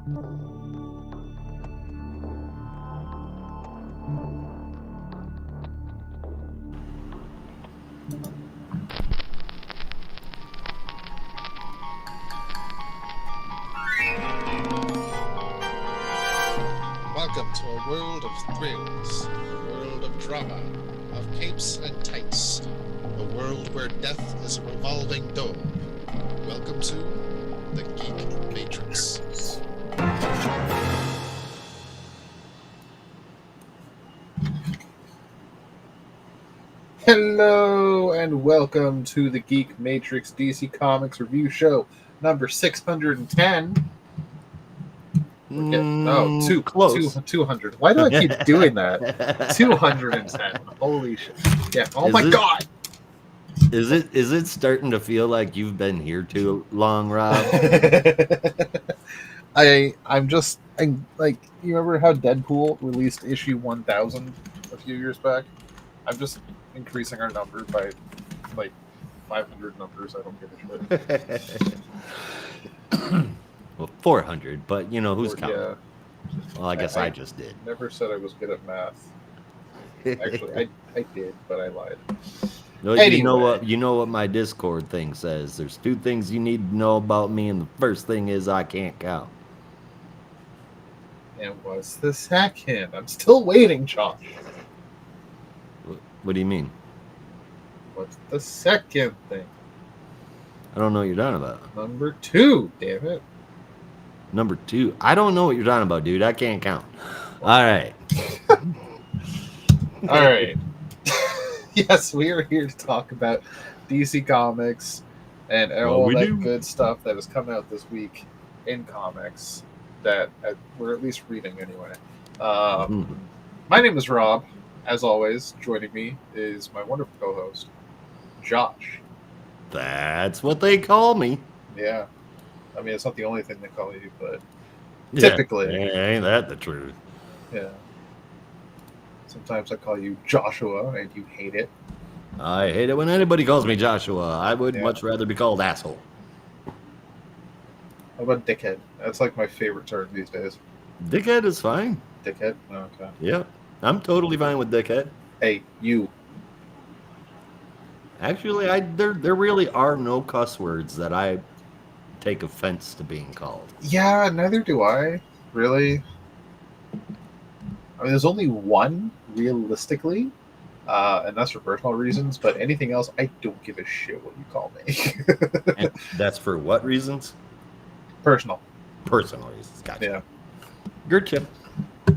Welcome to a world of thrills, a world of drama, of capes and tights, a world where death is a revolving door. Welcome to the Geek Matrix. Hello and welcome to the Geek Matrix DC Comics Review Show number 610. Close. 200. Why do I keep doing that? 210. Holy shit. Yeah. Oh my god. Is it starting to feel like you've been here too long, Rob? I'm like, you remember how Deadpool released issue 1000 a few years back? I'm just increasing our number by like 500 numbers. I don't give a shit. Well, 400, but you know who's counting? Yeah. Well, I guess I just did. Never said I was good at math. Actually, I did, but I lied. No, Anyway. You know what my Discord thing says. There's two things you need to know about me, and the first thing is I can't count. And what's the second? I'm still waiting, Josh. What do you mean? What's the second thing? I don't know what you're talking about. Number 2, damn it. Number 2. I don't know what you're talking about, dude. I can't count. All right. All right. Yes, we are here to talk about DC Comics and all that good stuff that has come out this week in comics that we're at least reading anyway. My name is Rob. As always, joining me is my wonderful co-host, Josh. That's what they call me. Yeah. I mean, it's not the only thing they call you, but typically. Yeah, ain't that the truth? Yeah. Sometimes I call you Joshua, and you hate it. I hate it when anybody calls me Joshua. I would much rather be called asshole. How about dickhead? That's like my favorite term these days. Dickhead is fine. Dickhead? Oh, okay. Yeah, I'm totally fine with dickhead. Hey, you. Actually, there really are no cuss words that I take offense to being called. Yeah, neither do I. Really. I mean, there's only one, realistically, and that's for personal reasons, but anything else, I don't give a shit what you call me. And that's for what reasons? Personal reasons. Gotcha. Yeah. Good chip.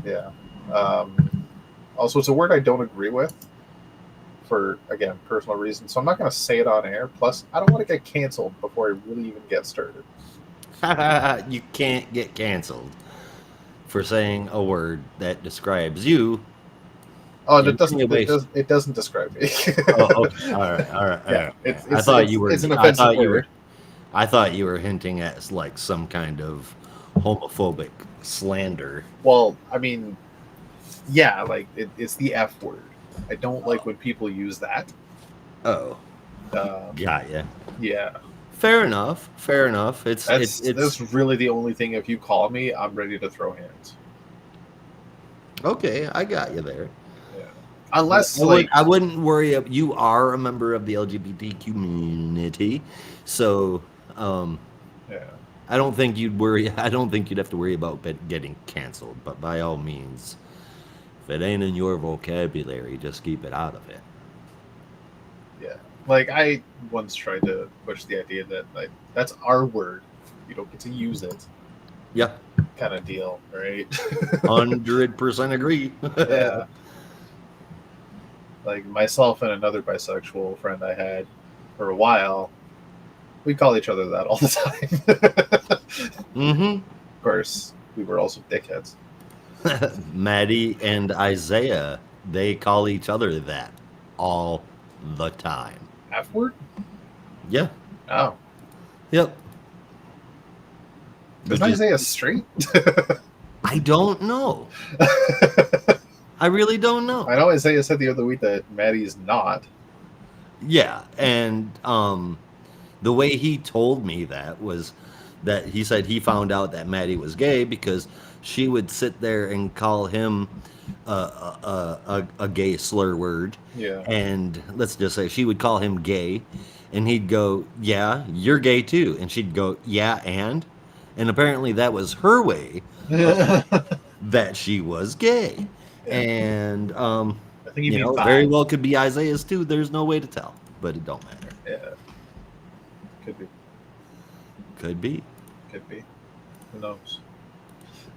Yeah. Also, it's a word I don't agree with for, again, personal reasons, so I'm not going to say it on air. Plus, I don't want to get canceled before I really even get started. You can't get canceled for saying a word that describes you. Oh, it doesn't describe me. Oh, okay. All right. Yeah, I thought you were. It's an offensive word. I thought you were hinting at like some kind of homophobic slander. Well, I mean, yeah, like it's the F word. I don't like when people use that. Oh, got ya. Yeah. Fair enough. It's really the only thing. If you call me, I'm ready to throw hands. Okay, I got you there. Yeah. Unless I wouldn't worry. You are a member of the LGBT community, so yeah. I don't think you'd worry. I don't think you'd have to worry about getting canceled. But by all means, if it ain't in your vocabulary, just keep it out of it. Yeah. Like, I once tried to push the idea that, like, that's our word. You don't get to use it. Yeah. Kind of deal, right? 100% agree. Yeah. Like, myself and another bisexual friend I had for a while, we call each other that all the time. Mm-hmm. Of course, we were also dickheads. Maddie and Isaiah, they call each other that all the time. F word? Yeah. Oh. Yep. Is Isaiah straight? I don't know. I really don't know. I know Isaiah said the other week that Maddie's not. Yeah, and the way he told me that was that he said he found out that Maddie was gay because she would sit there and call him a gay slur word, Yeah. and let's just say she would call him gay, and he'd go, "Yeah, you're gay too," and she'd go, "Yeah, and apparently that was her way of Yeah. that she was gay, and I think you mean very bi. well could be Isaiah's too. There's no way to tell, but it don't matter. Yeah. Could be. Could be. Could be. Who knows?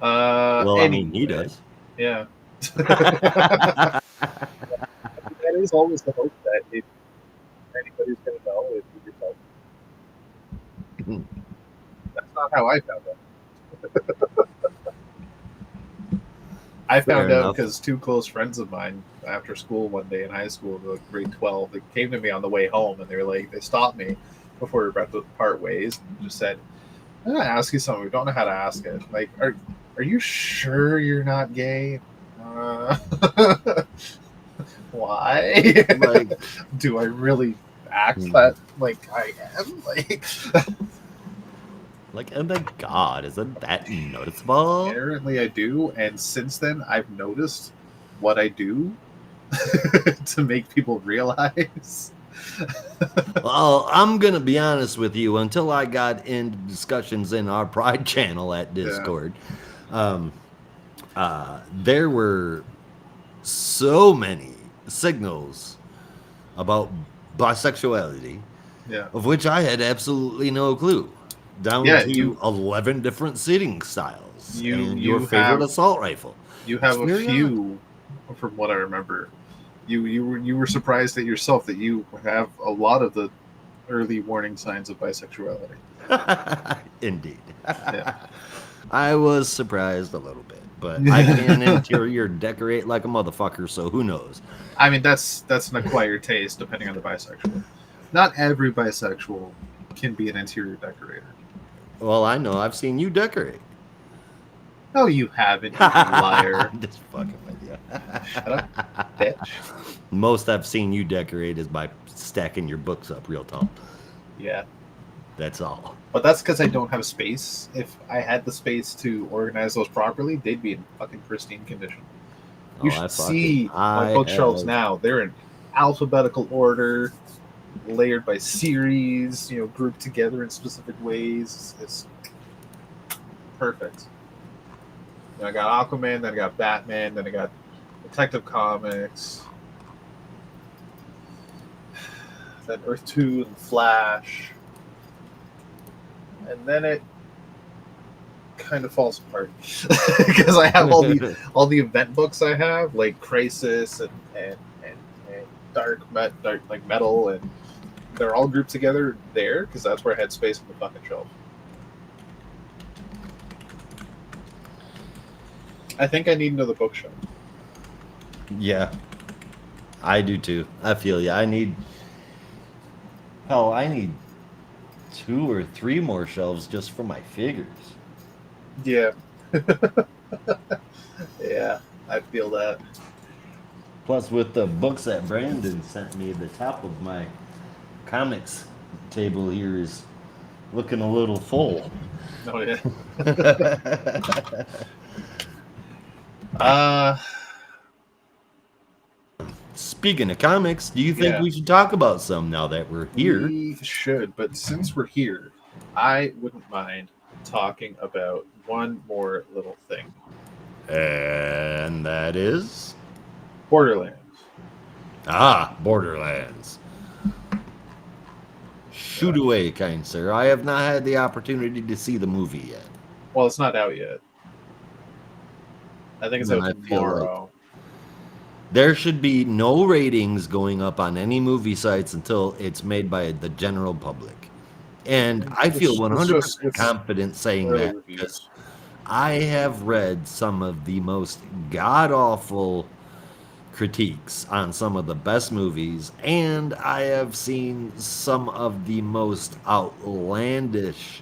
Well, I mean, he Anyway. does. Yeah. That is always the hope that if anybody's going to know, it's yourself. That's not how I found out. I found out because two close friends of mine after school one day in high school, like grade 12, they came to me on the way home and they were like, they stopped me before we were about to part ways and just said, I'm going to ask you something. We don't know how to ask it. Like, are you sure you're not gay? Why? Like, do I really act that like I am? Like, oh my god, isn't that noticeable? Apparently I do, and since then I've noticed what I do to make people realize. Well, I'm gonna be honest with you. Until I got into discussions in our Pride channel at Discord, there were so many signals about bisexuality, of which I had absolutely no clue. Down to 11 different sitting styles and your favorite assault rifle. You have a few, from what I remember. You were surprised at yourself that you have a lot of the early warning signs of bisexuality. Indeed. I was surprised a little bit, but I can interior decorate like a motherfucker, so who knows? I mean, that's an acquired taste, depending on the bisexual. Not every bisexual can be an interior decorator. Well, I know. I've seen you decorate. No, you haven't, you liar. I'm just fucking with you. Shut up, bitch. Most I've seen you decorate is by stacking your books up real tall. Yeah. That's all. But that's because I don't have space. If I had the space to organize those properly, they'd be in fucking pristine condition. You should see my bookshelves now. They're in alphabetical order, layered by series, grouped together in specific ways. It's perfect. I got Aquaman, then I got Batman, then I got Detective Comics, then Earth 2 and Flash, and then it kind of falls apart because I have all the event books I have, like Crisis and Dark Metal, and they're all grouped together there because that's where I had space on the fucking shelf. I think I need another bookshelf. Yeah, I do too. I feel you. I need 2 or 3 more shelves just for my figures. Yeah. Yeah, I feel that. Plus, with the books that Brandon sent me, the top of my comics table here is looking a little full. Oh, yeah. Speaking of comics, do you think we should talk about some now that we're here? We should, but since we're here, I wouldn't mind talking about one more little thing. And that is? Borderlands. Ah, Borderlands. Shoot away, kind sir. I have not had the opportunity to see the movie yet. Well, it's not out yet. I think it's out tomorrow. There should be no ratings going up on any movie sites until it's made by the general public. And I feel 100% confident saying that because I have read some of the most god-awful critiques on some of the best movies, and I have seen some of the most outlandish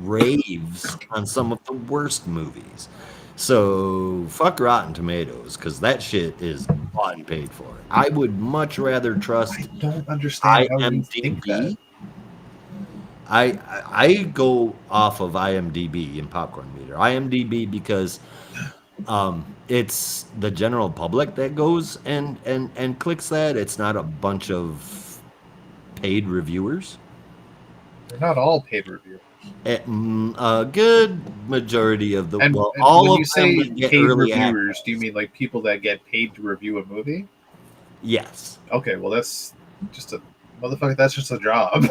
raves on some of the worst movies. So fuck Rotten Tomatoes, because that shit is bought and paid for. I would much rather trust I don't understand how you think that. I go off of IMDb and Popcorn Meter. IMDb because it's the general public that goes and clicks that. It's not a bunch of paid reviewers. They're not all paid reviewers. A good majority of the And all when of you them say that get paid early reviewers, access. do you mean like people that get paid to review a movie? Yes. Okay, well that's just a motherfucker. That's just a job.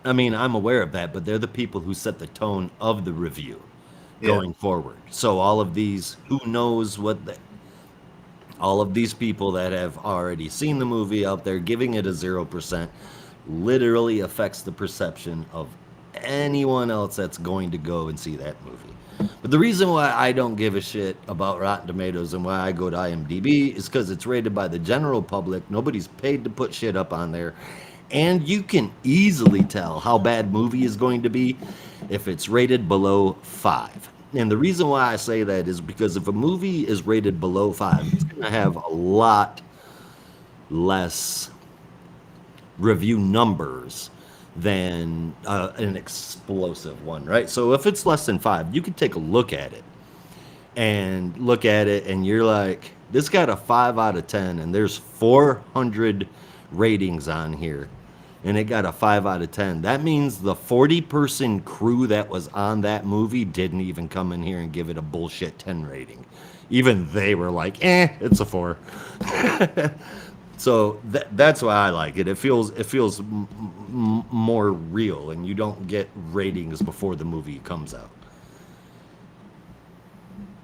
I mean, I'm aware of that, but they're the people who set the tone of the review going forward. So all of these, who knows what the, all of these people that have already seen the movie out there giving it a 0% literally affects the perception of anyone else that's going to go and see that movie. But the reason why I don't give a shit about Rotten Tomatoes and why I go to IMDb is because it's rated by the general public. Nobody's paid to put shit up on there. And you can easily tell how bad movie is going to be if it's rated below 5. And the reason why I say that is because if a movie is rated below 5, it's going to have a lot less review numbers than an explosive one, right? So if it's less than 5, you can take a look at it and you're like, this got a 5 out of 10 and there's 400 ratings on here and it got a 5 out of 10. That means the 40-person crew that was on that movie didn't even come in here and give it a bullshit 10 rating. Even they were like, it's a 4. So that's why I like it. It feels more real, and you don't get ratings before the movie comes out.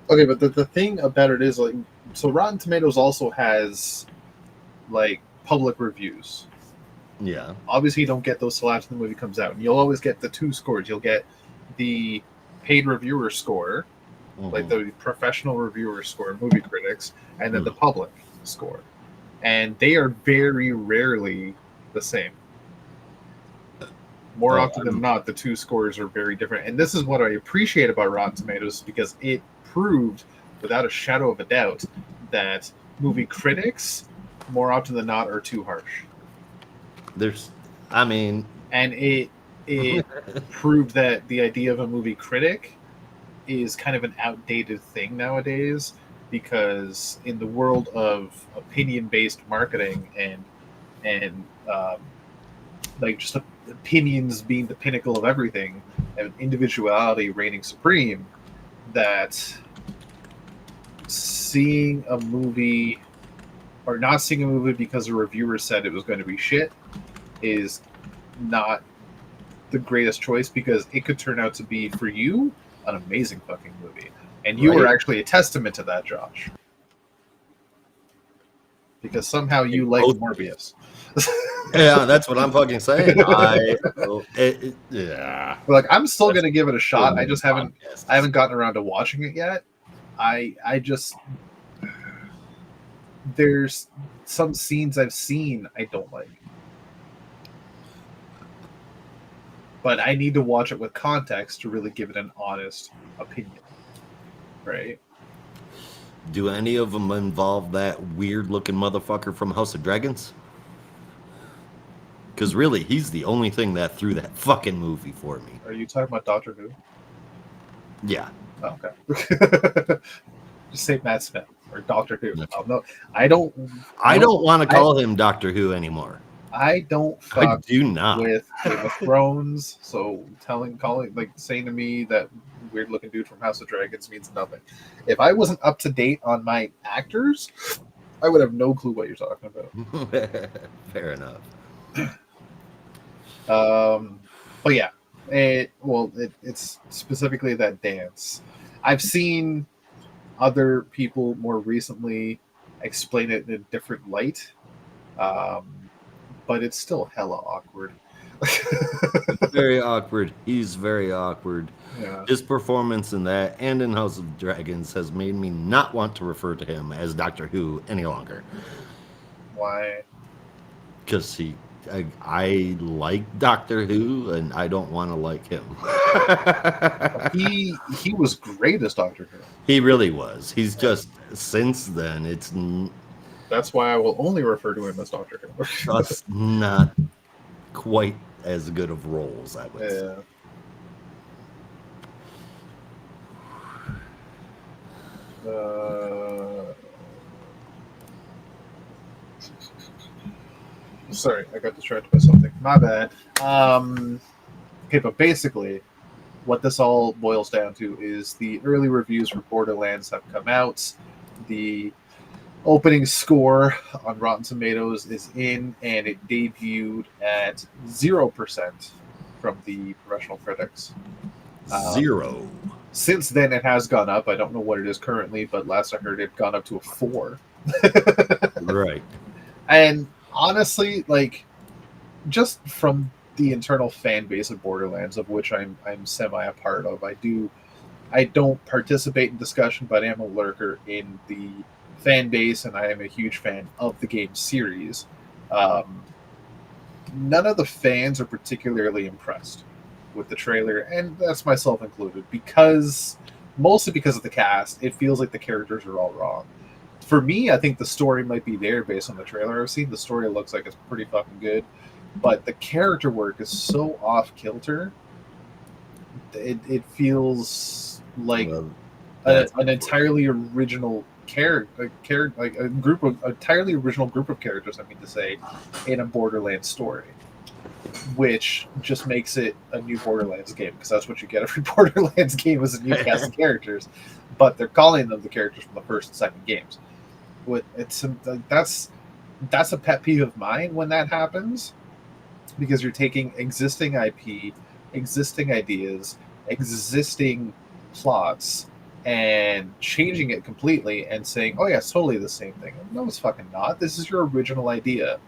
Okay, but the thing about it is like, so Rotten Tomatoes also has like public reviews. Yeah. Obviously, you don't get those till after the movie comes out, and you'll always get the two scores. You'll get the paid reviewer score, like the professional reviewer score, movie critics, and then the public score. And they are very rarely the same. More often than not, the two scores are very different. And this is what I appreciate about Rotten Tomatoes, because it proved, without a shadow of a doubt, that movie critics, more often than not, are too harsh. And it proved that the idea of a movie critic is kind of an outdated thing nowadays, because in the world of opinion-based marketing and like just opinions being the pinnacle of everything and individuality reigning supreme, that seeing a movie or not seeing a movie because a reviewer said it was going to be shit is not the greatest choice, because it could turn out to be, for you, an amazing fucking movie. And you were actually a testament to that, Josh. Because somehow you like Morbius. Yeah, that's what I'm fucking saying. Yeah. Like, I'm still gonna give it a shot. I just haven't gotten around to watching it yet. I just, there's some scenes I've seen I don't like. But I need to watch it with context to really give it an honest opinion. Right? Do any of them involve that weird-looking motherfucker from House of Dragons? Because really, he's the only thing that threw that fucking movie for me. Are you talking about Doctor Who? Yeah. Oh, okay. Just say Matt Smith or Doctor Who. No, I don't want to call him Doctor Who anymore. I don't fuck I do not. with Game of Thrones, so saying to me that weird looking dude from House of Dragons means nothing. If I wasn't up to date on my actors, I would have no clue what you're talking about. Fair enough. But yeah, it's specifically that dance. I've seen other people more recently explain it in a different light. But it's still hella awkward. Very awkward. He's very awkward. Yeah. His performance in that and in House of Dragons has made me not want to refer to him as Doctor Who any longer. Why? Because I like Doctor Who, and I don't want to like him. He was great as Doctor Who. He really was. He's just, since then, it's... That's why I will only refer to him as Doctor Who. Just not quite as good of roles, I would say. Yeah. Sorry, I got distracted by something. My bad. Okay, but basically, what this all boils down to is the early reviews for Borderlands have come out. The opening score on Rotten Tomatoes is in, and it debuted at 0% from the professional critics. 0. Since then, it has gone up. I don't know what it is currently, but last I heard, it gone up to a 4. Right. And honestly, like, just from the internal fan base of Borderlands, of which I'm semi a part of, I don't participate in discussion, but I am a lurker in the fan base, and I am a huge fan of the game series. None of the fans are particularly impressed with the trailer, and that's myself included, mostly because of the cast. It feels like the characters are all wrong. For me, I think the story might be there based on the trailer I've seen. The story looks like it's pretty fucking good, but the character work is so off kilter. It feels like an entirely original like entirely original group of characters. I mean to say, in a Borderlands story, which just makes it a new Borderlands game, because that's what you get every Borderlands game is a new cast of characters, but they're calling them the characters from the first and second games. That's a pet peeve of mine when that happens, because you're taking existing IP, existing ideas, existing plots, and changing it completely and saying, "Oh yeah, it's totally the same thing." No, it's fucking not. This is your original idea,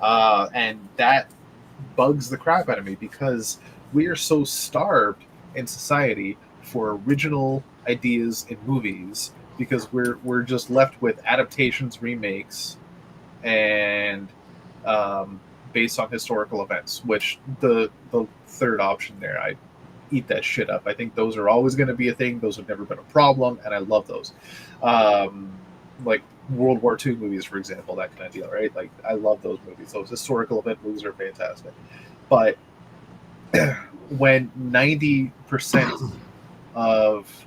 and that bugs the crap out of me, because we are so starved in society for original ideas in movies, because we're just left with adaptations, remakes, and based on historical events. Which the third option there, I eat that shit up. I think those are always going to be a thing. Those have never been a problem, and I love those. Like World War II movies, for example, that kind of deal, right? Like, I love those movies. Those historical event movies are fantastic. But when 90% of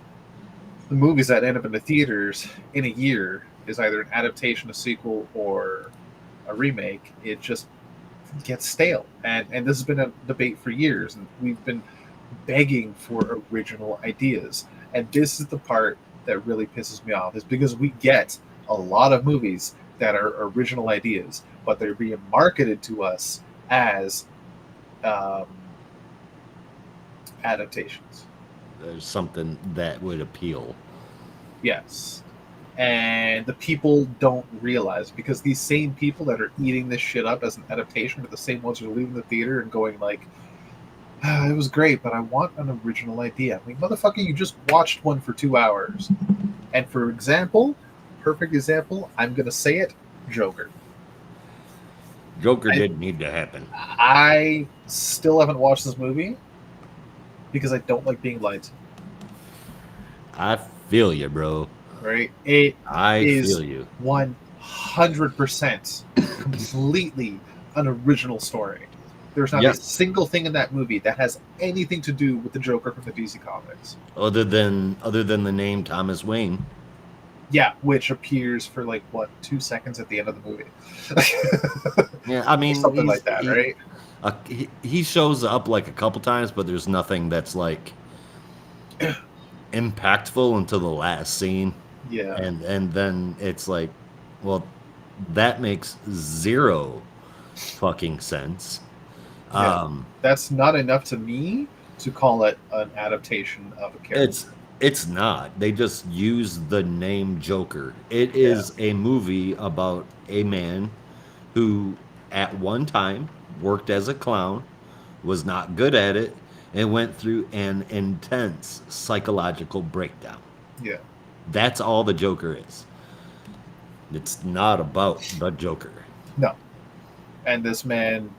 the movies that end up in the theaters in a year is either an adaptation, a sequel, or a remake, it just gets stale. And this has been a debate for years, and we've been begging for original ideas. And this is the part that really pisses me off, is because we get a lot of movies that are original ideas, but they're being marketed to us as adaptations. There's something that would appeal. Yes. And the people don't realize, because these same people that are eating this shit up as an adaptation are the same ones who are leaving the theater and going like, it was great, but I want an original idea. I mean, motherfucker, you just watched one for 2 hours. And for example, perfect example, I'm going to say it, Joker. Joker didn't need to happen. I still haven't watched this movie because I don't like being lied to. I feel you, bro. Right? I feel you. 100% completely an original story. There's not a single thing in that movie that has anything to do with the Joker from the DC Comics. Other than the name Thomas Wayne. Yeah, which appears for 2 seconds at the end of the movie. Yeah, I mean, something like that, right? He shows up a couple times, but there's nothing that's impactful until the last scene. Yeah, and then it's like, well, that makes zero fucking sense. Yeah. That's not enough to me to call it an adaptation of a character. It's not. They just use the name Joker. It is a movie about a man who at one time worked as a clown, was not good at it, and went through an intense psychological breakdown. Yeah. That's all the Joker is. It's not about the Joker. No. And this man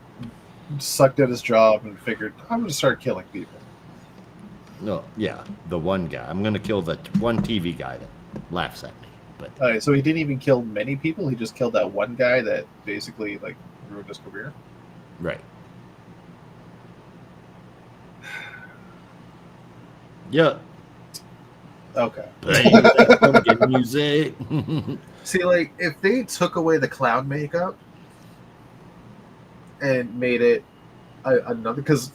sucked at his job and figured, I'm going to start killing people. No, yeah, the one guy. I'm going to kill the one TV guy that laughs at me. But so he didn't even kill many people. He just killed that one guy that basically ruined his career. Right. Yeah. Okay. Playing that pumpkin music. See, like, if they took away the clown makeup and made it another, because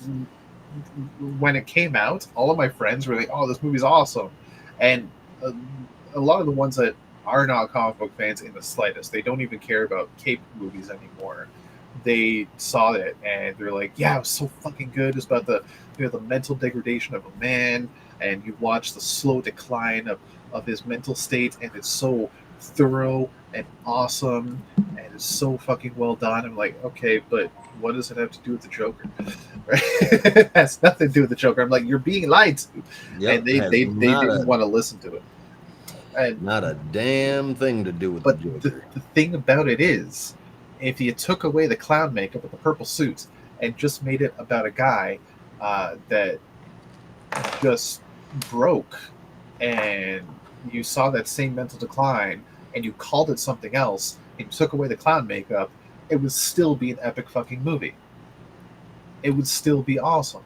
when it came out, all of my friends were like, "Oh, this movie's awesome," and uh, a lot of the ones that are not comic book fans in the slightest, they don't even care about cape movies anymore. They saw it and they're like, "Yeah, it was so fucking good. It's about the mental degradation of a man, and you watch the slow decline of his mental state, and it's so thorough and awesome, and it's so fucking well done." I'm like, okay, but what does it have to do with the Joker? It has nothing to do with the Joker. I'm like, you're being lied to, and Yep, they didn't want to listen to it. And not a damn thing to do with the but Joker. the thing about it is, if you took away the clown makeup with the purple suit and just made it about a guy that just broke, and you saw that same mental decline, and you called it something else, and you took away the clown makeup, it would still be an epic fucking movie. It would still be awesome.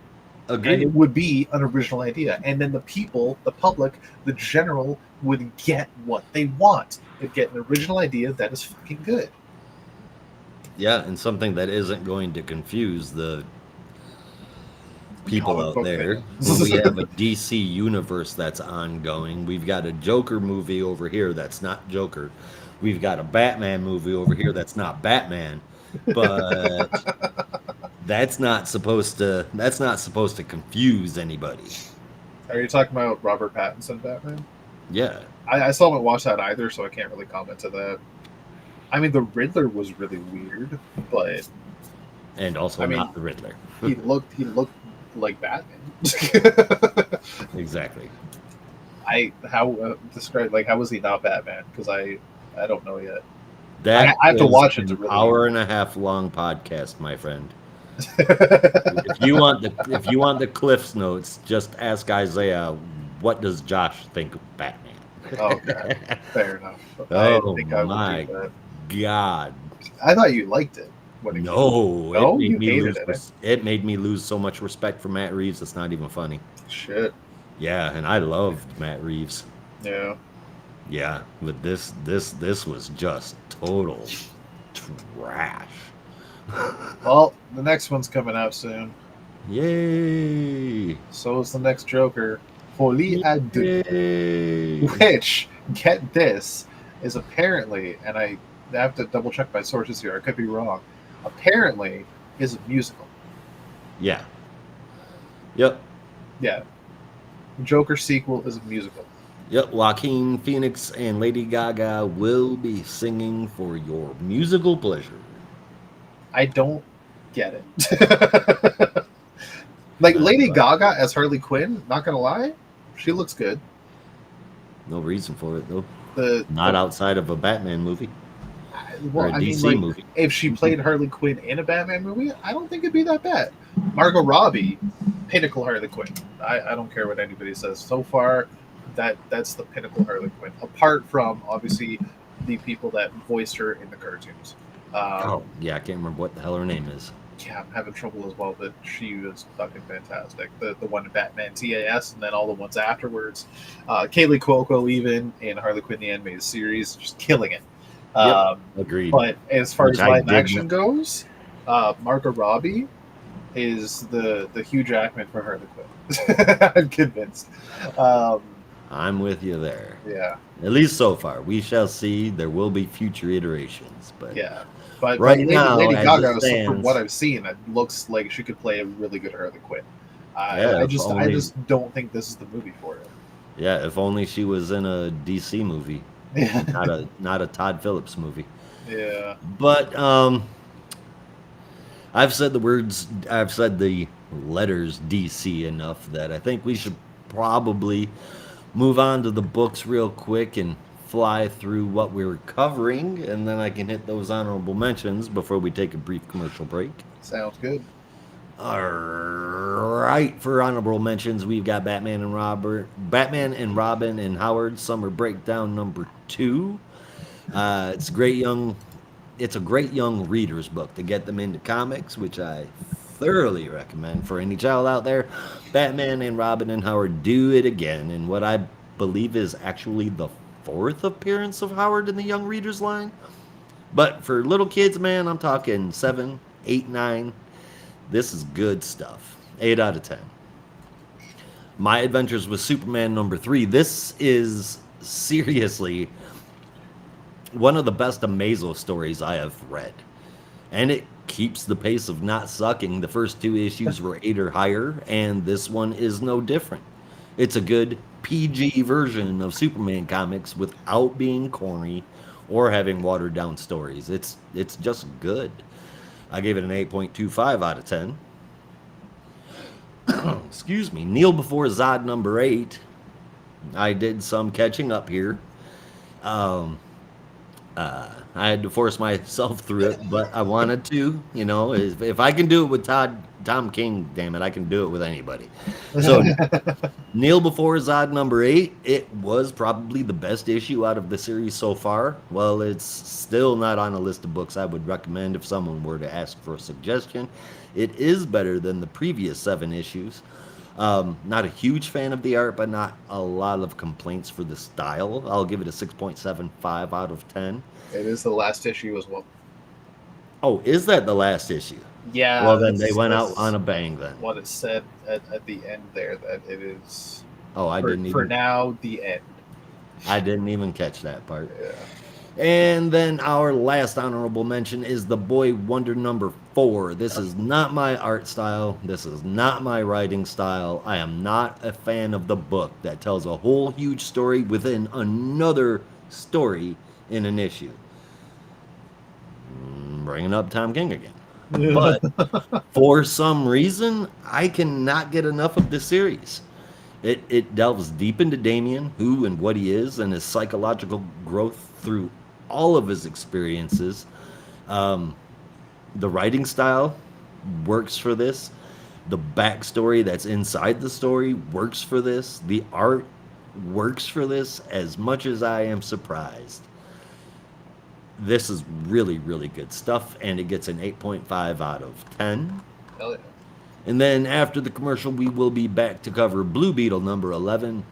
And Agreed. it would be an original idea. And then the people, the public, the general would get what they want. They'd get an original idea that is fucking good. Yeah, and something that isn't going to confuse the people Comic out book there. fans. When we have a DC universe that's ongoing, we've got a Joker movie over here that's not Joker. We've got a Batman movie over here that's not Batman. But that's not supposed to confuse anybody. Are you talking about Robert Pattinson Batman? Yeah. I still haven't watched that either, so I can't really comment to that. I mean, the Riddler was really weird, but And also I mean, not the Riddler. he looked like Batman. Exactly. How was he not Batman? Because I don't know yet. That I have to is watch it to an really. hour and a half long podcast, my friend. If you want the Cliff's notes, just ask Isaiah, what does Josh think of Batman? Okay, fair enough. I didn't Oh think I would my do that. God. I thought you liked it. When it No, No, you hated it. it made me lose so much respect for Matt Reeves. It's not even funny. Shit. Yeah, and I loved Matt Reeves. Yeah. Yeah, but this was just total trash. Well, the next one's coming out soon. Yay! So is the next Joker, Folie à deux, Yay! which, get this, is apparently, and I have to double check my sources here, I could be wrong, apparently is a musical. Yeah. Yep. Yeah. The Joker sequel is a musical. Yep. Joaquin Phoenix and Lady Gaga will be singing for your musical pleasure. I don't get it. Like, Lady Gaga as Harley Quinn, not gonna lie, she looks good. No reason for it though. The Not outside of a Batman movie or well, a I mean, DC like, movie. if she played Harley Quinn in a Batman movie, I don't think it'd be that bad. Margot Robbie, pinnacle Harley Quinn. I don't care what anybody says. So far, that's the pinnacle Harley Quinn. Apart from obviously the people that voiced her in the cartoons. Oh yeah, I can't remember what the hell her name is. Yeah, I'm having trouble as well, but she was fucking fantastic. The one in Batman TAS, and then all the ones afterwards. Kaylee Cuoco, even in Harley Quinn the animated series, just killing it. Agreed. But as far Which as I live did action goes, Margot Robbie is the Hugh Jackman for Harley Quinn. I'm convinced. I'm with you there. Yeah, At least so far. We shall see. There will be future iterations, but yeah. But Right Lady, now, Lady as Gaga, it from stands- what I've seen, it looks like she could play a really good Harley Quinn. Yeah, I if just only- don't think this is the movie for it. yeah, if only she was in a DC movie, Yeah, not a Todd Phillips movie. yeah. But I've said the letters DC enough that I think we should probably move on to the books real quick and fly through what we're covering, and then I can hit those honorable mentions before we take a brief commercial break. Sounds good. All right, for honorable mentions, we've got Batman and Robin and Howard Summer Breakdown #2. It's a great young reader's book to get them into comics, which I thoroughly recommend for any child out there. Batman and Robin and Howard do it again in what I believe is actually the fourth appearance of Howard in the Young Readers line. But for little kids, man, I'm talking 7, 8, 9. This is good stuff. 8 out of 10. My Adventures with Superman number 3. This is seriously one of the best Amazo stories I have read. And it keeps the pace of not sucking. The first 2 issues were 8 or higher, and this one is no different. It's a good PG version of Superman comics without being corny or having watered down stories. It's just good. I gave it an 8.25 out of 10. Excuse me. Kneel Before Zod number 8. I did some catching up here. Um, I had to force myself through it, but I wanted to. You know, if I can do it with Tom King, damn it, I can do it with anybody. So, Kneel Before Zod number 8, it was probably the best issue out of the series so far. Well, it's still not on a list of books I would recommend if someone were to ask for a suggestion. It is better than the previous 7 issues. Not a huge fan of the art, but not a lot of complaints for the style. I'll give it a 6.75 out of 10. It is the last issue as well. Oh, is that the last issue? Yeah. Well, then they went out on a bang then. What it said at the end there, that it is, Oh, for now, the end. I didn't even catch that part. Yeah. And then our last honorable mention is The Boy Wonder number 4. This is not my art style. This is not my writing style. I am not a fan of the book that tells a whole huge story within another story in an issue. Bringing up Tom King again. But for some reason, I cannot get enough of this series. It delves deep into Damien, who and what he is, and his psychological growth through all of his experiences. The writing style works for this. The backstory that's inside the story works for this. The art works for this, as much as I am surprised. This is really, really good stuff, and it gets an 8.5 out of 10. Hell yeah. And then after the commercial, we will be back to cover Blue Beetle number 11,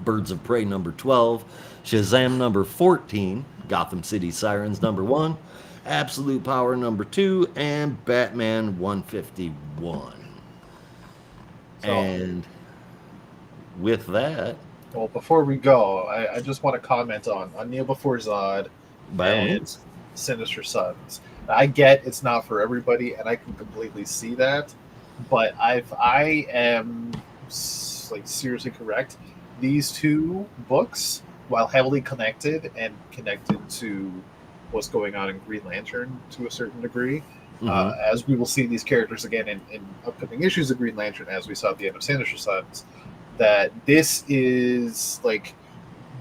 Birds of Prey number 12, Shazam number 14, Gotham City Sirens number 1, Absolute Power number 2, and Batman 151. So, and with that... Well, before we go, I just want to comment on Kneel Before Zod and Sinister Sons. I get it's not for everybody, and I can completely see that, but I am like seriously correct. These 2 books, while heavily connected and connected to what's going on in Green Lantern to a certain degree, as we will see these characters again in upcoming issues of Green Lantern, as we saw at the end of Sinister Sons, that this is like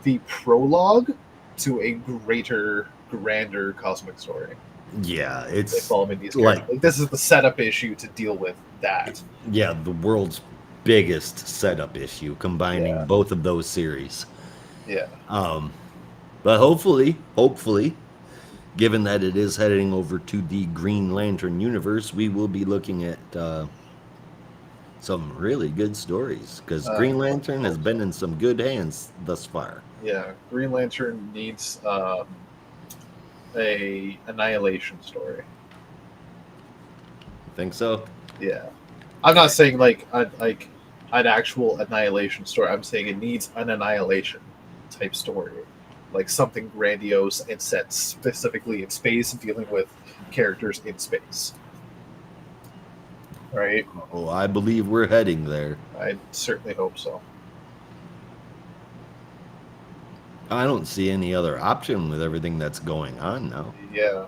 the prologue to a greater, grander cosmic story. Yeah, it's involving these characters. Like this is the setup issue to deal with that. Yeah, the world's biggest setup issue, combining both of those series. Yeah. But hopefully, given that it is heading over to the Green Lantern universe, we will be looking at some really good stories, because Green Lantern has been in some good hands thus far. Yeah, Green Lantern needs a Annihilation story. Think so? Yeah, I'm not saying like an actual Annihilation story. I'm saying it needs an Annihilation type story, like something grandiose and set specifically in space, dealing with characters in space. Right? Oh, I believe we're heading there. I certainly hope so. I don't see any other option with everything that's going on now. Yeah.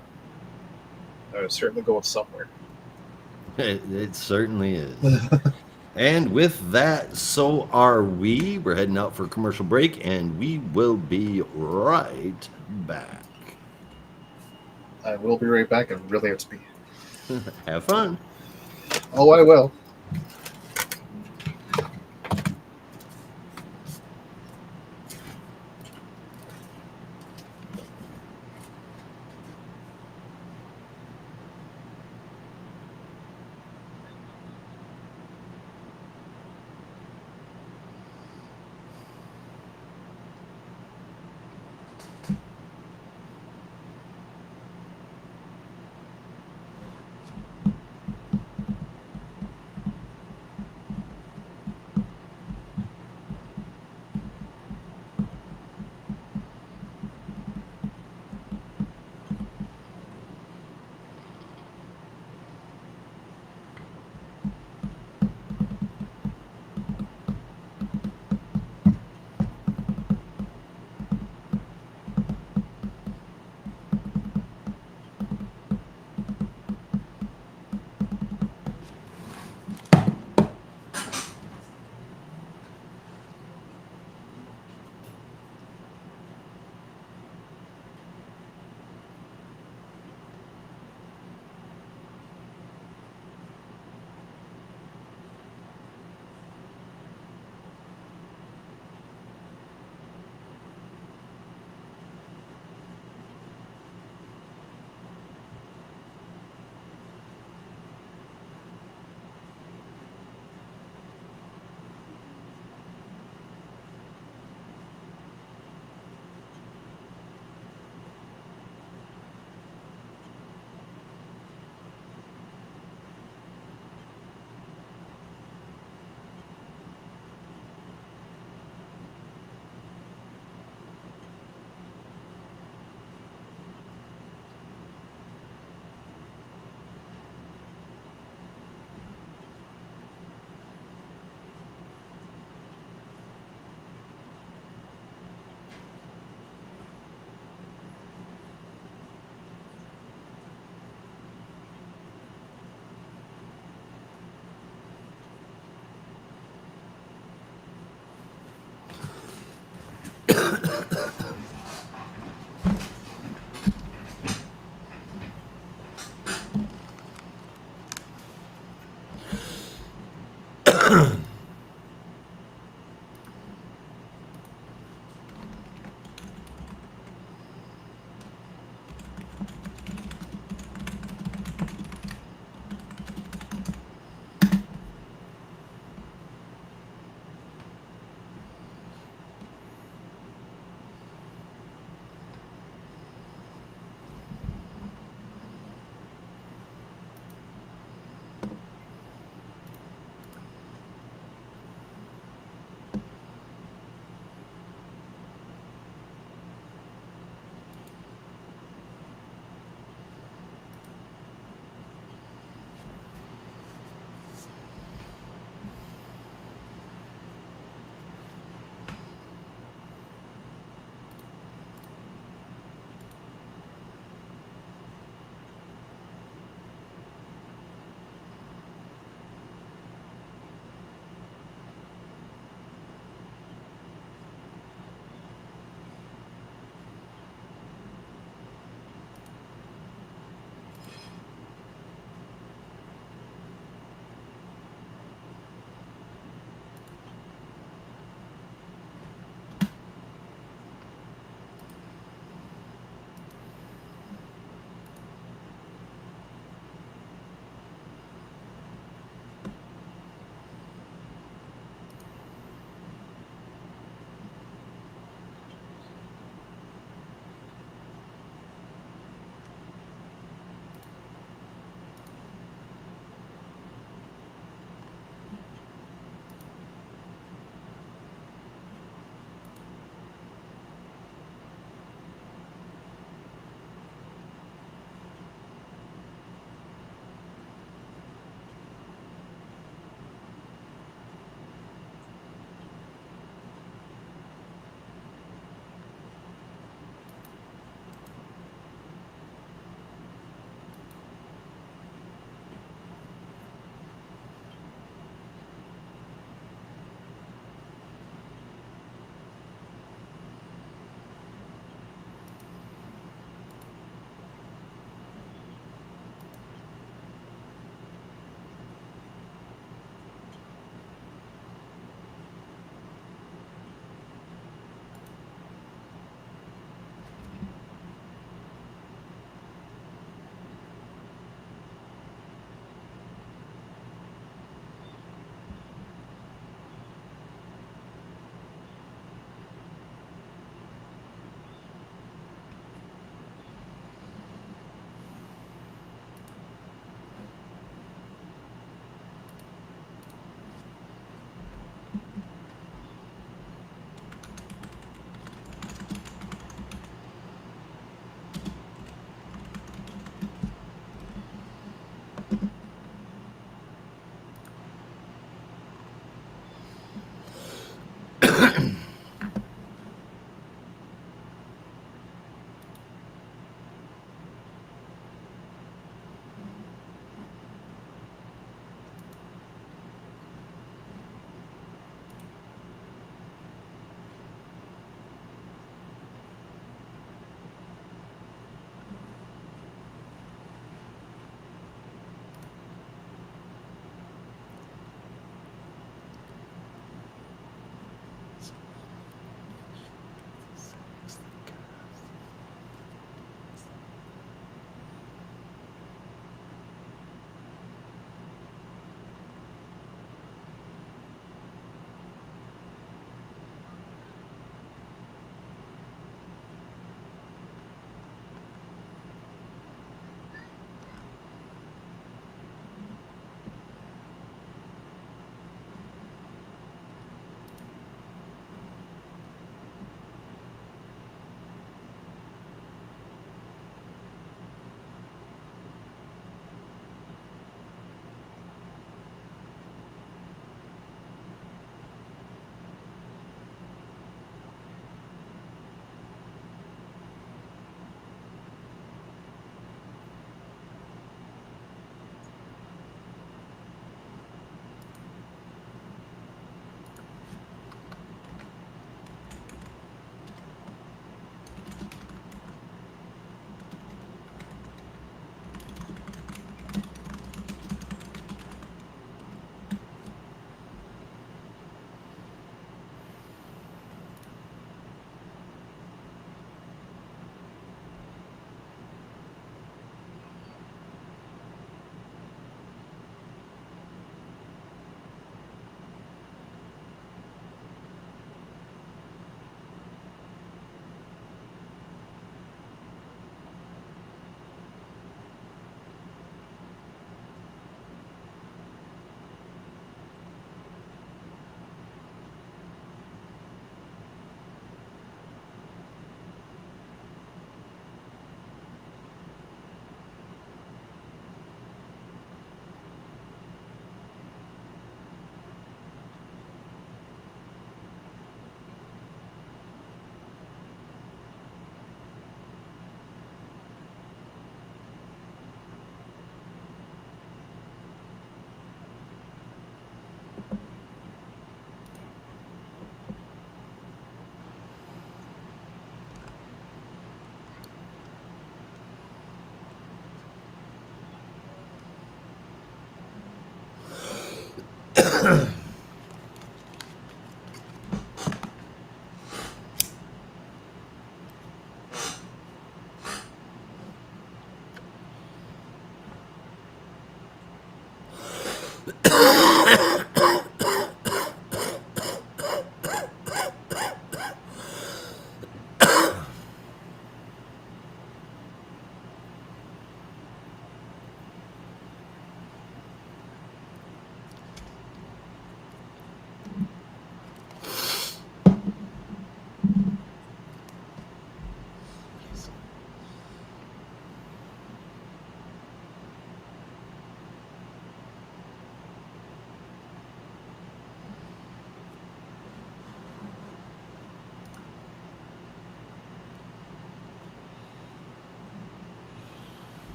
It's certainly going somewhere. It certainly is. And with that, so are we. We're heading out for a commercial break, and we will be right back. I will be right back. It really hurts me. Have fun. Oh, I will.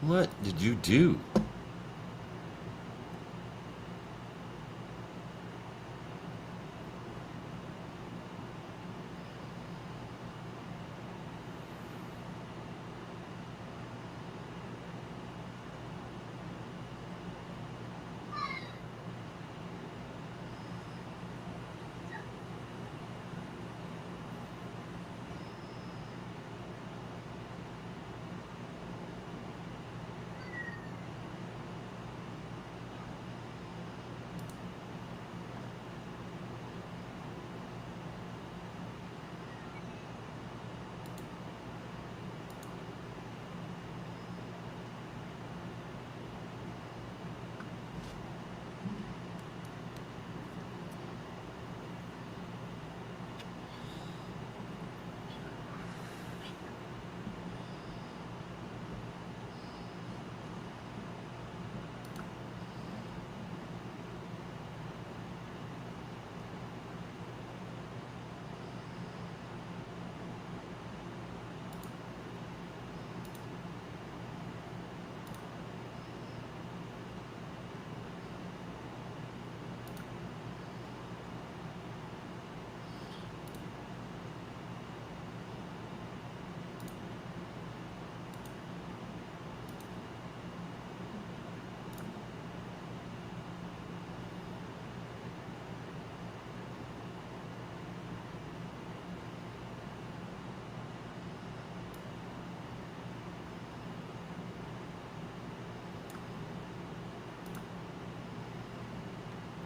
What did you do?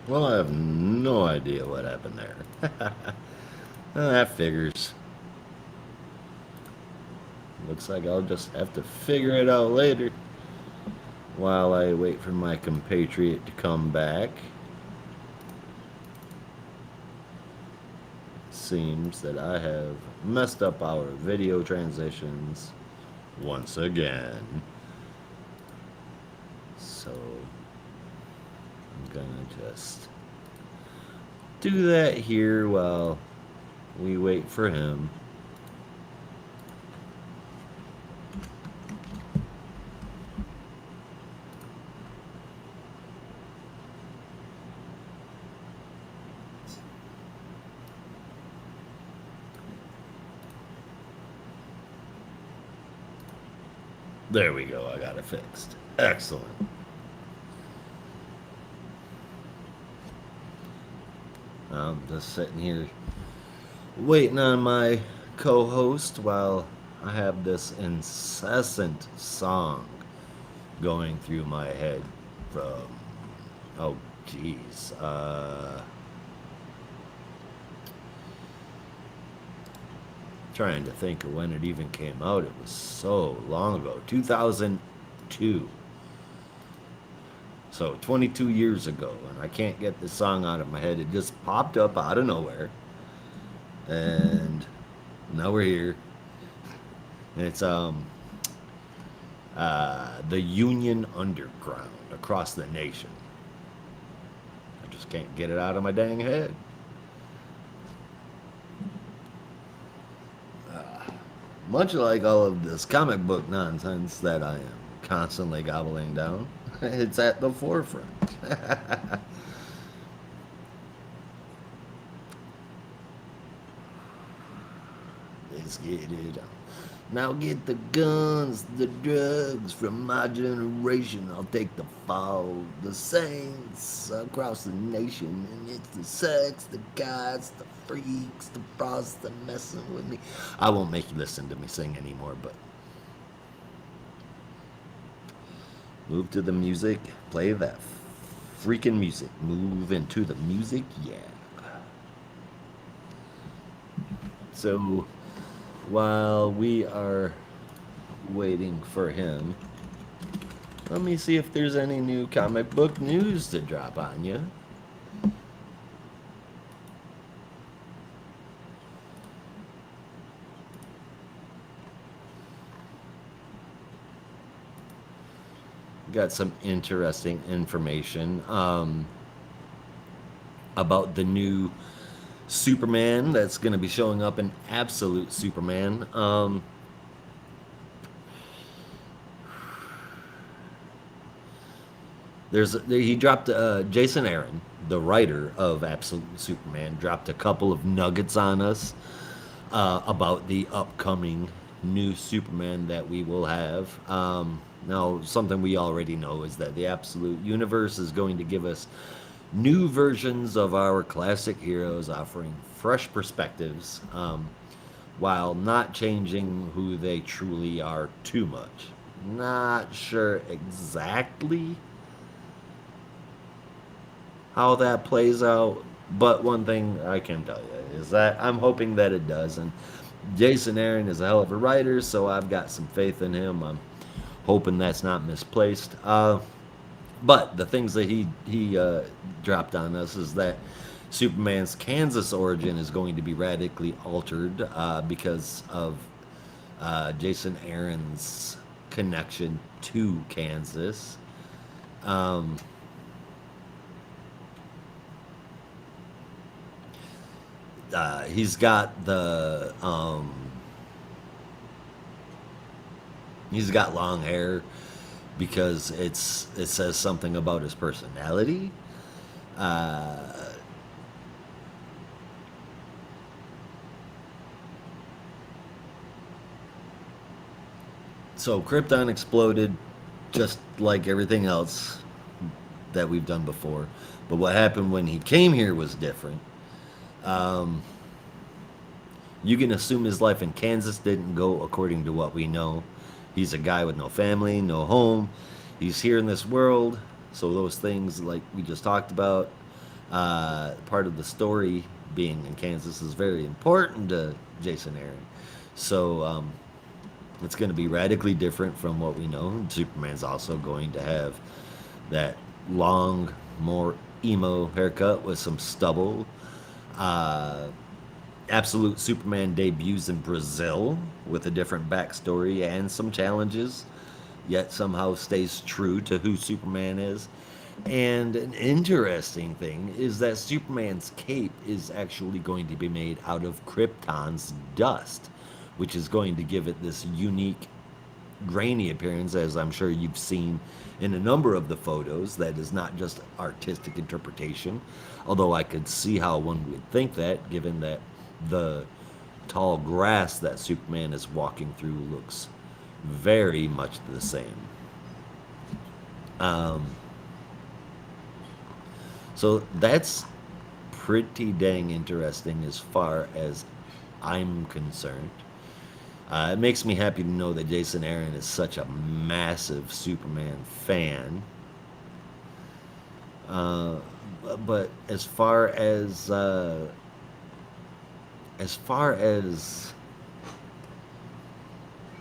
Well, I have no idea what happened there. Well, that figures. Looks like I'll just have to figure it out later while I wait for my compatriot to come back. Seems that I have messed up our video transitions once again. So I'm gonna just do that here while we wait for him. There we go, I got it fixed. Excellent. I'm just sitting here waiting on my co-host while I have this incessant song going through my head from, oh geez, trying to think of when it even came out. It was so long ago, 2002. So 22 years ago, and I can't get this song out of my head. It just popped up out of nowhere, and now we're here. And it's the Union Underground across the nation. I just can't get it out of my dang head. Much like all of this comic book nonsense that I am constantly gobbling down, it's at the forefront. Let's get it on. Now get the guns, the drugs from my generation. I'll take the fall, the saints across the nation. And it's the sex, the guys, the freaks, the bras that messing with me. I won't make you listen to me sing anymore, but move to the music. Play that freaking music. Move into the music. Yeah. So while we are waiting for him, let me see if there's any new comic book news to drop on you. Got some interesting information about the new Superman that's going to be showing up in Absolute Superman. He dropped Jason Aaron, the writer of Absolute Superman, dropped a couple of nuggets on us about the upcoming new Superman that we will have. Now, something we already know is that the Absolute Universe is going to give us new versions of our classic heroes, offering fresh perspectives while not changing who they truly are too much. Not sure exactly how that plays out, but one thing I can tell you is that I'm hoping that it does. And Jason Aaron is a hell of a writer, so I've got some faith in him. I'm hoping that's not misplaced. But the things that he dropped on us is that Superman's Kansas origin is going to be radically altered because of Jason Aaron's connection to Kansas. Um, he's got he's got long hair because it says something about his personality. Uh, so Krypton exploded just like everything else that we've done before. But what happened when he came here was different. Um, you can assume his life in Kansas didn't go according to what we know. He's a guy with no family, no home. He's here in this world. So those things like we just talked about, part of the story being in Kansas is very important to Jason Aaron. So it's going to be radically different from what we know. Superman's also going to have that long, more emo haircut with some stubble. Uh, Absolute Superman debuts in Brazil with a different backstory and some challenges, yet somehow stays true to who Superman is. And an interesting thing is that Superman's cape is actually going to be made out of Krypton's dust, which is going to give it this unique grainy appearance, as I'm sure you've seen in a number of the photos. That is not just artistic interpretation, although I could see how one would think that, given that the tall grass that Superman is walking through looks very much the same. Um, so that's pretty dang interesting as far as I'm concerned. It makes me happy to know that Jason Aaron is such a massive Superman fan. Uh, but as far as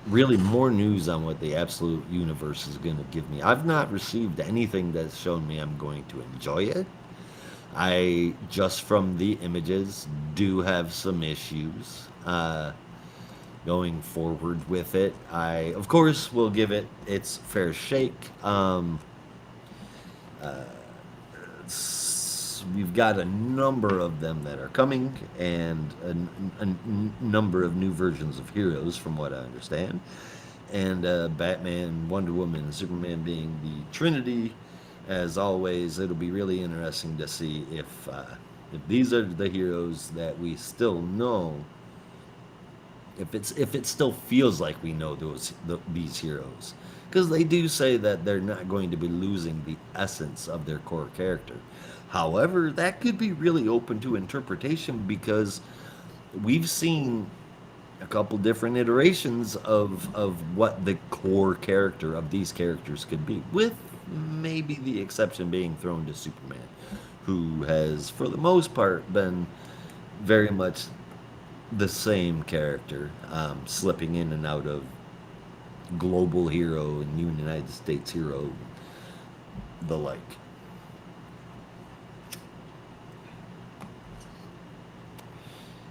really more news on what the Absolute Universe is going to give me, I've not received anything that's shown me I'm going to enjoy it. I just from the images do have some issues. Going forward with it. I, of course, will give it its fair shake. Uh, we've got a number of them that are coming, and a number of new versions of heroes, from what I understand. And Batman, Wonder Woman, and Superman being the Trinity. As always, it'll be really interesting to see if these are the heroes that we still know if it still feels like we know these heroes, because they do say that they're not going to be losing the essence of their core character. However, that could be really open to interpretation because we've seen a couple different iterations of what the core character of these characters could be, with maybe the exception being thrown to Superman, who has, for the most part, been very much the same character, slipping in and out of global hero and United States hero, the like.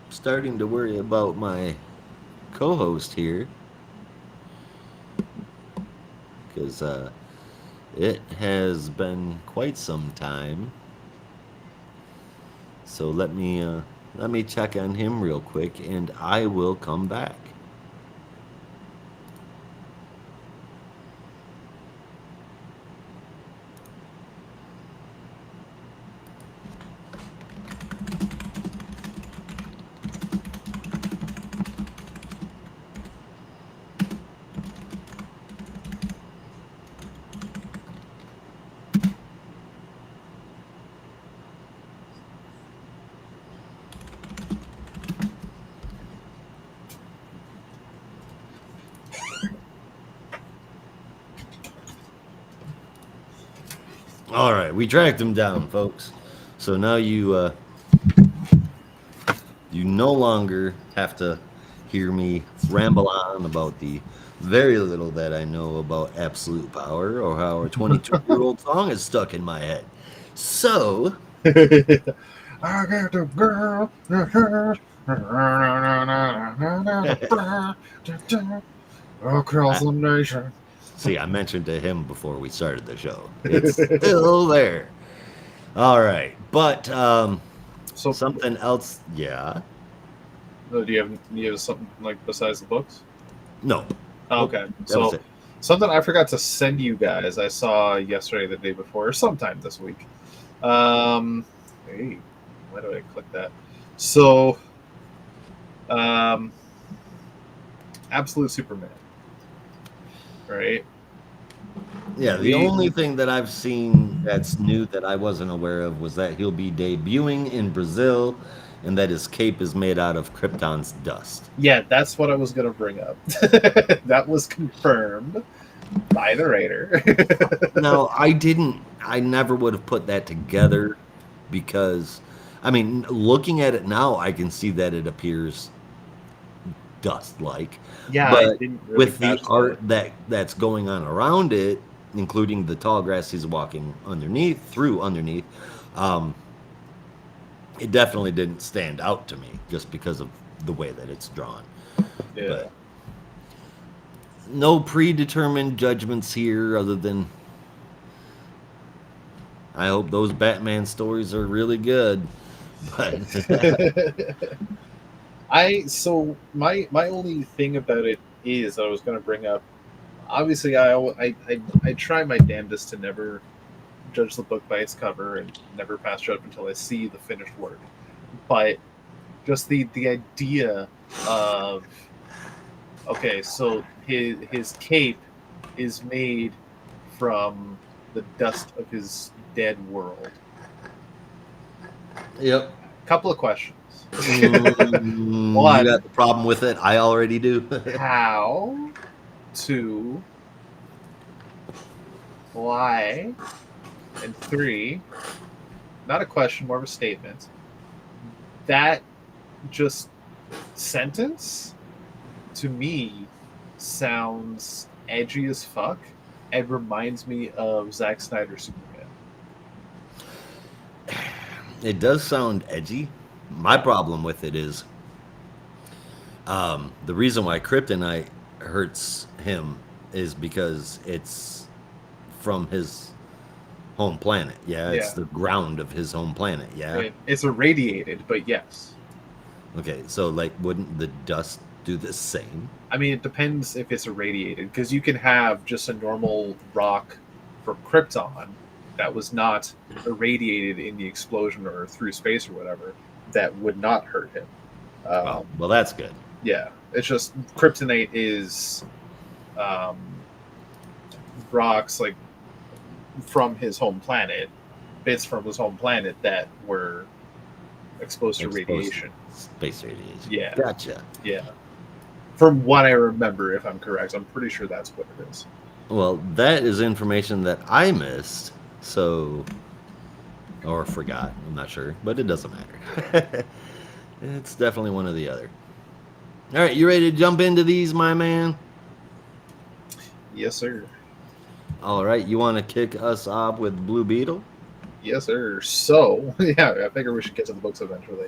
Starting to worry about my co-host here because it has been quite some time. So let me check on him real quick, and I will come back. All right, we tracked him down, folks. So now you no longer have to hear me ramble on about the very little that I know about absolute power or how a 22-year-old song is stuck in my head. So, I got the girl. Across the nation. See, I mentioned to him before we started the show. It's still there. All right, but So something else, yeah. do you have something like besides the books? No. Oh, okay, That was so it. something I forgot to send you guys. I saw yesterday, the day before, or sometime this week. Hey, why do I click that? So, Absolute Superman, right? Yeah, the only thing that I've seen that's new that I wasn't aware of was that he'll be debuting in Brazil and that his cape is made out of Krypton's dust. Yeah, that's what I was going to bring up. That was confirmed by the writer. Now, I never would have put that together because, I mean, looking at it now, I can see that it appears dust-like. Yeah, I But didn't really with the catch art that's going on around it, including the tall grass he's walking underneath, um, it definitely didn't stand out to me just because of the way that it's drawn. Yeah. But no predetermined judgments here other than I hope those Batman stories are really good. But my only thing about it is I was going to bring up. Obviously, I try my damnedest to never judge the book by its cover and never pass judgment until I see the finished work. But just the idea of, okay, so his cape is made from the dust of his dead world. yep. Couple of questions. You got the problem with it? I already do. How? Two. Why? And three. Not a question, more of a statement. That just sentence to me sounds edgy as fuck and reminds me of Zack Snyder's Superman. It does sound edgy. My problem with it is the reason why kryptonite hurts him is because it's from his home planet. Yeah, it's the ground of his home planet. Yeah, it's irradiated, but yes. Okay, so like, wouldn't the dust do the same? I mean, it depends if it's irradiated, because you can have just a normal rock from Krypton that was not irradiated in the explosion or through space or whatever, that would not hurt him. Well, that's good. Yeah, It's just kryptonite is rocks like from his home planet, bits from his home planet that were exposed to radiation. Space radiation. Yeah. Gotcha. Yeah. From what I remember, if I'm correct, I'm pretty sure that's what it is. Well, that is information that I missed, so or forgot. I'm not sure, but it doesn't matter. It's definitely one or the other. All right, you ready to jump into these, my man? Yes, sir. All right, you want to kick us off with Blue Beetle? Yes, sir. So, yeah, I figure we should get to the books eventually.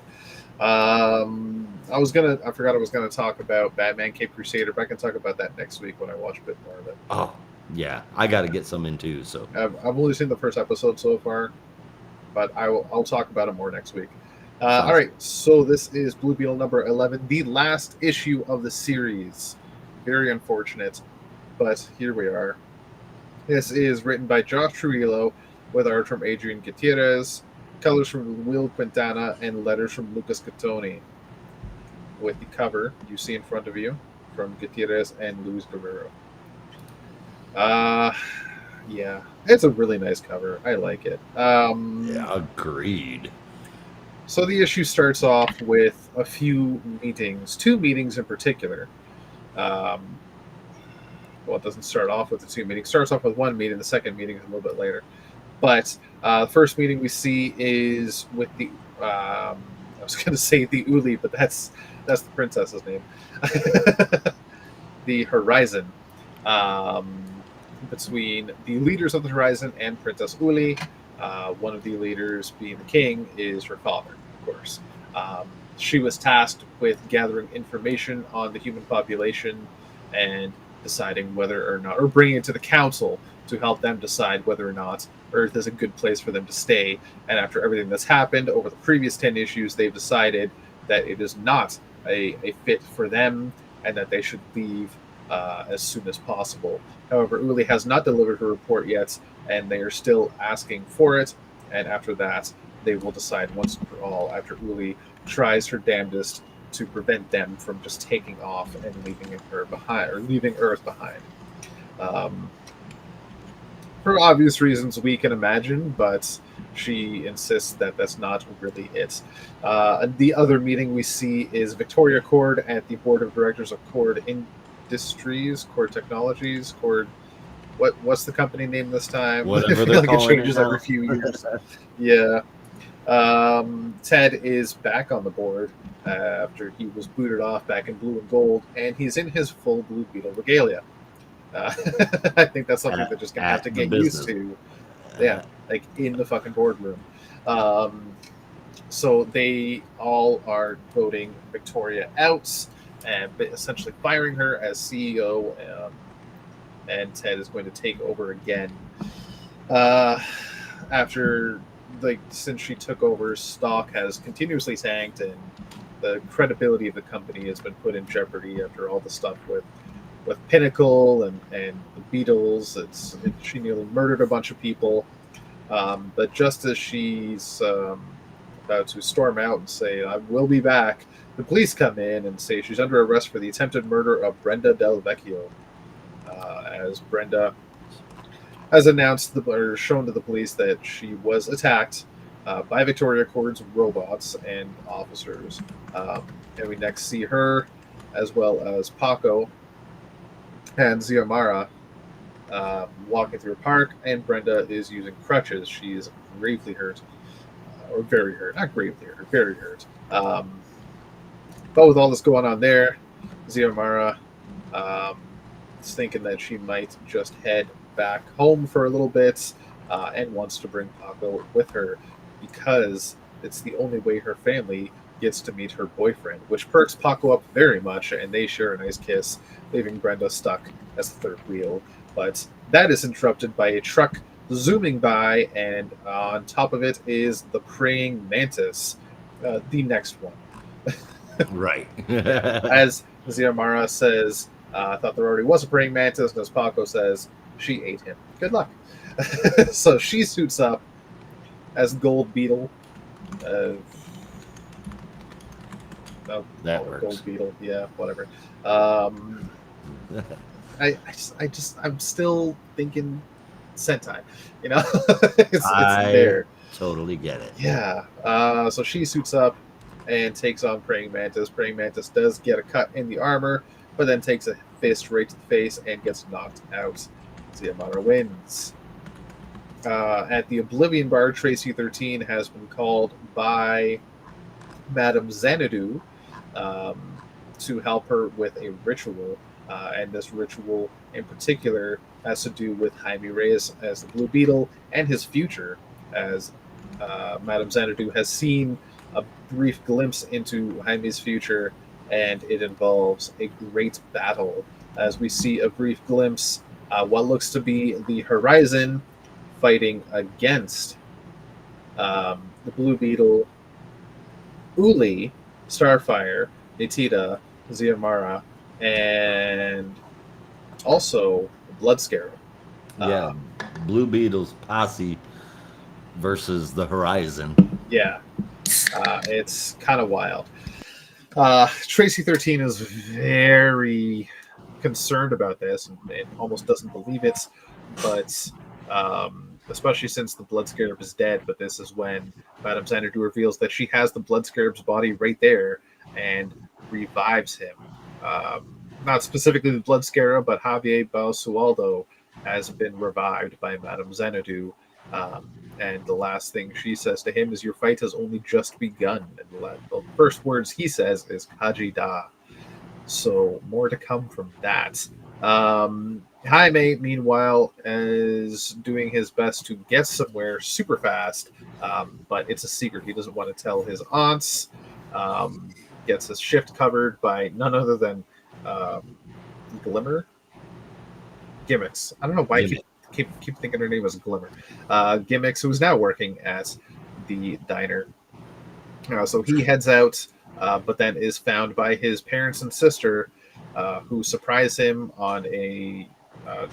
I forgot I was gonna talk about Batman Cape Crusader, but I can talk about that next week when I watch a bit more of it. Oh, yeah, I got to get some in too. So I've only seen the first episode so far, but I'll talk about it more next week. All right, so this is Blue Beetle number 11, the last issue of the series. Very unfortunate, but here we are. This is written by Josh Trujillo with art from Adrian Gutierrez, colors from Will Quintana, and letters from Lucas Catoni. With the cover you see in front of you from Gutierrez and Luis Guerrero. Yeah, it's a really nice cover. I like it. yeah, agreed. So the issue starts off with a few meetings, 2 meetings in particular. Well, it doesn't start off with the 2 meetings. It starts off with 1 meeting. The second meeting is a little bit later. But the first meeting we see is with the I was going to say the Uli, but that's the princess's name. The Horizon. Between the leaders of the Horizon and Princess Uli. One of the leaders, being the king, is her father, of course. She was tasked with gathering information on the human population and deciding whether or not, or bringing it to the council to help them decide whether or not Earth is a good place for them to stay. And after everything that's happened over the previous 10 issues, they've decided that it is not a fit for them and that they should leave as soon as possible. However, Uli has not delivered her report yet, and they are still asking for it. And after that, they will decide once and for all, after Uli tries her damnedest to prevent them from just taking off and leaving her behind, or leaving Earth behind. For obvious reasons we can imagine, but she insists that that's not really it. The other meeting we see is Victoria Cord at the board of directors of Cord Industries, Cord Technologies, Cord. What's the company name this time? Whatever they're calling it changes it every few years. Yeah. Ted is back on the board after he was booted off back in Blue and Gold, and he's in his full Blue Beetle regalia. I think that's something they're just gonna have to get used to. Yeah, like in the fucking boardroom. So they all are voting Victoria out and essentially firing her as CEO, and Ted is going to take over again. After, since she took over, stock has continuously tanked, and the credibility of the company has been put in jeopardy after all the stuff with Pinnacle and the Beatles. She nearly murdered a bunch of people. But just as she's about to storm out and say, "I will be back," the police come in and say she's under arrest for the attempted murder of Brenda Del Vecchio. As Brenda has announced or shown to the police that she was attacked by Victoria Cord's robots and officers. And we next see her, as well as Paco and Xiomara, walking through a park, and Brenda is using crutches. She's gravely hurt, or very hurt. Not gravely hurt, very hurt. But with all this going on there, Xiomara is thinking that she might just head back home for a little bit, and wants to bring Paco with her because it's the only way her family gets to meet her boyfriend, which perks Paco up very much, and they share a nice kiss, leaving Brenda stuck as the third wheel. But that is interrupted by a truck zooming by, and on top of it is the praying mantis, the next one. Right. As Xiomara says, I thought there already was a praying mantis, and as Paco says, she ate him. Good luck. So she suits up as Gold Beetle. That works. Gold Beetle, yeah, whatever. I'm still thinking Sentai, you know. It's I there. totally get it. Yeah. So she suits up and takes on Praying Mantis. Praying Mantis does get a cut in the armor, but then takes a fist right to the face and gets knocked out. Ziamara wins. At the Oblivion Bar, Tracy 13 has been called by Madame Xanadu to help her with a ritual. And this ritual in particular has to do with Jaime Reyes as the Blue Beetle and his future, as Madame Xanadu has seen a brief glimpse into Jaime's future, and it involves a great battle. As we see a brief glimpse, what looks to be the Horizon fighting against the Blue Beetle, Uli, Starfire, Nitida, Ziamara, and also Blood Scarab. Yeah, Blue Beetle's posse versus the Horizon. Yeah, it's kind of wild. Tracy 13 is very concerned about this and almost doesn't believe it, but especially since the Blood Scarab is dead. But this is when Madame Xanadu reveals that she has the Blood Scarab's body right there and revives him. Not specifically the Blood Scarab, but Javier Basualdo has been revived by Madame Xanadu. And the last thing she says to him is, "Your fight has only just begun." And the first words he says is "Kaji Da." So more to come from that. Jaime, meanwhile, is doing his best to get somewhere super fast, but it's a secret. He doesn't want to tell his aunts. Gets his shift covered by none other than Glimmer? Gimmicks. I don't know why I keep thinking her name was Glimmer. Gimmicks, who's now working at the diner. So he heads out, but then is found by his parents and sister, who surprise him on a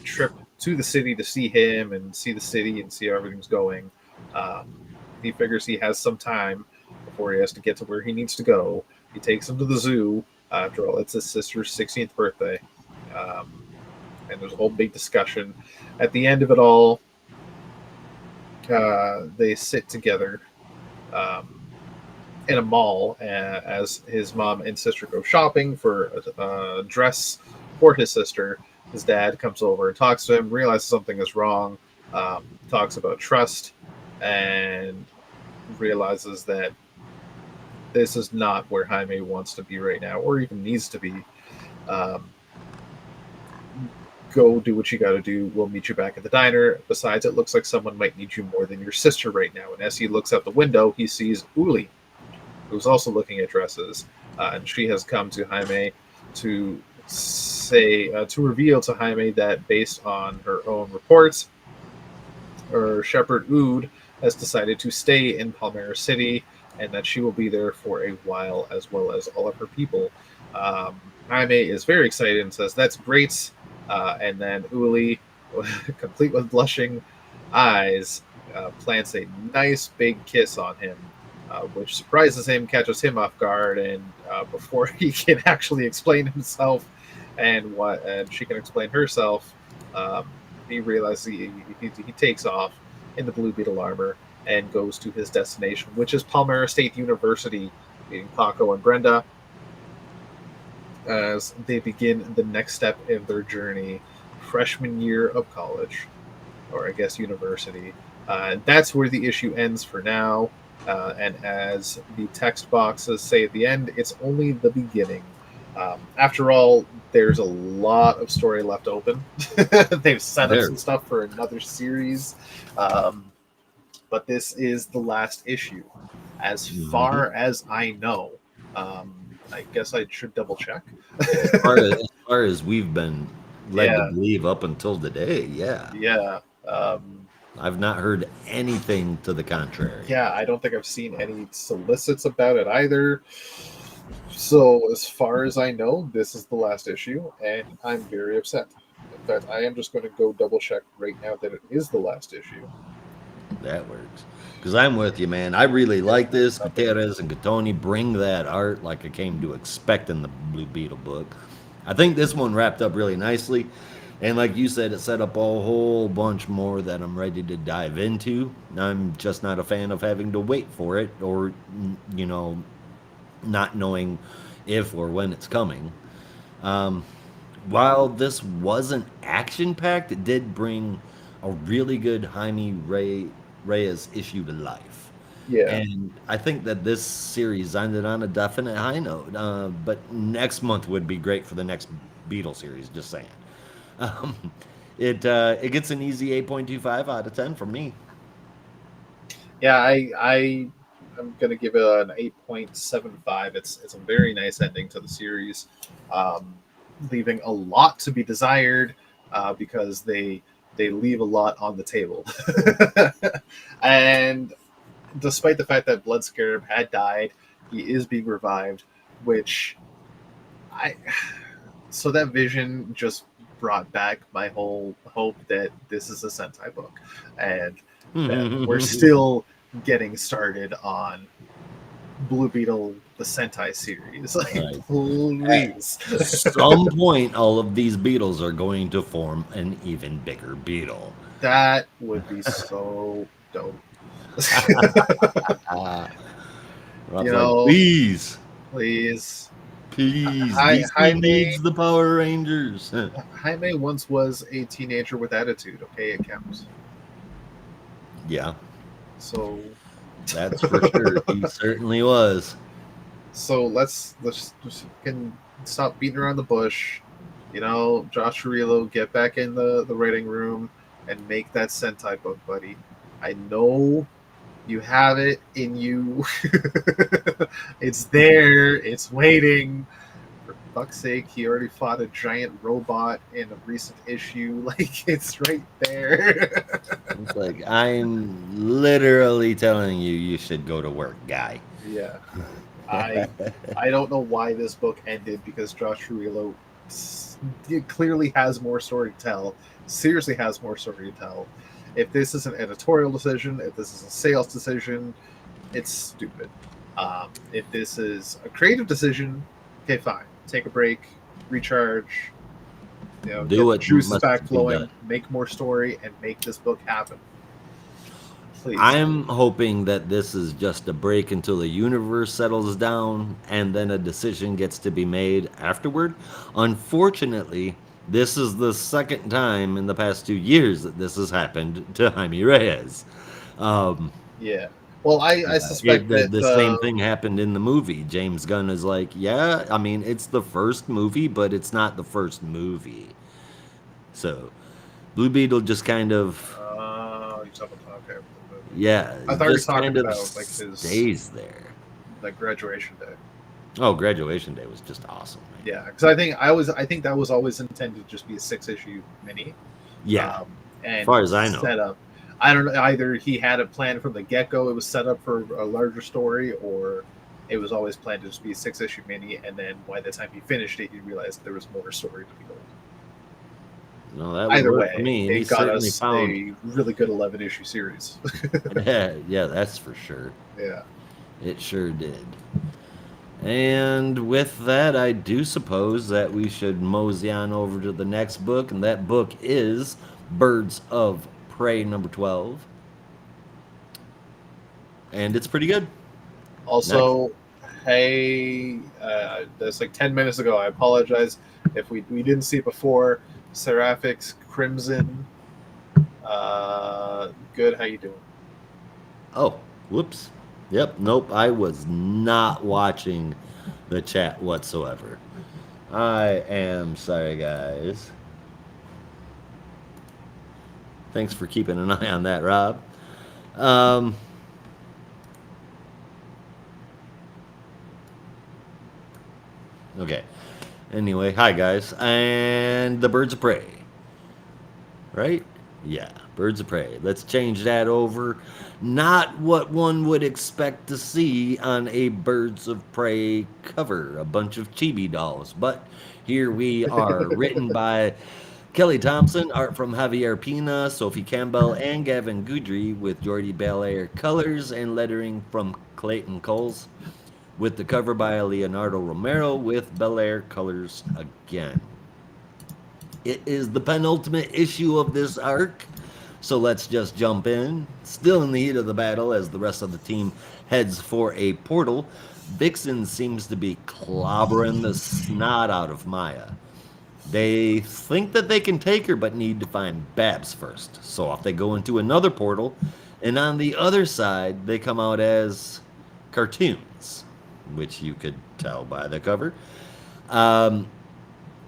trip to the city to see him and see the city and see how everything's going. He figures he has some time before he has to get to where he needs to go. He takes him to the zoo. After all, it's his sister's 16th birthday. And there's a whole big discussion. At the end of it all, they sit together in a mall as his mom and sister go shopping for a dress for his sister. His dad comes over and talks to him, realizes something is wrong, talks about trust, and realizes that this is not where Jaime wants to be right now, or even needs to be. Go do what you got to do. We'll meet you back at the diner. Besides, it looks like someone might need you more than your sister right now. And as he looks out the window, he sees Uli, who's also looking at dresses. And she has come to Jaime to reveal to Jaime that based on her own reports, her shepherd Ood has decided to stay in Palmyra City, and that she will be there for a while, as well as all of her people. Jaime is very excited and says, "That's great." And then Uli, complete with blushing eyes, plants a nice big kiss on him, which surprises him, catches him off guard, and before he can actually explain himself and she can explain herself, he realizes he takes off in the Blue Beetle armor and goes to his destination, which is Palmyra State University, meeting Paco and Brenda as they begin the next step in their journey, freshman year of college, or I guess university. That's where the issue ends for now. And as the text boxes say at the end, it's only the beginning. After all, there's a lot of story left open. They've set up some stuff for another series. But this is the last issue. As far as I know. I guess I should double check. as far as we've been led to believe up until today, yeah. I've not heard anything to the contrary. Yeah, I don't think I've seen any solicits about it either. So as far as I know, this is the last issue, and I'm very upset. In fact, I am just going to go double check right now that it is the last issue. That works. Because I'm with you, man. I really like this. Gutierrez and Gattoni bring that art like I came to expect in the Blue Beetle book. I think this one wrapped up really nicely. And like you said, it set up a whole bunch more that I'm ready to dive into. I'm just not a fan of having to wait for it or, you know, not knowing if or when it's coming. Um, while this wasn't action packed, it did bring a really good Reyes issue to life. Yeah. And I think that this series ended on a definite high note. But next month would be great for the next Beetle series, just saying. Um, it gets an easy 8.25 out of 10 from me. Yeah, I'm gonna give it an 8.75. It's a very nice ending to the series, um, leaving a lot to be desired because they leave a lot on the table. And despite the fact that Blood Scarab had died, he is being revived, which I so that vision just brought back my whole hope that this is a Sentai book, and that we're still getting started on Blue Beetle, the Sentai series. Like, Right. please. At some point, all of these beetles are going to form an even bigger beetle. That would be so dope. Rob's You like, know, please, please. please, DC Jaime, needs the Power Rangers. Jaime once was a teenager with attitude. Okay, it counts. Yeah, So that's for sure. He certainly was. so let's just can stop beating around the bush. You know, Josh Cirillo, get back in the writing room and make that Sentai book, buddy. I know you have it in you. It's there. It's waiting. For fuck's sake, he already fought a giant robot in a recent issue. Like, it's right there. It's like, I'm literally telling you, you should go to work, guy. Yeah. I I don't know why this book ended because Josh Cirillo clearly has more story to tell. Seriously, has more story to tell. If this is an editorial decision, if this is a sales decision, it's stupid. If this is a creative decision, okay, fine. Take a break, recharge. You know, Do get the what juices must back be done. flowing, make more story, and make this book happen. Please. I'm hoping that this is just a break until the universe settles down and then a decision gets to be made afterward. Unfortunately, this is the second time in the past 2 years that this has happened to Jaime Reyes. Um, Yeah. Well, I suspect the, that the same thing happened in the movie. James Gunn is like, yeah, I mean, it's the first movie, but it's not the first movie. So Blue Beetle just kind of, you're talking about okay, the movie. yeah, I it thought you were just talking kind of about like his stays there. like graduation day. Oh, graduation day was just awesome, man. Yeah, because I think that was always intended to just be a 6 issue mini. Yeah, as And far as I know. set up. I don't know. Either he had a plan from the get go. It was set up for a larger story, or it was always planned to just be a 6 issue mini. And then by the time he finished it, he realized there was more story to be told. No, that would Either work way, for me. And he it got certainly us found. a really good 11 issue series. Yeah, that's for sure. Yeah. It sure did. And with that, I do suppose that we should mosey on over to the next book, and that book is Birds of Prey number 12. And it's pretty good. Also, hey, that's like 10 minutes ago. I apologize if we didn't see it before. Seraphic's Crimson. Good. How you doing? Oh, whoops. Yep, nope, I was not watching the chat whatsoever. I am sorry, guys. Thanks for keeping an eye on that, Rob. Um, okay. Anyway, hi, guys. And the Birds of Prey. Right? Yeah, Birds of Prey. Let's change that over. Not what one would expect to see on a Birds of Prey cover, a bunch of chibi dolls. But here we are, written by Kelly Thompson, art from Javier Pina, Sophie Campbell, and Gavin Goudry, with Jordi Belair colors and lettering from Clayton Coles, with the cover by Leonardo Romero, with Belair colors again. It is the penultimate issue of this arc, so let's just jump in. Still in the heat of the battle as the rest of the team heads for a portal, Vixen seems to be clobbering the snot out of Maya. They think that they can take her, but need to find Babs first. So off they go into another portal, and on the other side, they come out as cartoons, which you could tell by the cover. Um,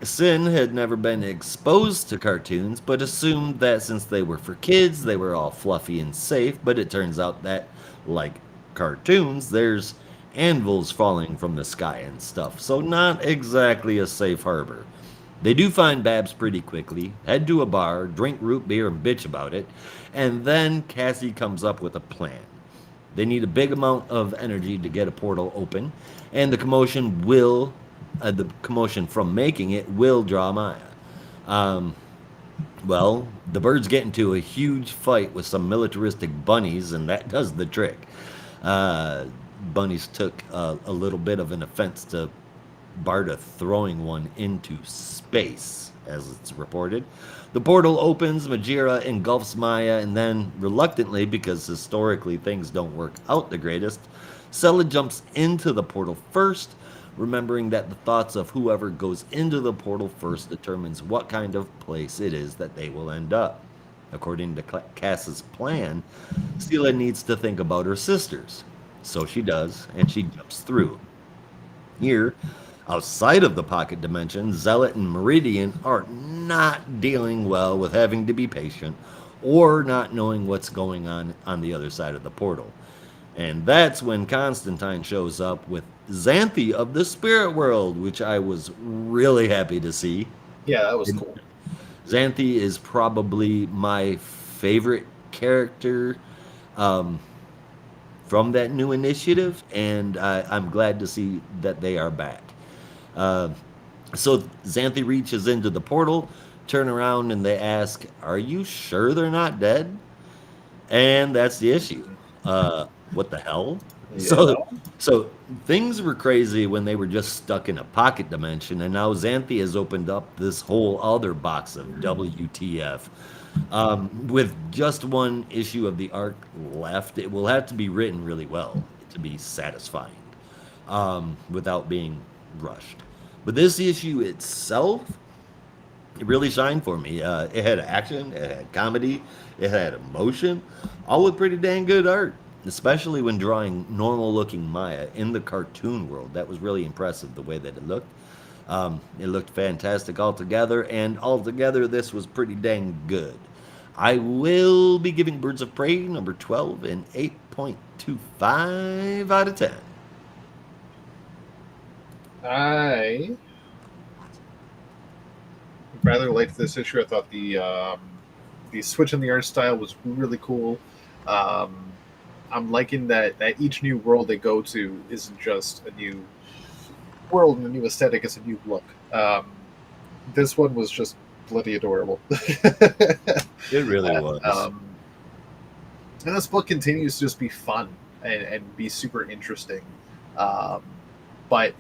Sin had never been exposed to cartoons, but assumed that since they were for kids, they were all fluffy and safe. But it turns out that, like cartoons, there's anvils falling from the sky and stuff, so not exactly a safe harbor. They do find Babs pretty quickly, head to a bar, drink root beer, and bitch about it, and then Cassie comes up with a plan. They need a big amount of energy to get a portal open, and the commotion from making it will draw Maya. Um, well, the birds get into a huge fight with some militaristic bunnies, and that does the trick. Uh, Bunnies took a little bit of an offense to Barda throwing one into space, as it's reported. The portal opens, Majira engulfs Maya, and then, reluctantly, because historically things don't work out the greatest, Sella jumps into the portal first, remembering that the thoughts of whoever goes into the portal first determines what kind of place it is that they will end up. According to Cass's plan, Sela needs to think about her sisters. So she does, and she jumps through. Here, outside of the pocket dimension, Zealot and Meridian are not dealing well with having to be patient or not knowing what's going on the other side of the portal. And that's when Constantine shows up with Xanthi of the Spirit World, which I was really happy to see. Yeah, that was cool. Xanthi is probably my favorite character from that new initiative, and I'm glad to see that they are back. Uh, so Xanthi reaches into the portal, turn around, and they ask, "Are you sure they're not dead?" And that's the issue. What the hell? Yeah. So things were crazy when they were just stuck in a pocket dimension, and now Xanthi has opened up this whole other box of WTF. With just one issue of the arc left, it will have to be written really well to be satisfying, without being rushed. But this issue itself, it really shined for me. It had action, it had comedy, it had emotion, all with pretty dang good art, especially when drawing normal-looking Maya in the cartoon world. That was really impressive, the way that it looked. It looked fantastic altogether, and altogether this was pretty dang good. I will be giving Birds of Prey number 12 an 8.25 out of 10. I rather liked this issue. I thought the switch in the art style was really cool. I'm liking that each new world they go to isn't just a new world and a new aesthetic, it's a new look. This one was just bloody adorable. It really was. And this book continues to just be fun and be super interesting. But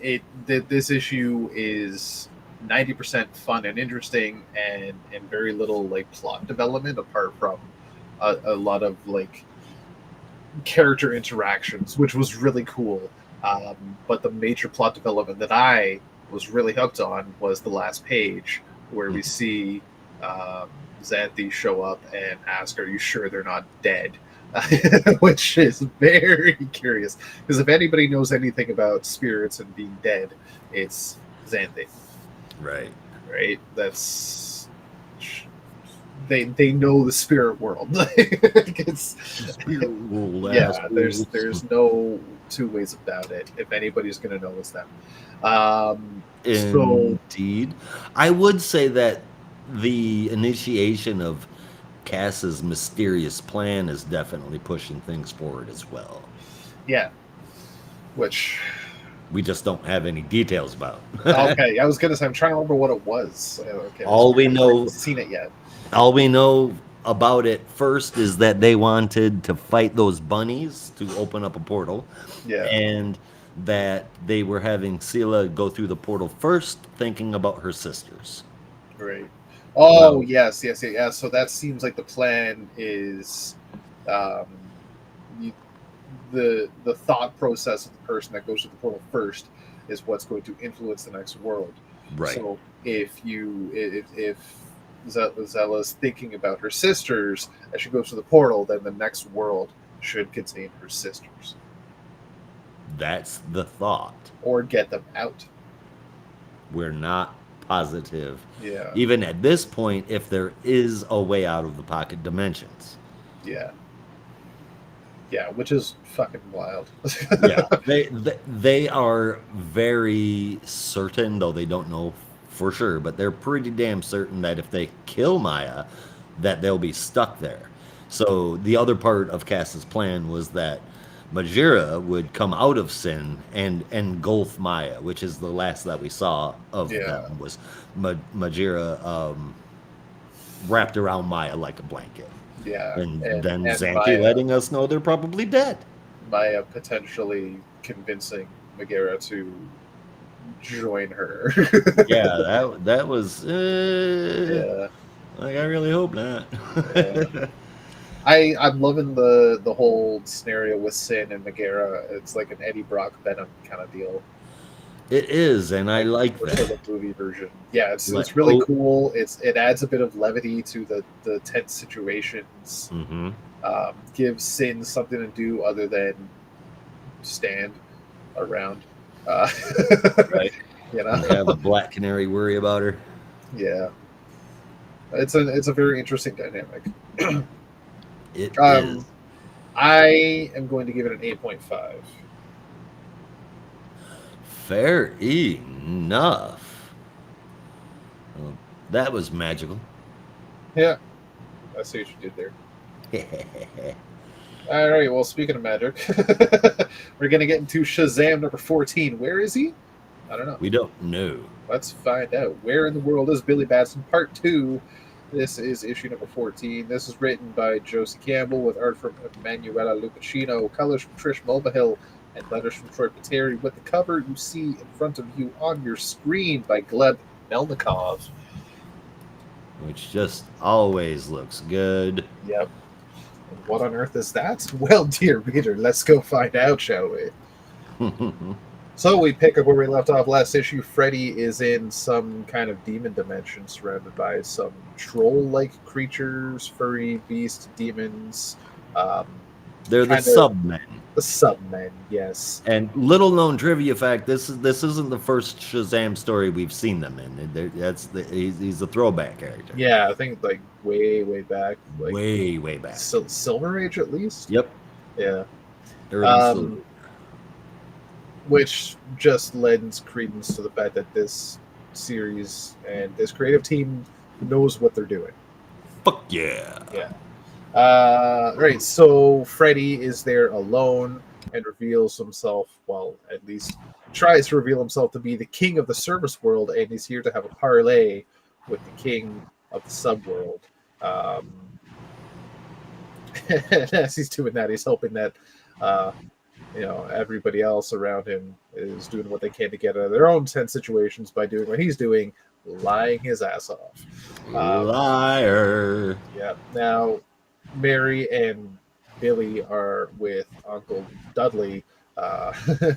this issue is 90% fun and interesting, and very little like plot development apart from a lot of like character interactions, which was really cool. But the major plot development that I was really hooked on was the last page, where we see Xanthi show up and ask, "Are you sure they're not dead?" Which is very curious, because if anybody knows anything about spirits and being dead, it's Xanthi. Right. That's they know the spirit world. It's, Spirit world. yeah, there's no two ways about it. If anybody's gonna know, it's them. Indeed. I would say that the initiation of Cass's mysterious plan is definitely pushing things forward as well. Yeah, which We just don't have any details about. Okay, I was gonna say I'm trying to remember what it was. Okay, All we I know, haven't seen it yet. all we know about it first is that they wanted to fight those bunnies to open up a portal, Yeah, and that they were having Sela go through the portal first, thinking about her sisters. great. Oh Well, yes. So that seems like the plan is, um, you, the thought process of the person that goes to the portal first is what's going to influence the next world. right. So if Zella's thinking about her sisters as she goes to the portal, then the next world should contain her sisters That's the thought. or get them out. We're not positive, Yeah, even at this point, if there is a way out of the pocket dimensions. yeah, yeah. Which is fucking wild. Yeah, they are very certain, though they don't know for sure, but they're pretty damn certain that if they kill Maya, that they'll be stuck there. So the other part of Cass's plan was that Majira would come out of Sin and engulf Maya, which is the last that we saw of Yeah, them was Majira wrapped around Maya like a blanket. yeah, And and then and Xanthi letting us know they're probably dead. Maya potentially convincing Megara to join her. Yeah, that was Yeah, like I really hope not. yeah. I'm loving the whole scenario with Sin and Megara. It's like an Eddie Brock Venom kind of deal. It is, and I Like like for that. the movie version. Yeah, Like, it's really oh, cool. It adds a bit of levity to the tense situations. mm-hmm. Gives Sin something to do other than stand around. Uh, Right. you know, And have a black canary worry about her. yeah. It's a very interesting dynamic. It um, is I am going to give it an 8.5. fair enough. Well, that was magical. Yeah, I see what you did there. All right. Well, speaking of magic, we're gonna get into Shazam number 14. Where is he? I don't know. We don't know. Let's find out. Where in the world is Billy Batson Part 2? This is issue number 14. This is written by Josie Campbell with art from Emanuela Lupacino, colors from Trish Mulvihill, and letters from Troy Pateri, with the cover you see in front of you on your screen by Gleb Melnikov. Which just always looks good. Yep. And what on earth is that? Well, dear reader, let's go find out, shall we? So we pick up where we left off last issue. Freddy is in some kind of demon dimension surrounded by some troll-like creatures, furry beast demons. They're the Kinda submen. the submen, yes. And little known trivia fact: this isn't the first Shazam story we've seen them in. He's a throwback character. Yeah, I think like way back, like Way back. Silver Age at least. Yep. Yeah. Early Silver. Which just lends credence to the fact that this series and this creative team knows what they're doing. Fuck yeah. Yeah. Right, so Freddy is there alone and reveals himself, well, at least tries to reveal himself to be the king of the service world, and he's here to have a parlay with the king of the subworld. And as he's doing that, he's hoping that everybody else around him is doing what they can to get out of their own tense situations by doing what he's doing, lying his ass off. Liar. Yeah. Now, Mary and Billy are with Uncle Dudley,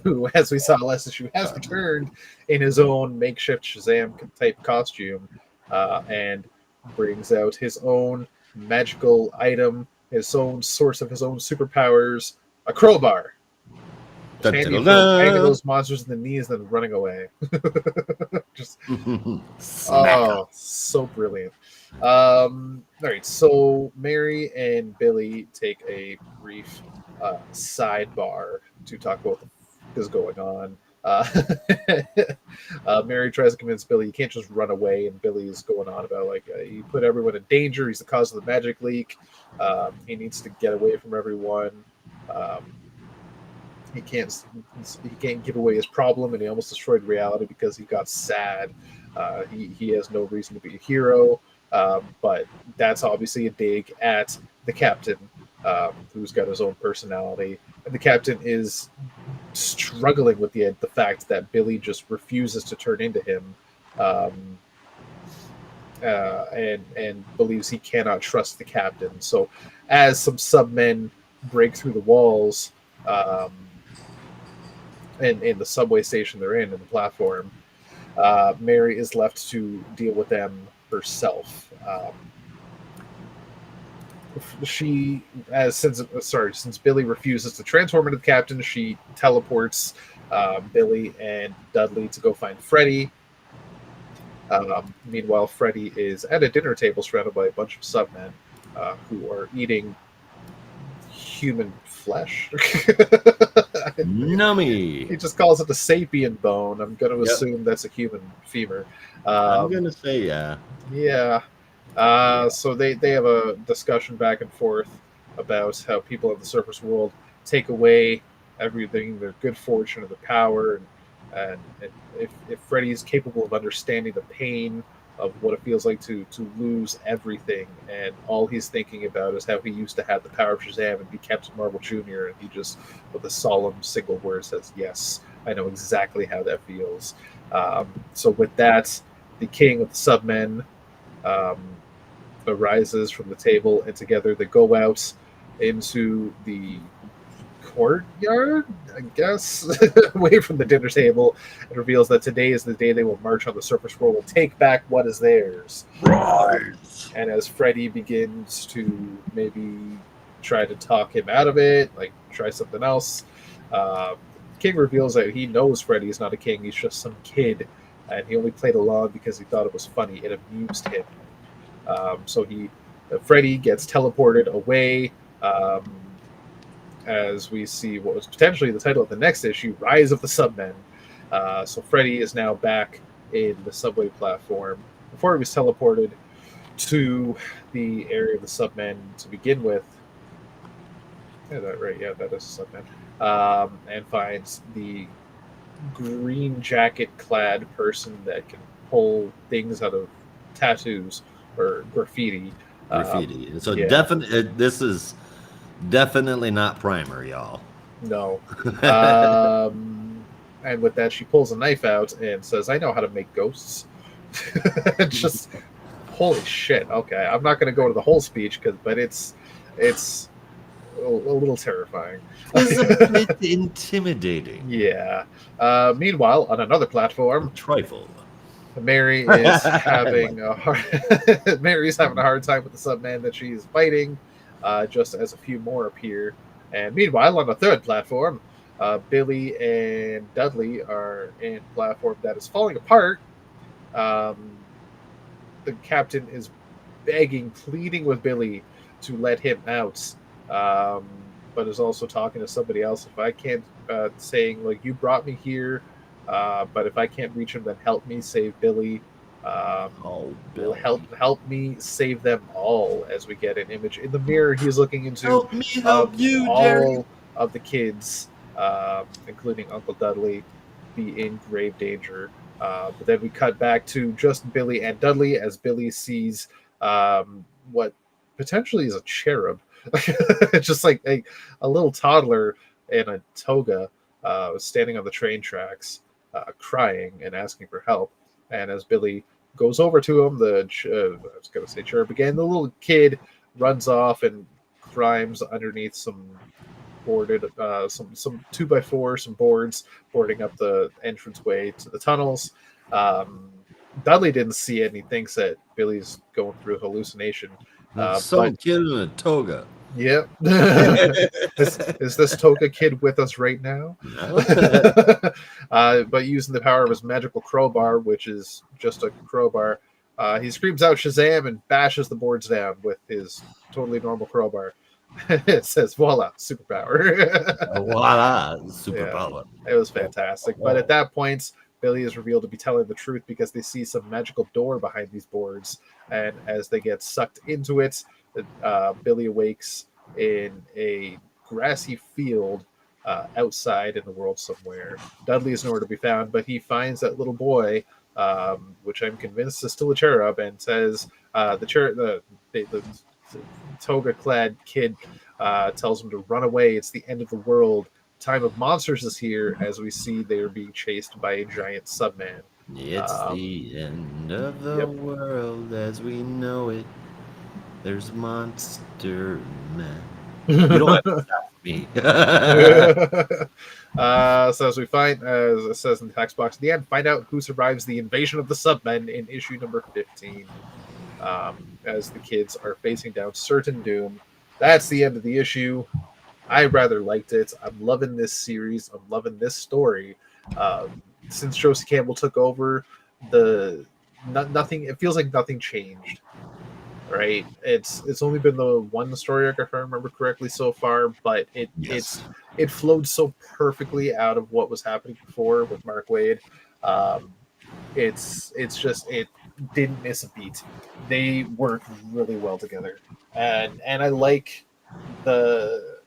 who, as we saw last issue, has returned in his own makeshift Shazam type costume, and brings out his own magical item, his own source of his own superpowers, a crowbar. Handy for banging those monsters in the knees, then running away. Just so brilliant. All right, so Mary and Billy take a brief sidebar to talk about what is going on. Mary tries to convince Billy you can't just run away, and Billy is going on about like you put everyone in danger. He's the cause of the magic leak. He needs to get away from everyone. he can't give away his problem, and he almost destroyed reality because he got sad. He has no reason to be a hero, but that's obviously a dig at the captain, who's got his own personality, and the captain is struggling with the fact that Billy just refuses to turn into him. Um, and believes he cannot trust the captain. So, as some submen break through the walls, in the subway station they're in the platform, Mary is left to deal with them herself. She, since Billy refuses to transform into the captain, she teleports Billy and Dudley to go find Freddy. Meanwhile, Freddy is at a dinner table surrounded by a bunch of submen who are eating human flesh. Nummy. He just calls it a sapien bone. I'm going to assume that's a human femur. I'm going to say yeah. Yeah. So they have a discussion back and forth about how people in the surface world take away everything, their good fortune, and their power, and if Freddy's capable of understanding the pain of what it feels like to lose everything, and all he's thinking about is how he used to have the power of Shazam and be Captain Marvel Jr., and he just, with a solemn single word, says, "Yes, I know exactly how that feels." So with that, the king of the submen arises from the table, and together they go out into the courtyard, I guess, away from the dinner table, and reveals that today is the day they will march on the surface world and take back what is theirs. Right. And as Freddy begins to maybe try to talk him out of it, like try something else, King reveals that he knows Freddy is not a king, he's just some kid, and he only played along because he thought it was funny, it amused him. So Freddy gets teleported away, as we see what was potentially the title of the next issue, Rise of the Submen. So Freddy is now back in the subway platform. Before he was teleported to the area of the submen to begin with. Yeah, that right. Yeah, that is a submen. And finds the green jacket-clad person that can pull things out of tattoos or graffiti. Graffiti. So yeah. this is definitely not primer, y'all. No. And with that, she pulls a knife out and says, "I know how to make ghosts." Just holy shit. Okay, I'm not going to go to the whole speech, but it's a little terrifying. It's a bit intimidating. Yeah. Meanwhile, on another platform, Trifle. Mary is having a Mary's having a hard time with the subman that she's fighting, just as a few more appear. And meanwhile, on the third platform, Billy and Dudley are in a platform that is falling apart. The captain is begging, pleading with Billy to let him out, but is also talking to somebody else. If I can't, saying like, "You brought me here, but if I can't reach him, then help me save Billy." Billy. Help me save them all. As we get an image in the mirror, he's looking into help me help you, all Jerry. of the kids, including Uncle Dudley, be in grave danger. But then we cut back to just Billy and Dudley as Billy sees what potentially is a cherub, just like a little toddler in a toga, standing on the train tracks, crying and asking for help. And as Billy goes over to him, I was going to say cherub again, the little kid runs off and climbs underneath some boarded some 2x4, some boards boarding up the entranceway to the tunnels. Dudley didn't see it, and he thinks that Billy's going through a hallucination. Some kid in a toga. Yep. Is this toga kid with us right now? No. But using the power of his magical crowbar, which is just a crowbar, he screams out Shazam and bashes the boards down with his totally normal crowbar. It says, voila, superpower. Voila, superpower. Yeah, it was fantastic. But at that point, Billy is revealed to be telling the truth because they see some magical door behind these boards. And as they get sucked into it, Billy awakes in a grassy field outside in the world somewhere. Dudley is nowhere to be found, but he finds that little boy, which I'm convinced is still a cherub, and says the toga-clad kid tells him to run away. It's the end of the world. Time of monsters is here, as we see they are being chased by a giant subman. It's the end of the Yep. world as we know it. There's Monster Man. You don't have to stop me. So as we find, as it says in the text box at the end, find out who survives the invasion of the submen in issue number 15. As the kids are facing down certain doom. That's the end of the issue. I rather liked it. I'm loving this series. I'm loving this story. Since Josie Campbell took over, nothing. It feels like nothing changed. Right? It's only been the one story arc, if I remember correctly, so far, but Yes. it flowed so perfectly out of what was happening before with Mark Waid. Um, it's just it didn't miss a beat. They work really well together, and I like the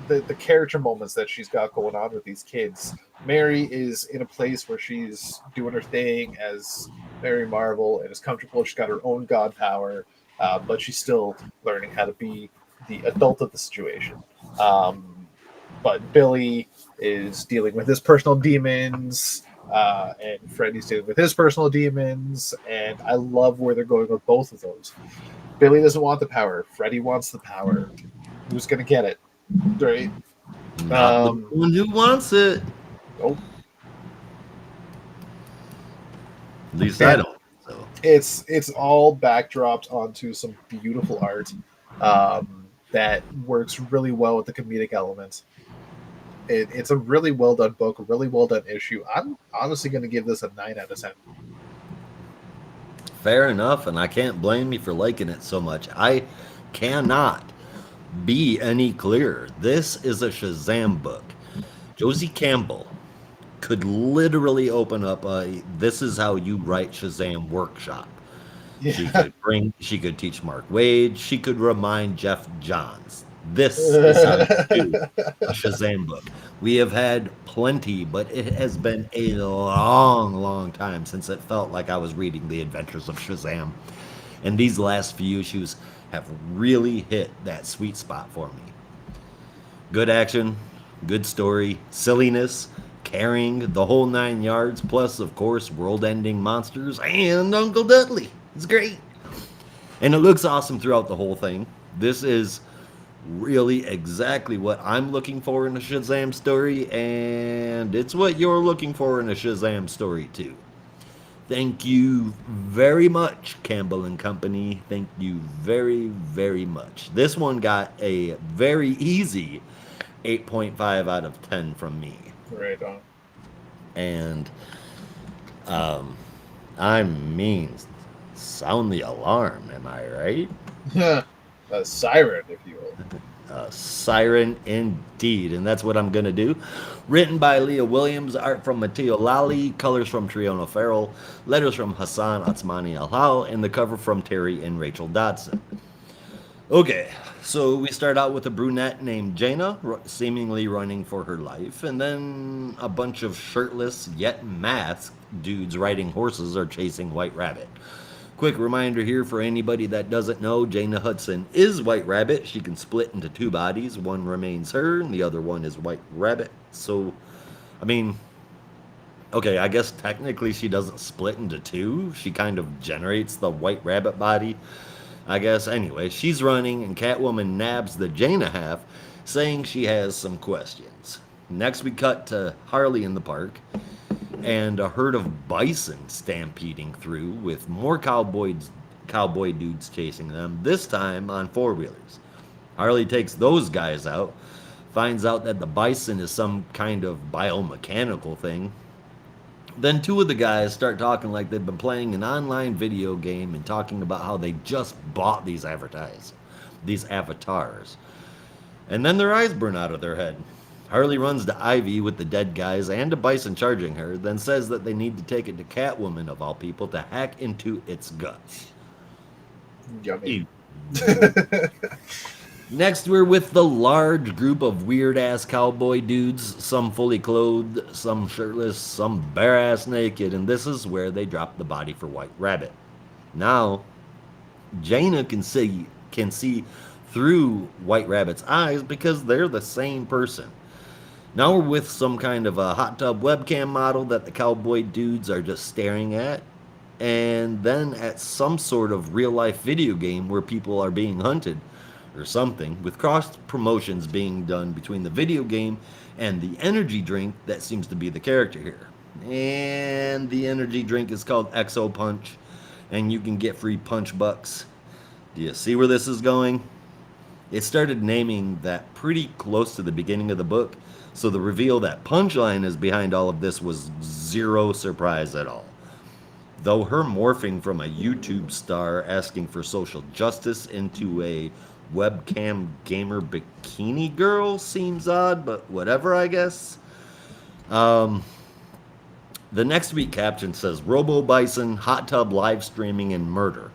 the character moments that she's got going on with these kids. Mary is in a place where she's doing her thing as Mary Marvel and is comfortable. She's got her own god power, but she's still learning how to be the adult of the situation. But Billy is dealing with his personal demons, and Freddy's dealing with his personal demons, and I love where they're going with both of those. Billy doesn't want the power. Freddy wants the power. Who's going to get it? Right? Not the one who wants it. Nope. At least I don't. So. It's all backdropped onto some beautiful art that works really well with the comedic elements. It's a really well done book, a really well done issue. I'm honestly going to give this a 9 out of 10. Fair enough, and I can't blame you for liking it so much. I cannot be any clearer. This is a Shazam book. Josie Campbell could literally open up a "This is how you write Shazam" workshop. Yeah. She could teach Mark Waid. She could remind Jeff Johns. This is how you do a Shazam book. We have had plenty, but it has been a long, long time since it felt like I was reading The Adventures of Shazam. And these last few issues have really hit that sweet spot for me. Good action, good story, silliness, caring, the whole 9 yards, plus, of course, world ending monsters and Uncle Dudley. It's great. And it looks awesome throughout the whole thing. This is really exactly what I'm looking for in a Shazam story, and it's what you're looking for in a Shazam story, too. Thank you very much, Campbell and Company. Thank you very, very much. This one got a very easy 8.5 out of 10 from me. Right on. And I mean, sound the alarm, am I right? A siren, if you will. Siren indeed, and that's what I'm going to do. Written by Leah Williams, art from Matteo Lally, colors from Triona Farrell, letters from Hassan Atsmani Al-Hal, and the cover from Terry and Rachel Dodson. Okay, so we start out with a brunette named Jaina, seemingly running for her life, and then a bunch of shirtless yet masked dudes riding horses are chasing White Rabbit. Quick reminder here for anybody that doesn't know, Jaina Hudson is White Rabbit. She can split into two bodies. One remains her, and the other one is White Rabbit. So, I mean, okay, I guess technically she doesn't split into two. She kind of generates the White Rabbit body, I guess. Anyway, she's running, and Catwoman nabs the Jaina half, saying she has some questions. Next, we cut to Harley in the park, and a herd of bison stampeding through with more cowboy dudes chasing them, this time on four-wheelers. Harley takes those guys out, finds out that the bison is some kind of biomechanical thing. Then two of the guys start talking like they've been playing an online video game and talking about how they just bought these avatars. And then their eyes burn out of their head. Harley runs to Ivy with the dead guys and a bison charging her, then says that they need to take it to Catwoman, of all people, to hack into its guts. Yummy. Next, we're with the large group of weird-ass cowboy dudes, some fully clothed, some shirtless, some bare-ass naked, and this is where they drop the body for White Rabbit. Now, Jaina can see through White Rabbit's eyes because they're the same person. Now we're with some kind of a hot tub webcam model that the cowboy dudes are just staring at, and then at some sort of real life video game where people are being hunted or something, with cross promotions being done between the video game and the energy drink that seems to be the character here. And the energy drink is called Exo Punch, and you can get free punch bucks. Do you see where this is going? It started naming that pretty close to the beginning of the book, so the reveal that Punchline is behind all of this was zero surprise at all. Though her morphing from a YouTube star asking for social justice into a webcam gamer bikini girl seems odd, but whatever, I guess. The next week caption says Robo Bison, hot tub live streaming, and murder.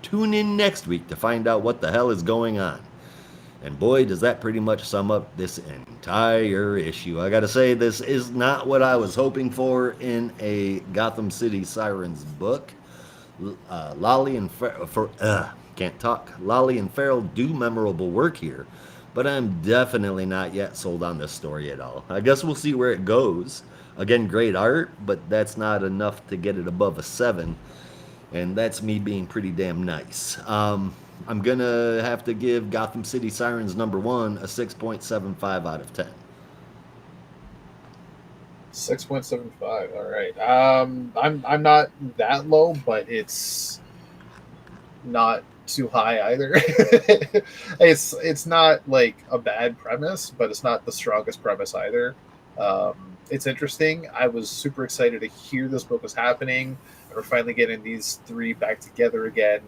Tune in next week to find out what the hell is going on. And boy, does that pretty much sum up this entire issue. I gotta say, this is not what I was hoping for in a Gotham City Sirens book. Lolly and Lolly and Farrell do memorable work here, but I'm definitely not yet sold on this story at all. I guess we'll see where it goes. Again, great art, but that's not enough to get it above a 7, and that's me being pretty damn nice. I'm gonna have to give Gotham City Sirens #1 a 6.75 out of 10. 6.75. All right. I'm not that low, but it's not too high either. It's not like a bad premise, but it's not the strongest premise either. It's interesting. I was super excited to hear this book was happening, and we're finally getting these three back together again.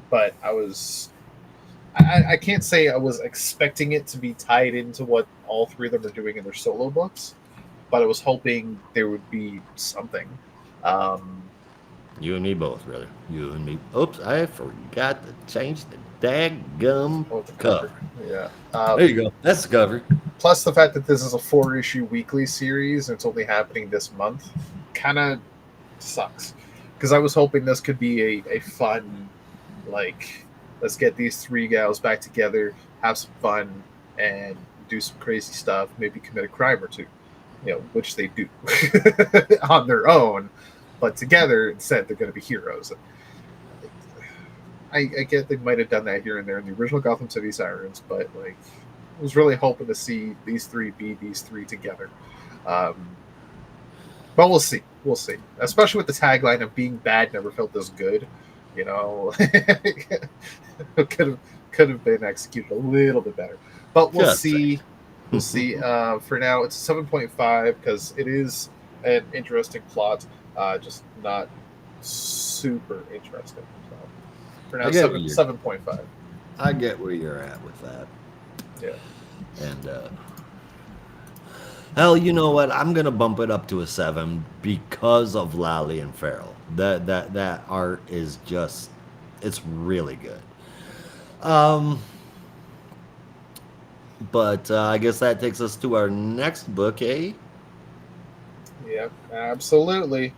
But I can't say I was expecting it to be tied into what all three of them are doing in their solo books, but I was hoping there would be something. You and me both, brother. You and me. Oops, I forgot to change the daggum cover. Yeah. There you go. That's the cover. Plus the fact that this is a 4-issue weekly series and it's only happening this month kind of sucks. Because I was hoping this could be a fun, like, let's get these three gals back together, have some fun, and do some crazy stuff, maybe commit a crime or two, which they do on their own, but together, instead, they're going to be heroes. I get they might have done that here and there in the original Gotham City Sirens, but, like, I was really hoping to see these three be these three together. But we'll see. We'll see. Especially with the tagline of being bad never felt this good. It could have been executed a little bit better. But we'll see. We'll see. For now, it's 7.5 because it is an interesting plot, just not super interesting. So for now, 7.5. I get where you're at with that. Yeah. And hell, you know what? I'm gonna bump it up to a 7 because of Lally and Farrell. That art is just, it's really good. But I guess that takes us to our next book, eh? Yep, absolutely.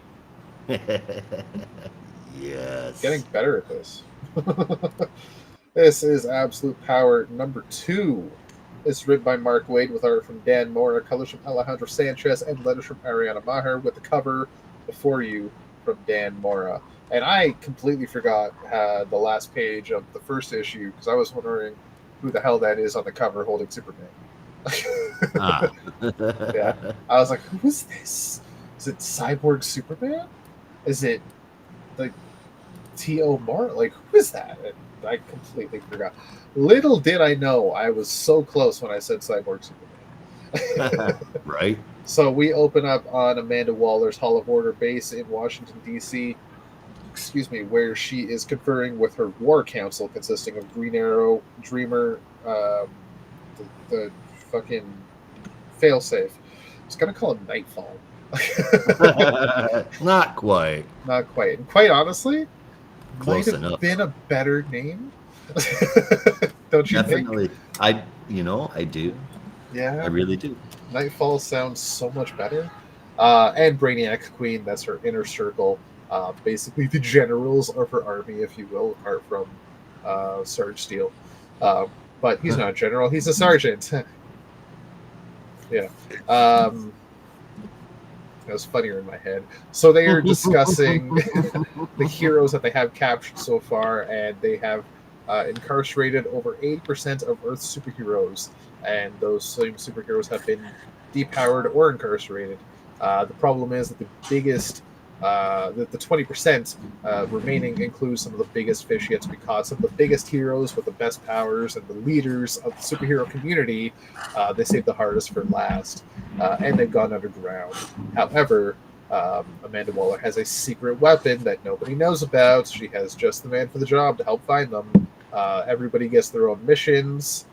Yes. Getting better at this. This is Absolute Power #2. It's written by Mark Waid with art from Dan Mora, colors from Alejandro Sanchez, and letters from Ariana Maher, with the cover Before You from Dan Mora. And I completely forgot the last page of the first issue because I was wondering who the hell that is on the cover holding Superman. Yeah, I was like, who is this? Is it Cyborg Superman? Is it like T.O. Mora? Like, who is that? And I completely forgot. Little did I know I was so close when I said Cyborg Superman. Right. So we open up on Amanda Waller's Hall of Order base in Washington, D.C., where she is conferring with her war council consisting of Green Arrow, Dreamer, the fucking failsafe. I was going to call him Nightfall. Not quite. Not quite. And quite honestly, Close might have enough. been a better name. Don't you Definitely. think? I do. Yeah. I really do. Nightfall sounds so much better. And Brainiac Queen, that's her inner circle. Basically, the generals of her army, if you will, apart from Sarge Steele. But he's not a general; he's a sergeant. Yeah. That was funnier in my head. So they are discussing the heroes that they have captured so far, and they have incarcerated over 80% of Earth's superheroes, and those same superheroes have been depowered or incarcerated. The problem is that the biggest, the 20% remaining includes some of the biggest fish yet to be caught, some of the biggest heroes with the best powers, and the leaders of the superhero community. They saved the hardest for last, and they've gone underground. However, Amanda Waller has a secret weapon that nobody knows about. She has just the man for the job to help find them. Everybody gets their own missions.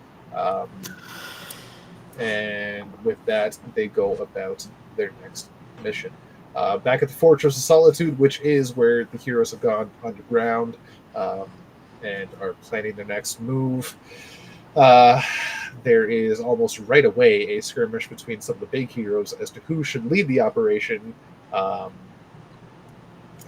And with that, they go about their next mission. Back at the Fortress of Solitude, which is where the heroes have gone underground and are planning their next move. There is almost right away a skirmish between some of the big heroes as to who should lead the operation.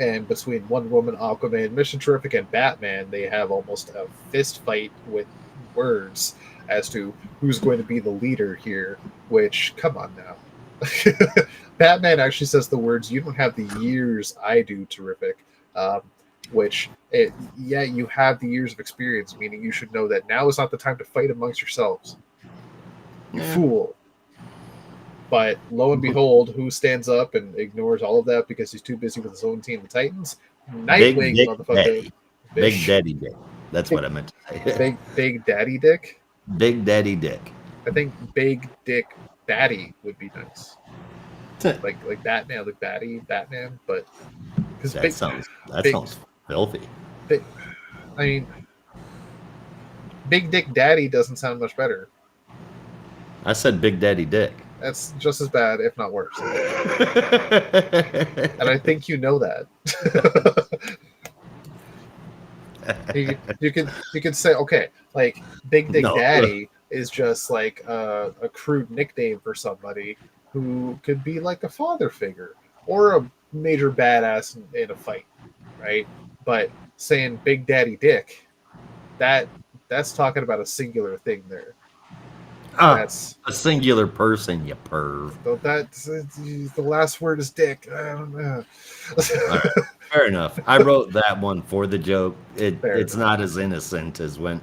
And between Wonder Woman, Aquaman, Mission Terrific, and Batman, they have almost a fist fight with words as to who's going to be the leader here, which, come on now. Batman actually says the words, "You don't have the years I do, Terrific." You have the years of experience, meaning you should know that now is not the time to fight amongst yourselves. You fool. But lo and behold, who stands up and ignores all of that because he's too busy with his own team, the Titans? Nightwing, motherfucker. Big Daddy Dick. That's what I meant to say. Big Daddy Dick? Big Daddy Dick. I think Big Dick Batty would be nice. like Batman, like Batman, but that sounds filthy. Big Dick Daddy doesn't sound much better. I said Big Daddy Dick. That's just as bad, if not worse. And I think you know that. you could say, okay, like Big Dick Daddy is just like a crude nickname for somebody who could be like a father figure or a major badass in a fight, right? But saying Big Daddy Dick, that's talking about a singular thing there. That's a singular person, you perv. That's the last word is dick. I don't know. All right, fair enough. I wrote that one for the joke. It's not as innocent as when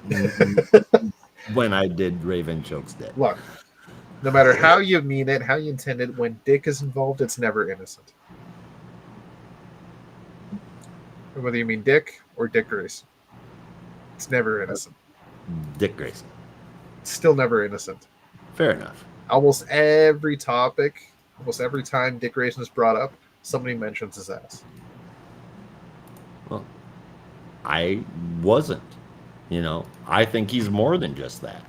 I did Raven Choke's Dick. Look, no matter how you mean it, how you intend it, when dick is involved, it's never innocent. Whether you mean Dick or Dick Grayson, it's never innocent. Dick Grayson. Still never innocent. Fair enough. Almost every topic, almost every time Dick Grayson is brought up, somebody mentions his ass. Well, I wasn't. I think he's more than just that.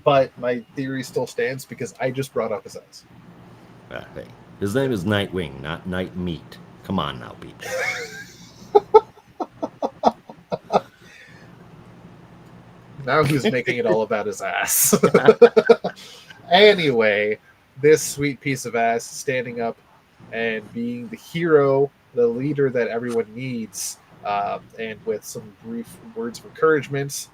But my theory still stands because I just brought up his ass. Hey, his name is Nightwing, not Night Meat. Come on now, Pete. Now he's making it all about his ass. Anyway, this sweet piece of ass standing up and being the hero, the leader that everyone needs, and with some brief words of encouragement,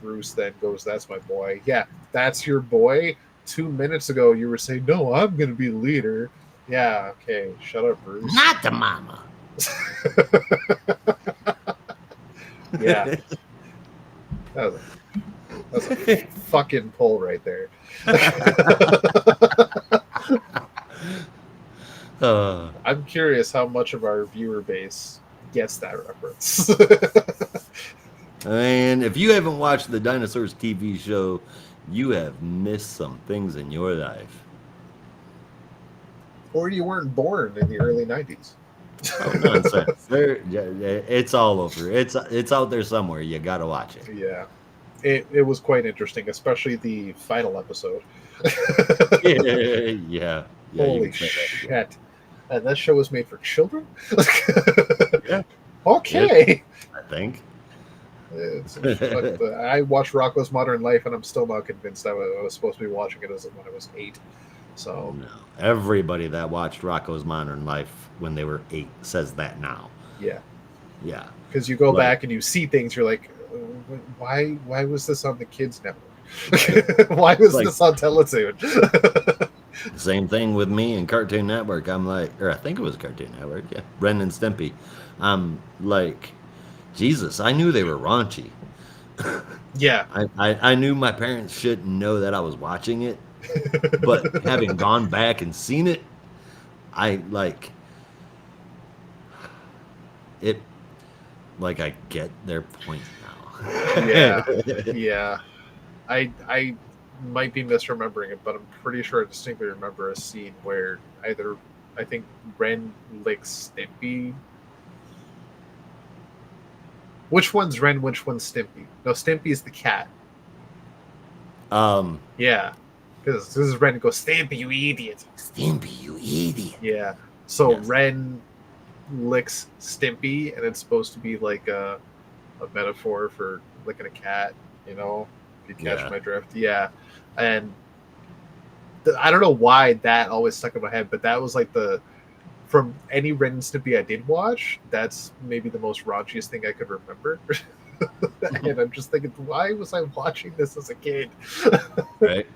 Bruce then goes, "That's my boy." Yeah, that's your boy? 2 minutes ago you were saying, "No, I'm going to be the leader." Yeah, okay, shut up, Bruce. Not the mama. Yeah. That's a fucking pull right there. I'm curious how much of our viewer base gets that reference. And if you haven't watched the Dinosaurs TV show, you have missed some things in your life. Or you weren't born in the early 90s. Oh, nonsense. It's all over. It's out there somewhere. You got to watch it. Yeah. It was quite interesting, especially the final episode. Yeah. Holy shit. And that show was made for children? Yeah. Okay. I think. But I watched Rocko's Modern Life, and I'm still not convinced I was supposed to be watching it when I was 8. So no, everybody that watched Rocko's Modern Life when they were 8 says that now. Yeah, yeah. Because you go back and you see things, you're like, why was this on the kids' network? Right. Why was this on Teletoon? Same thing with me and Cartoon Network. I'm like, or I think it was Cartoon Network. Yeah, Ren and Stimpy. I'm like, Jesus, I knew they were raunchy. Yeah. I knew my parents shouldn't know that I was watching it, but having gone back and seen it, I like it. Like, I get their point now. Yeah. I might be misremembering it, but I'm pretty sure I distinctly remember a scene where I think Ren licks Stimpy. Which one's Ren? Which one's Stimpy? No, Stimpy's the cat. Yeah, because this is Ren goes, Stimpy, you idiot. Stimpy, you idiot. Yeah. So yes. Ren licks Stimpy, and it's supposed to be like a metaphor for licking a cat, you know, if you catch my drift. Yeah. And I don't know why that always stuck in my head, but that was like from any Ren and Stimpy I did watch, that's maybe the most raunchiest thing I could remember. And I'm just thinking, why was I watching this as a kid? Right.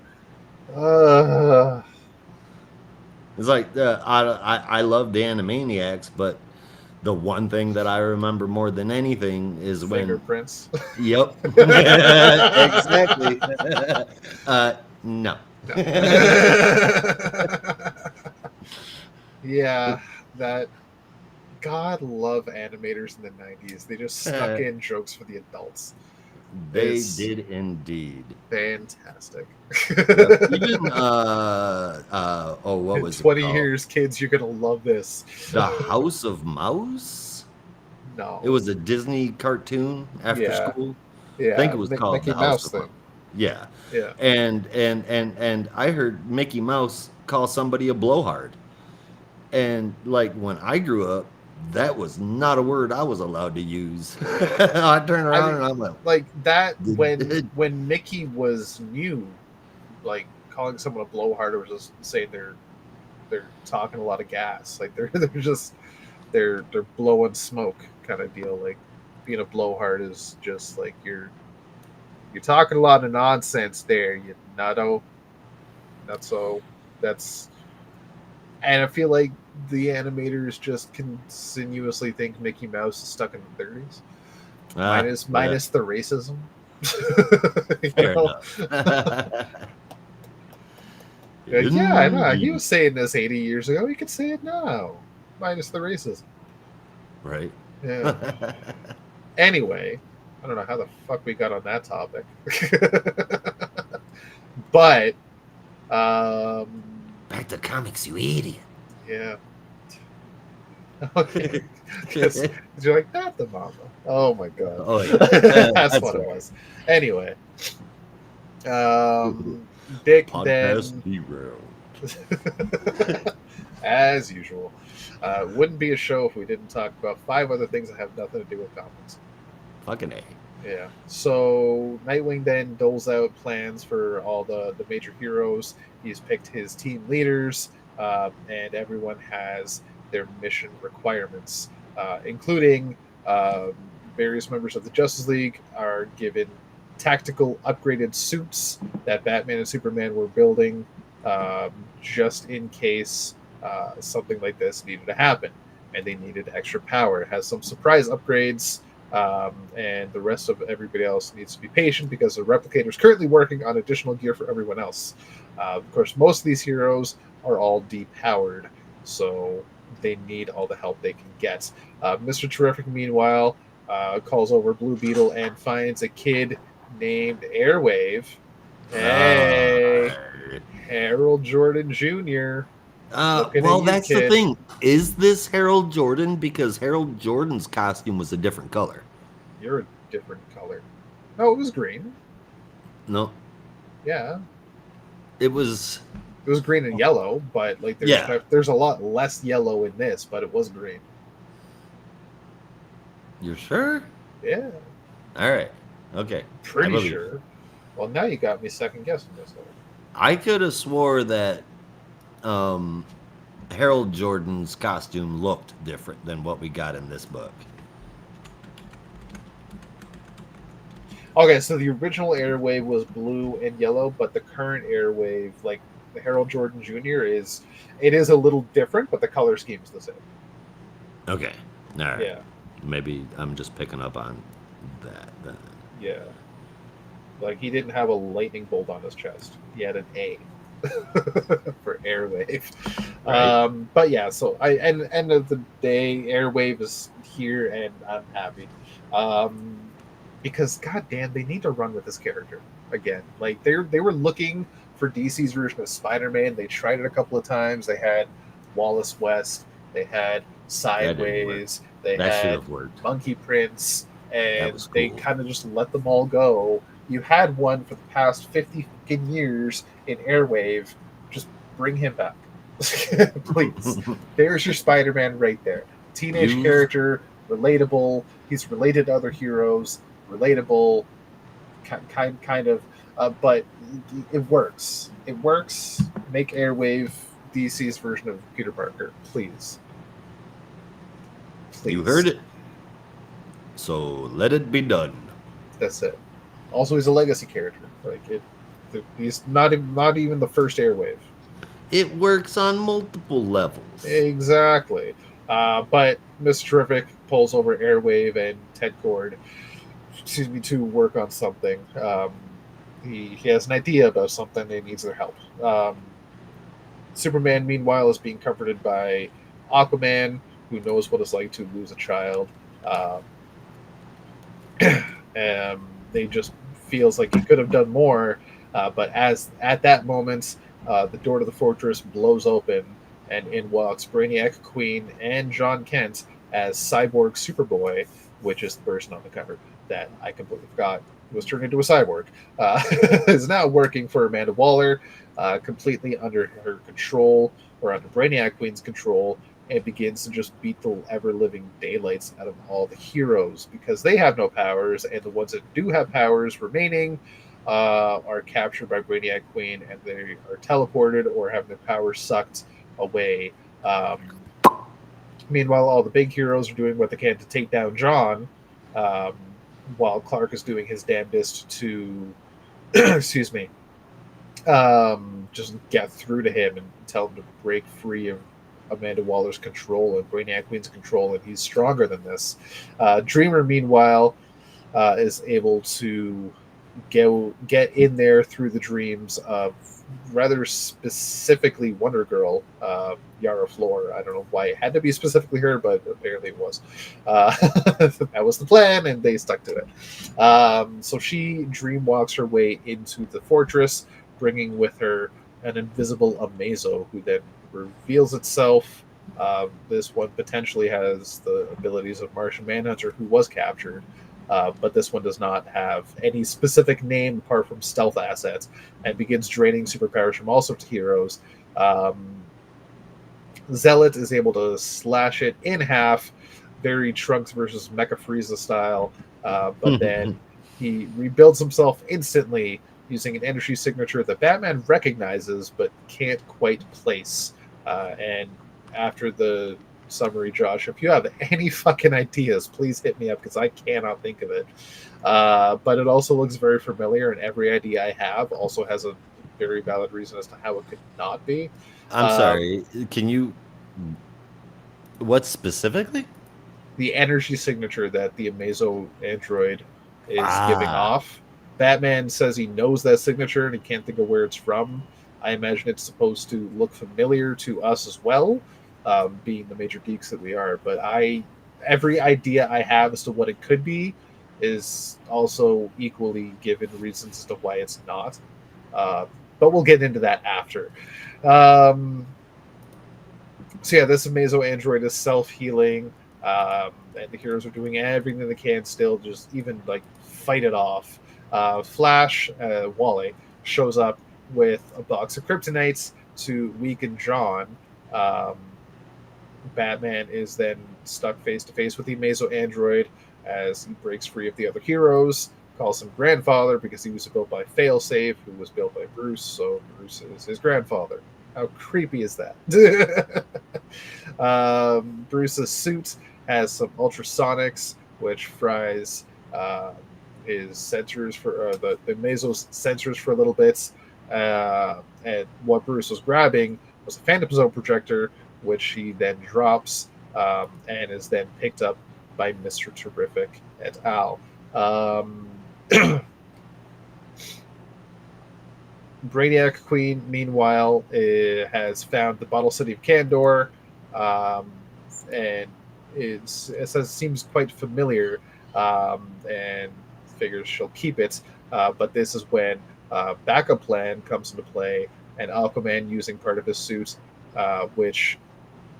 It's like I love the Animaniacs, but the one thing that I remember more than anything is fingerprints. Yep. Exactly. No. Yeah, that. God love animators in the 90s. They just stuck in jokes for the adults. They did indeed. Fantastic. Even what was 20 years, kids, you're gonna love this. The House of Mouse? No. It was a Disney cartoon after school. Yeah. I think it was called Mickey The Mouse House thing. of Mouse. Yeah. Yeah. And I heard Mickey Mouse call somebody a blowhard. And like when I grew up, that was not a word I was allowed to use. I turn around and I'm like that when Mickey was new, like calling someone a blowhard or just saying they're talking a lot of gas, like they're blowing smoke kind of deal. Like being a blowhard is just like you're talking a lot of nonsense there, you nutto. And I feel like the animators just continuously think Mickey Mouse is stuck in the 30s. Minus the racism. Yeah, I know. He was saying this 80 years ago. He could say it now. Minus the racism. Right. Yeah. Anyway, I don't know how the fuck we got on that topic. But back to comics, you idiot. Yeah. Okay. Because you're like, not the mama. Oh my god. Oh yeah. That's what it was. Anyway. Dick Podcast then as usual. Wouldn't be a show if we didn't talk about 5 other things that have nothing to do with comics. Fucking A. Yeah. So Nightwing then doles out plans for all the major heroes. He's picked his team leaders, and everyone has their mission requirements, including various members of the Justice League are given tactical upgraded suits that Batman and Superman were building just in case something like this needed to happen, and they needed extra power. It has some surprise upgrades. And the rest of everybody else needs to be patient because the Replicator is currently working on additional gear for everyone else. Of course, most of these heroes are all depowered, so they need all the help they can get. Mr. Terrific, meanwhile, calls over Blue Beetle and finds a kid named Airwave. Hey, Harold Jordan Jr. Well, that's the thing. Is this Harold Jordan? Because Harold Jordan's costume was a different color. You're a different color. No, it was green. No. Yeah. It was green and yellow, but like there's a lot less yellow in this, but it was green. You're sure? Yeah. All right. Okay. Pretty sure. Well, now you got me second guessing this one. I could have swore that Harold Jordan's costume looked different than what we got in this book. Okay, so the original Airwave was blue and yellow, but the current Airwave, like the Harold Jordan Jr., is a little different, but the color scheme is the same. Okay. All right. Yeah. Maybe I'm just picking up on that then. Yeah. Like he didn't have a lightning bolt on his chest. He had an A for Airwave. Right. But yeah, so end of the day, Airwave is here, and I'm happy. Because goddamn, they need to run with this character again. Like they were looking for DC's version of Spider-Man. They tried it a couple of times. They had Wallace West. They had Sideways. They had Monkey Prince, and they kind of just let them all go. You had one for the past 50 fucking years in Airwave. Just bring him back, please. There's your Spider-Man right there. Teenage character, relatable. He's related to other heroes. Relatable, kind of, but it works. It works. Make Airwave DC's version of Peter Parker, please. You heard it. So let it be done. That's it. Also, he's a legacy character. Like he's not even the first Airwave. It works on multiple levels. Exactly. But Mr. Terrific pulls over Airwave and Ted Cord. To work on something. He has an idea about something and he needs their help. Superman, meanwhile, is being comforted by Aquaman, who knows what it's like to lose a child. And they just feels like he could have done more. But at that moment, the door to the fortress blows open, and in walks Brainiac, Queen, and John Kent as Cyborg Superboy, which is the person on the cover that I completely forgot was turned into a cyborg, is now working for Amanda Waller, completely under her control, or under Brainiac Queen's control, and begins to just beat the ever-living daylights out of all the heroes, because they have no powers, and the ones that do have powers remaining are captured by Brainiac Queen, and they are teleported or have their powers sucked away. Meanwhile, all the big heroes are doing what they can to take down John, while Clark is doing his damnedest to, excuse me, just get through to him and tell him to break free of Amanda Waller's control and Brainiac Queen's control, and he's stronger than this. Dreamer, meanwhile, is able to get in there through the dreams of rather specifically Wonder Girl, Yara Flor. I don't know why it had to be specifically her, but apparently it was. That was the plan, and they stuck to it. So she dream walks her way into the fortress, bringing with her an invisible Amazo, who then reveals itself. This one potentially has the abilities of Martian Manhunter, who was captured. But this one does not have any specific name apart from stealth assets, and begins draining superpowers from all sorts of heroes. Zealot is able to slash it in half, very Trunks versus Mecha Frieza style, but then he rebuilds himself instantly using an energy signature that Batman recognizes but can't quite place. And after the summary, Josh, if you have any fucking ideas, please hit me up, because I cannot think of it. But it also looks very familiar, and every idea I have also has a very valid reason as to how it could not be. I'm sorry, can you, what specifically? The energy signature that the Amazo android is giving off. Batman says he knows that signature and he can't think of where it's from. I imagine it's supposed to look familiar to us as well, being the major geeks that we are. But every idea I have as to what it could be is also equally given reasons as to why it's not. But we'll get into that after. So yeah, this Amazo android is self-healing, and the heroes are doing everything they can still, just even like fight it off. Flash, Wally, shows up with a box of kryptonites to weaken John. Batman is then stuck face to face with the Amazo android, as he breaks free of the other heroes, calls him grandfather because he was built by Failsafe, who was built by Bruce, so Bruce is his grandfather. How creepy is that? Bruce's suit has some ultrasonics, which fries his sensors for the Meso's sensors for a little bit. And what Bruce was grabbing was a Phantom Zone projector, which he then drops and is then picked up by Mr. Terrific et al. Brainiac Queen, meanwhile, has found the Bottle City of Kandor, and it seems quite familiar, and figures she'll keep it. But this is when backup plan comes into play, and Aquaman, using part of his suit, which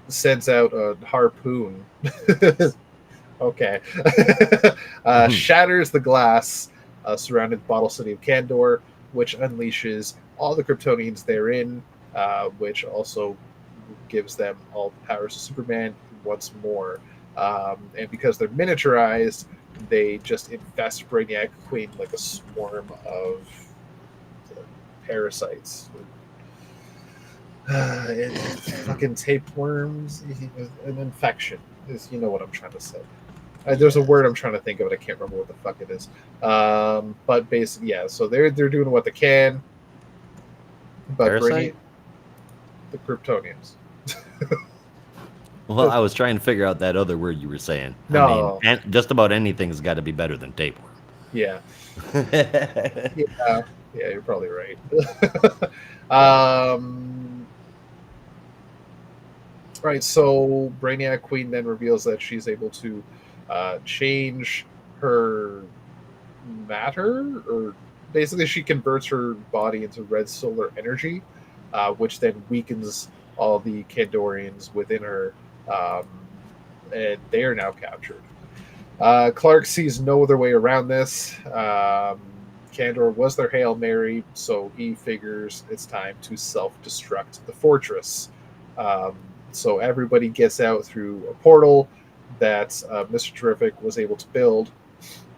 sends out a harpoon. Okay. Shatters the glass surrounding the Bottle City of Kandor, which unleashes all the Kryptonians therein, which also gives them all the powers of Superman once more. And because they're miniaturized, they just infest Brainiac Queen like a swarm of parasites. Fucking tapeworms, an infection. You know what I'm trying to say. There's a word I'm trying to think of, and I can't remember what the fuck it is. But basically, yeah. So they're doing what they can. But the Kryptonians. Well, I was trying to figure out that other word you were saying. No, I mean, just about anything's got to be better than tapeworm. Yeah. Yeah, you're probably right. Right, so Brainiac Queen then reveals that she's able to change her matter, or basically she converts her body into red solar energy, which then weakens all the Kandorians within her, and they are now captured. Clark sees no other way around this. Kandor was their Hail Mary, so he figures it's time to self-destruct the fortress. So everybody gets out through a portal that Mr. Terrific was able to build.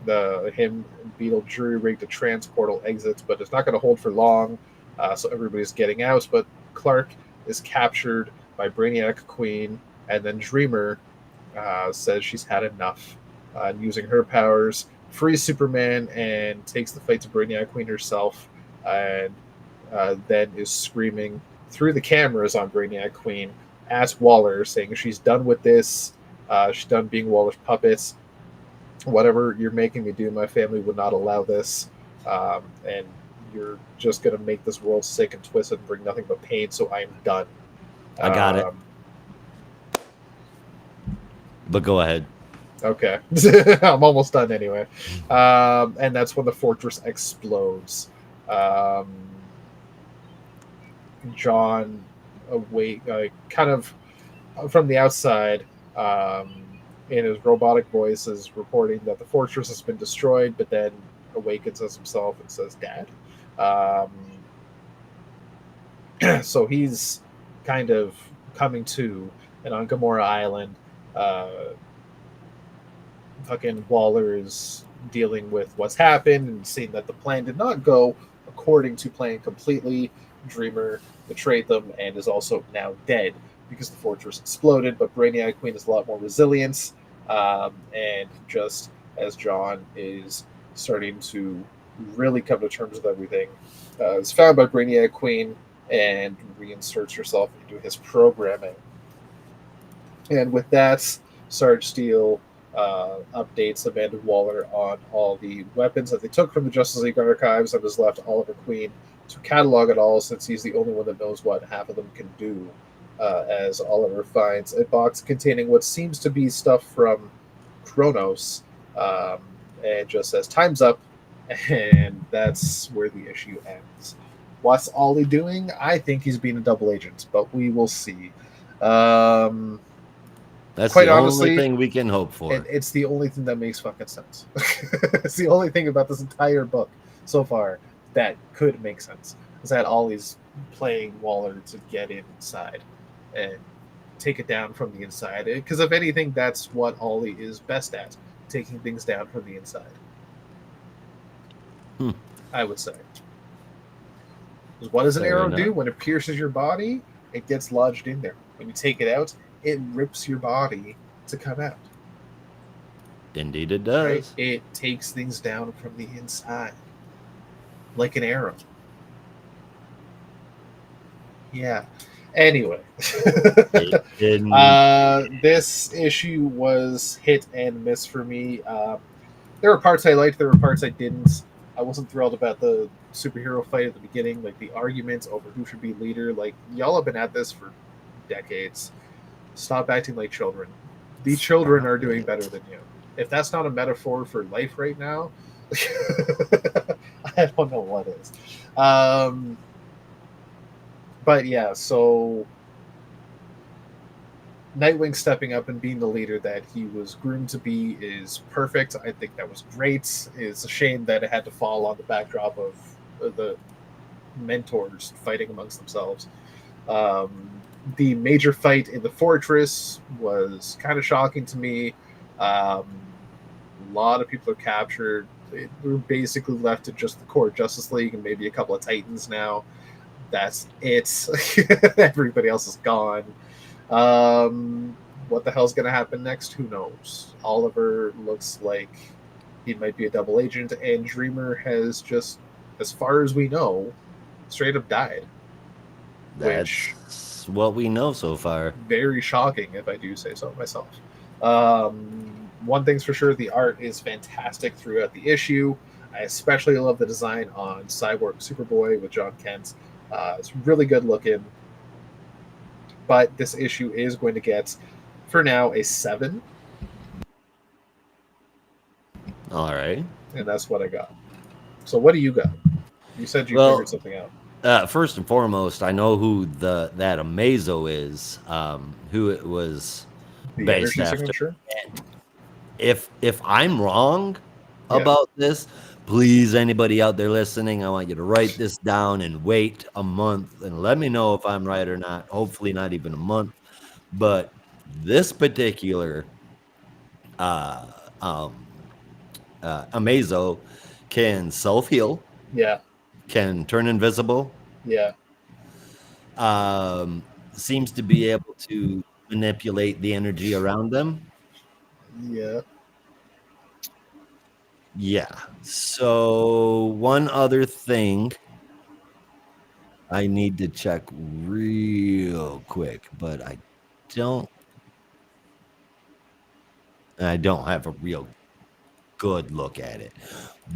Him and Beetle jury-rigged a transportal exit, but it's not going to hold for long, so everybody's getting out. But Clark is captured by Brainiac Queen, and then Dreamer says she's had enough. Using her powers, frees Superman and takes the fight to Brainiac Queen herself, and then is screaming through the cameras on Brainiac Queen at Waller, saying she's done with this, she's done being Waller's puppets. Whatever you're making me do, my family would not allow this, and you're just going to make this world sick and twisted and bring nothing but pain, so I'm done. I got it. But go ahead. Okay. I'm almost done anyway. And that's when the fortress explodes. John, kind of from the outside, in his robotic voice, is reporting that the fortress has been destroyed, but then awakens as himself and says, Dad. So he's kind of coming to, and on Gamora Island, fucking Waller is dealing with what's happened and seeing that the plan did not go according to plan completely. Dreamer betrayed them and is also now dead because the fortress exploded, but Brainiac Queen is a lot more resilient, and just as John is starting to really come to terms with everything, is found by Brainiac Queen and reinserts herself into his programming. And with that, Sarge Steele updates Amanda Waller on all the weapons that they took from the Justice League archives and has left Oliver Queen to catalog it all, since he's the only one that knows what half of them can do, as Oliver finds a box containing what seems to be stuff from Kronos, and just says, time's up, and that's where the issue ends. What's Ollie doing? I think he's being a double agent, but we will see. That's quite the honestly, only thing we can hope for. It's the only thing that makes fucking sense. It's the only thing about this entire book so far that could make sense, is that Ollie's playing Waller to get inside and take it down from the inside. Because if anything, that's what Ollie is best at, taking things down from the inside. Hmm. I would say. What does an Fair arrow enough. do? When it pierces your body, it gets lodged in there. When you take it out, it rips your body to come out. Indeed it does. Right? It takes things down from the inside. Like an arrow. Yeah. Anyway. This issue was hit and miss for me. There were parts I liked, there were parts I didn't. I wasn't thrilled about the superhero fight at the beginning, like the arguments over who should be leader. Like, y'all have been at this for decades. Stop acting like children. The children are doing better than you. If that's not a metaphor for life right now, I don't know what is. But yeah, so Nightwing stepping up and being the leader that he was groomed to be is perfect. I think that was great. It's a shame that it had to fall on the backdrop of the mentors fighting amongst themselves. The major fight in the fortress was kind of shocking to me. A lot of people are captured. We're basically left to just the core Justice League and maybe a couple of Titans now. That's it. Everybody else is gone. What the hell's going to happen next? Who knows? Oliver looks like he might be a double agent, and Dreamer has just, as far as we know, straight up died. That's what we know so far. Very shocking, if I do say so myself. One thing's for sure, the art is fantastic throughout the issue. I especially love the design on Cyborg Superboy with John Kent. It's really good looking. But this issue is going to get, for now, a 7. All right. And that's what I got. So what do you got? You said you figured something out. First and foremost, I know who that Amazo is, who it was the based after. Signature? If I'm wrong about this, please, anybody out there listening, I want you to write this down and wait a month and let me know if I'm right or not. Hopefully not even a month. But this particular Amazo can self-heal. Yeah. Can turn invisible. Yeah. Seems to be able to manipulate the energy around them. Yeah. Yeah. So one other thing I need to check real quick, but I don't have a real good look at it.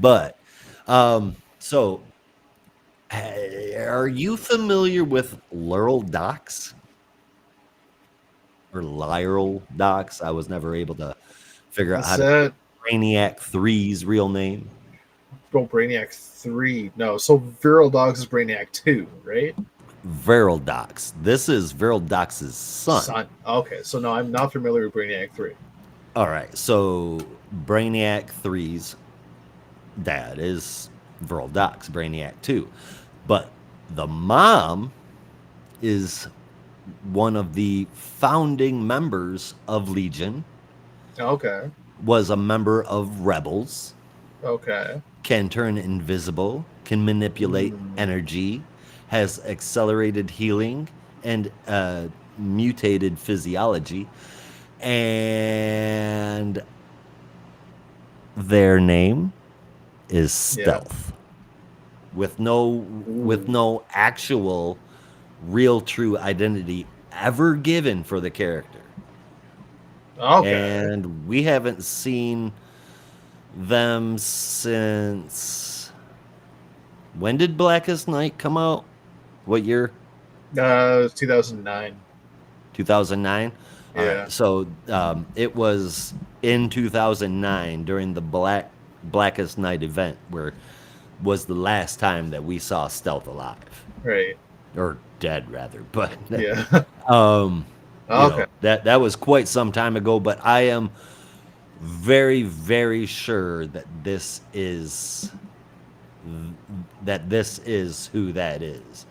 But so are you familiar with Lyral Docs? Or Lyral Docs? I was never able to figure out how to Brainiac 3's real name. Oh, Brainiac 3. No, so Viral Dogs is Brainiac 2, right? Viral Docs. This is Viral Docs' son. Okay, so no, I'm not familiar with Brainiac 3. All right, so Brainiac 3's dad is Viral Docs, Brainiac 2. But the mom is one of the founding members of Legion. Okay. Was a member of Rebels. Okay. Can turn invisible, can manipulate energy, has accelerated healing and mutated physiology. And their name is Stealth. With no actual real true identity ever given for the character. Okay. And we haven't seen them since, when did Blackest Night come out? What year? 2009. 2009? Yeah. Right. So it was in 2009 during the Blackest Night event where was the last time that we saw Stealth alive. Right. Or dead, rather. But yeah. Okay. That was quite some time ago, but I am very, very sure that this is who that is.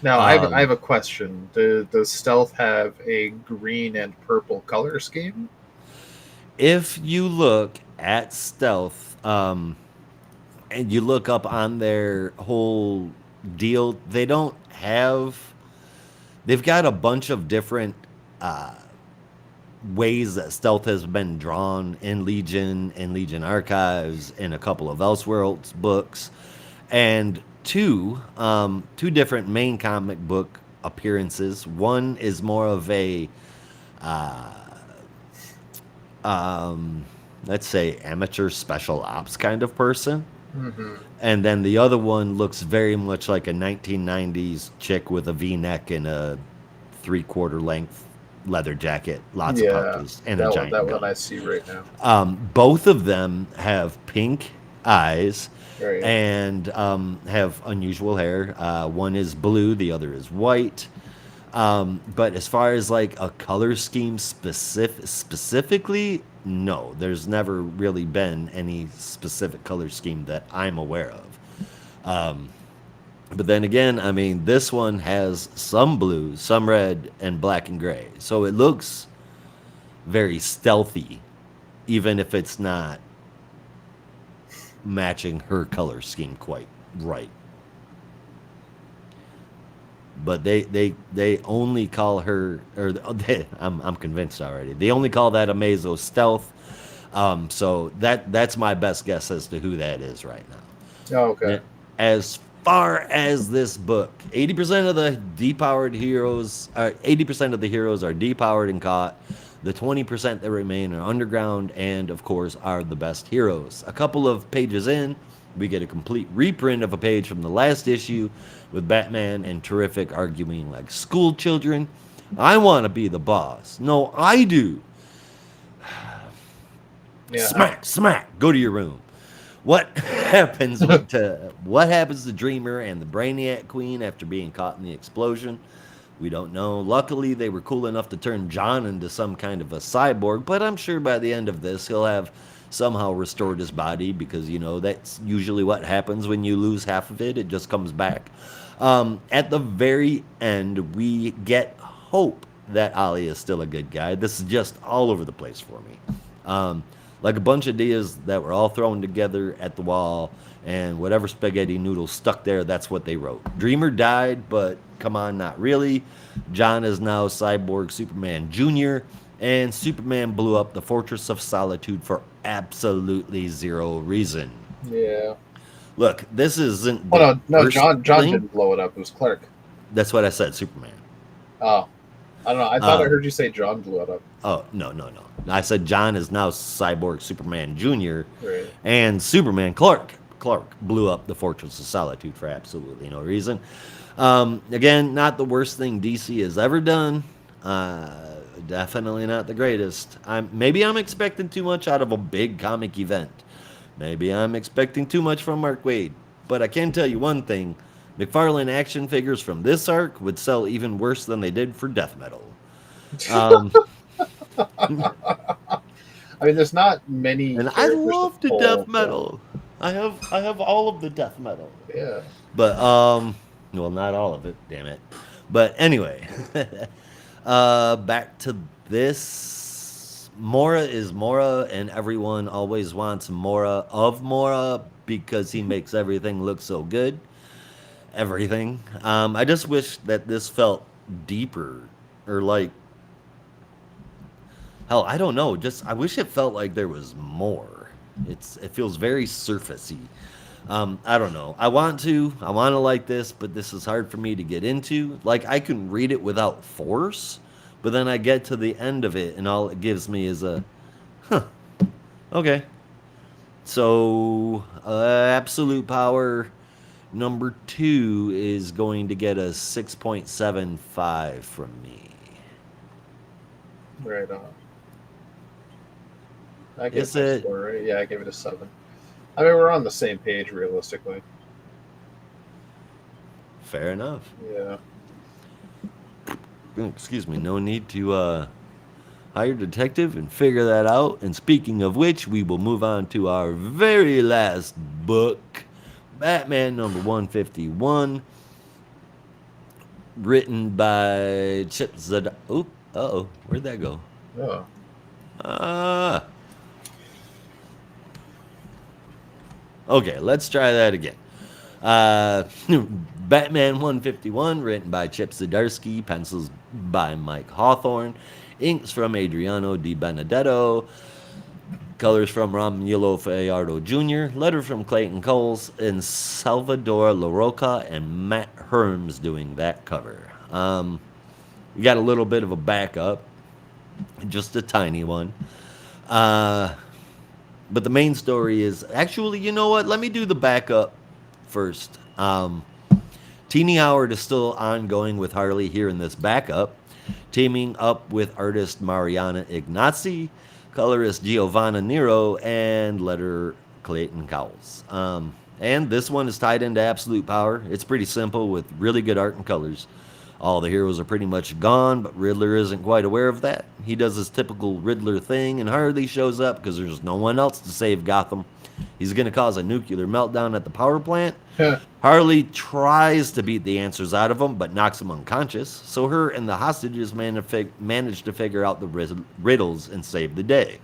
Now, I have a question. Does Stealth have a green and purple color scheme? If you look at Stealth, and you look up on their whole deal, they've got a bunch of different ways that stealth has been drawn in Legion and Legion Archives and a couple of Elseworlds books, and two different main comic book appearances. One is more of a let's say amateur special ops kind of person. Mm-hmm. And then the other one looks very much like a 1990s chick with a V-neck and a 3/4 length leather jacket, lots of pouches, and a giant gun. That one I see right now. Both of them have pink eyes Right. and have unusual hair. One is blue, the other is white. But as far as like a color scheme specifically, no, there's never really been any specific color scheme that I'm aware of. But then again, I mean, this one has some blue, some red, and black and gray. So it looks very stealthy, even if it's not matching her color scheme quite right. But they only call her, I'm convinced already. They only call that Amazo Stealth. So that's my best guess as to who that is right now. Oh, okay. As far as this book, 80% of the depowered heroes, 80% of the heroes are depowered and caught. The 20% that remain are underground, and of course, are the best heroes. A couple of pages in, we get a complete reprint of a page from the last issue with Batman and Terrific arguing like school children. I want to be the boss. No, I do. Yeah. Smack, smack. Go to your room. What happens to Dreamer and the Brainiac Queen after being caught in the explosion? We don't know. Luckily, they were cool enough to turn John into some kind of a cyborg, but I'm sure by the end of this, he'll have somehow restored his body because, you know, that's usually what happens when you lose half of it. It just comes back. At the very end, we get hope that Ollie is still a good guy. This is just all over the place for me. Like a bunch of ideas that were all thrown together at the wall, and whatever spaghetti noodles stuck there, that's what they wrote. Dreamer died, but come on, not really. John is now Cyborg Superman Jr., and Superman blew up the Fortress of Solitude for absolutely zero reason. Yeah. Look, this isn't. Oh, no, John didn't blow it up. It was Clark. That's what I said, Superman. Oh. I don't know. I thought I heard you say John blew it up. Oh, no. I said John is now Cyborg Superman Jr. Right. And Superman Clark blew up the Fortress of Solitude for absolutely no reason. Again, not the worst thing DC has ever done. Definitely not the greatest. Maybe I'm expecting too much out of a big comic event. Maybe I'm expecting too much from Mark Waid. But I can tell you one thing. McFarlane action figures from this arc would sell even worse than they did for Death Metal. I mean, there's not many. And I love the Death Metal. I have all of the Death Metal. Yeah. But well, not all of it. Damn it. But anyway, back to this. Mora is Mora, and everyone always wants Mora of Mora because he makes everything look so good. Everything. I just wish that this felt deeper, or like, hell, I don't know. Just I wish it felt like there was more. It feels very surfacey. I don't know. I want to like this, but this is hard for me to get into. Like, I can read it without force, but then I get to the end of it, and all it gives me is a, okay. So, Absolute Power number 2 is going to get a 6.75 from me. Right on. I give it a score, right? Yeah, I gave it a 7. I mean, we're on the same page, realistically. Fair enough. Yeah. Excuse me. No need to hire a detective and figure that out. And speaking of which, we will move on to our very last book, Batman number 151, written by Chip Zdarsky. Oh, where'd that go? Oh. Okay, let's try that again. Uh, Batman 151, written by Chip Zdarsky, pencils by Mike Hawthorne, inks from Adriano Di Benedetto, colors from Romulo Fajardo Jr., letter from Clayton Coles, and Salvador LaRocca and Matt Herms doing that cover. We got a little bit of a backup, just a tiny one. Uh, but the main story is actually, you know what? Let me do the backup first. Teeny Howard is still ongoing with Harley here in this backup, teaming up with artist Mariana Ignazzi, colorist Giovanna Nero, and letter Clayton Cowles. And this one is tied into Absolute Power. It's pretty simple with really good art and colors. All the heroes are pretty much gone, but Riddler isn't quite aware of that. He does his typical Riddler thing, and Harley shows up because there's no one else to save Gotham. He's going to cause a nuclear meltdown at the power plant. Harley tries to beat the answers out of him, but knocks him unconscious. So her and the hostages manage to figure out the riddles and save the day.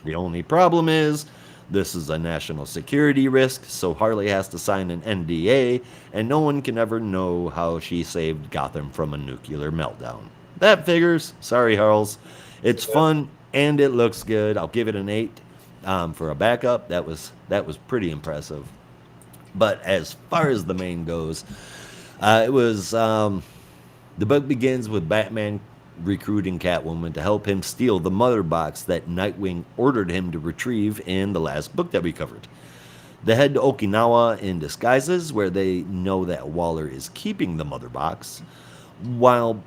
The only problem is, this is a national security risk, so Harley has to sign an NDA, and no one can ever know how she saved Gotham from a nuclear meltdown. That figures. Sorry, Harles. It's fun, and it looks good. I'll give it an 8 for a backup. That was pretty impressive. But as far as the main goes, it was the book begins with Batman recruiting Catwoman to help him steal the mother box that Nightwing ordered him to retrieve in the last book that we covered. They head to Okinawa in disguises, where they know that Waller is keeping the mother box, while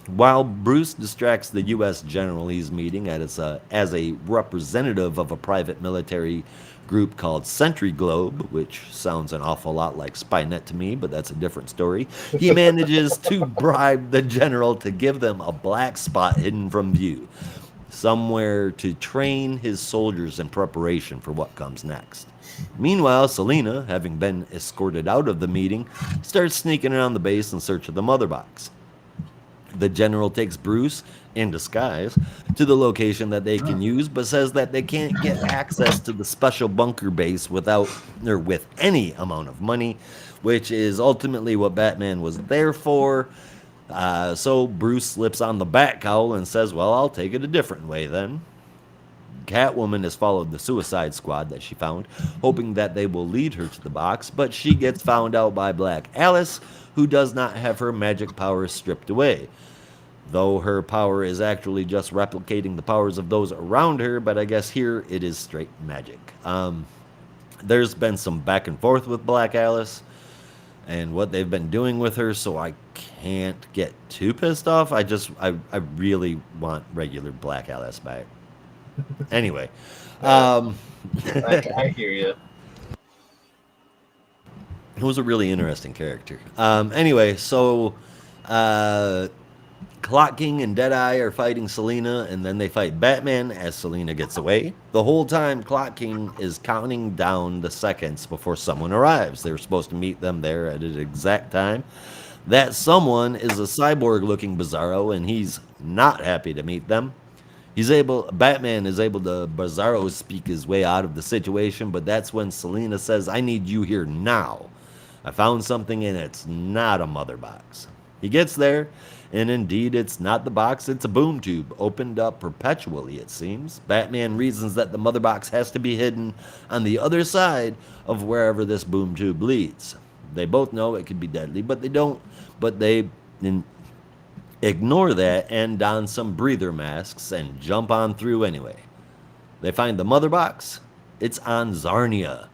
while Bruce distracts the U.S. general he's meeting as a representative of a private military group called Sentry Globe, which sounds an awful lot like Spynet to me, but that's a different story. He manages to bribe the general to give them a black spot hidden from view, somewhere to train his soldiers in preparation for what comes next. Meanwhile, Selina, having been escorted out of the meeting, starts sneaking around the base in search of the mother box. The general takes Bruce, in disguise, to the location that they can use, but says that they can't get access to the special bunker base without or with any amount of money, which is ultimately what Batman was there for. So Bruce slips on the bat cowl and says, well, I'll take it a different way then. Catwoman has followed the Suicide Squad that she found, hoping that they will lead her to the box, but she gets found out by Black Alice, who does not have her magic powers stripped away. Though her power is actually just replicating the powers of those around her, but I guess here it is straight magic. There's been some back and forth with Black Alice and what they've been doing with her, so I can't get too pissed off. I really want regular Black Alice back. Anyway. I hear you. It was a really interesting character. Anyway, so Clock King and Deadeye are fighting Selina, and then they fight Batman as Selina gets away. The whole time, Clock King is counting down the seconds before someone arrives. They were supposed to meet them there at an exact time. That someone is a cyborg-looking Bizarro, and he's not happy to meet them. Batman is able to Bizarro speak his way out of the situation, but that's when Selina says, I need you here now. I found something, and it's not a mother box. He gets there, and indeed it's not the box, it's a boom tube, opened up perpetually, it seems. Batman reasons that the mother box has to be hidden on the other side of wherever this boom tube leads. They both know it could be deadly, but they ignore that and don some breather masks and jump on through anyway. They find the mother box. It's on Zarnia.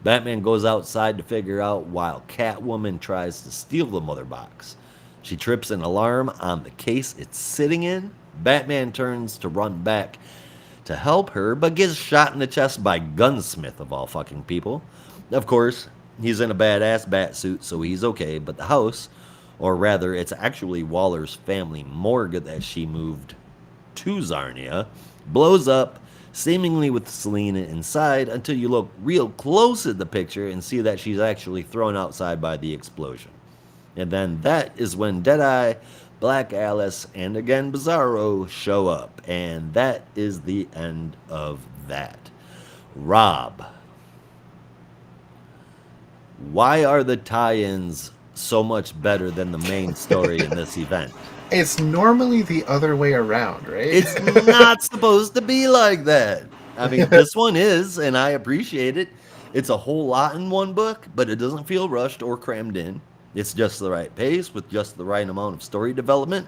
Batman goes outside to figure out while Catwoman tries to steal the mother box. She trips an alarm on the case it's sitting in. Batman turns to run back to help her, but gets shot in the chest by Gunsmith, of all fucking people. Of course, he's in a badass bat suit, so he's okay, but the house, or rather, it's actually Waller's family morgue that she moved to Zarnia, blows up, seemingly with Selina inside, until you look real close at the picture and see that she's actually thrown outside by the explosion. And then that is when Deadeye, Black Alice, and again Bizarro show up. And that is the end of that. Rob, why are the tie-ins so much better than the main story in this event? It's normally the other way around, right? It's not supposed to be like that. I mean, this one is, and I appreciate it. It's a whole lot in one book, but it doesn't feel rushed or crammed in. It's just the right pace with just the right amount of story development.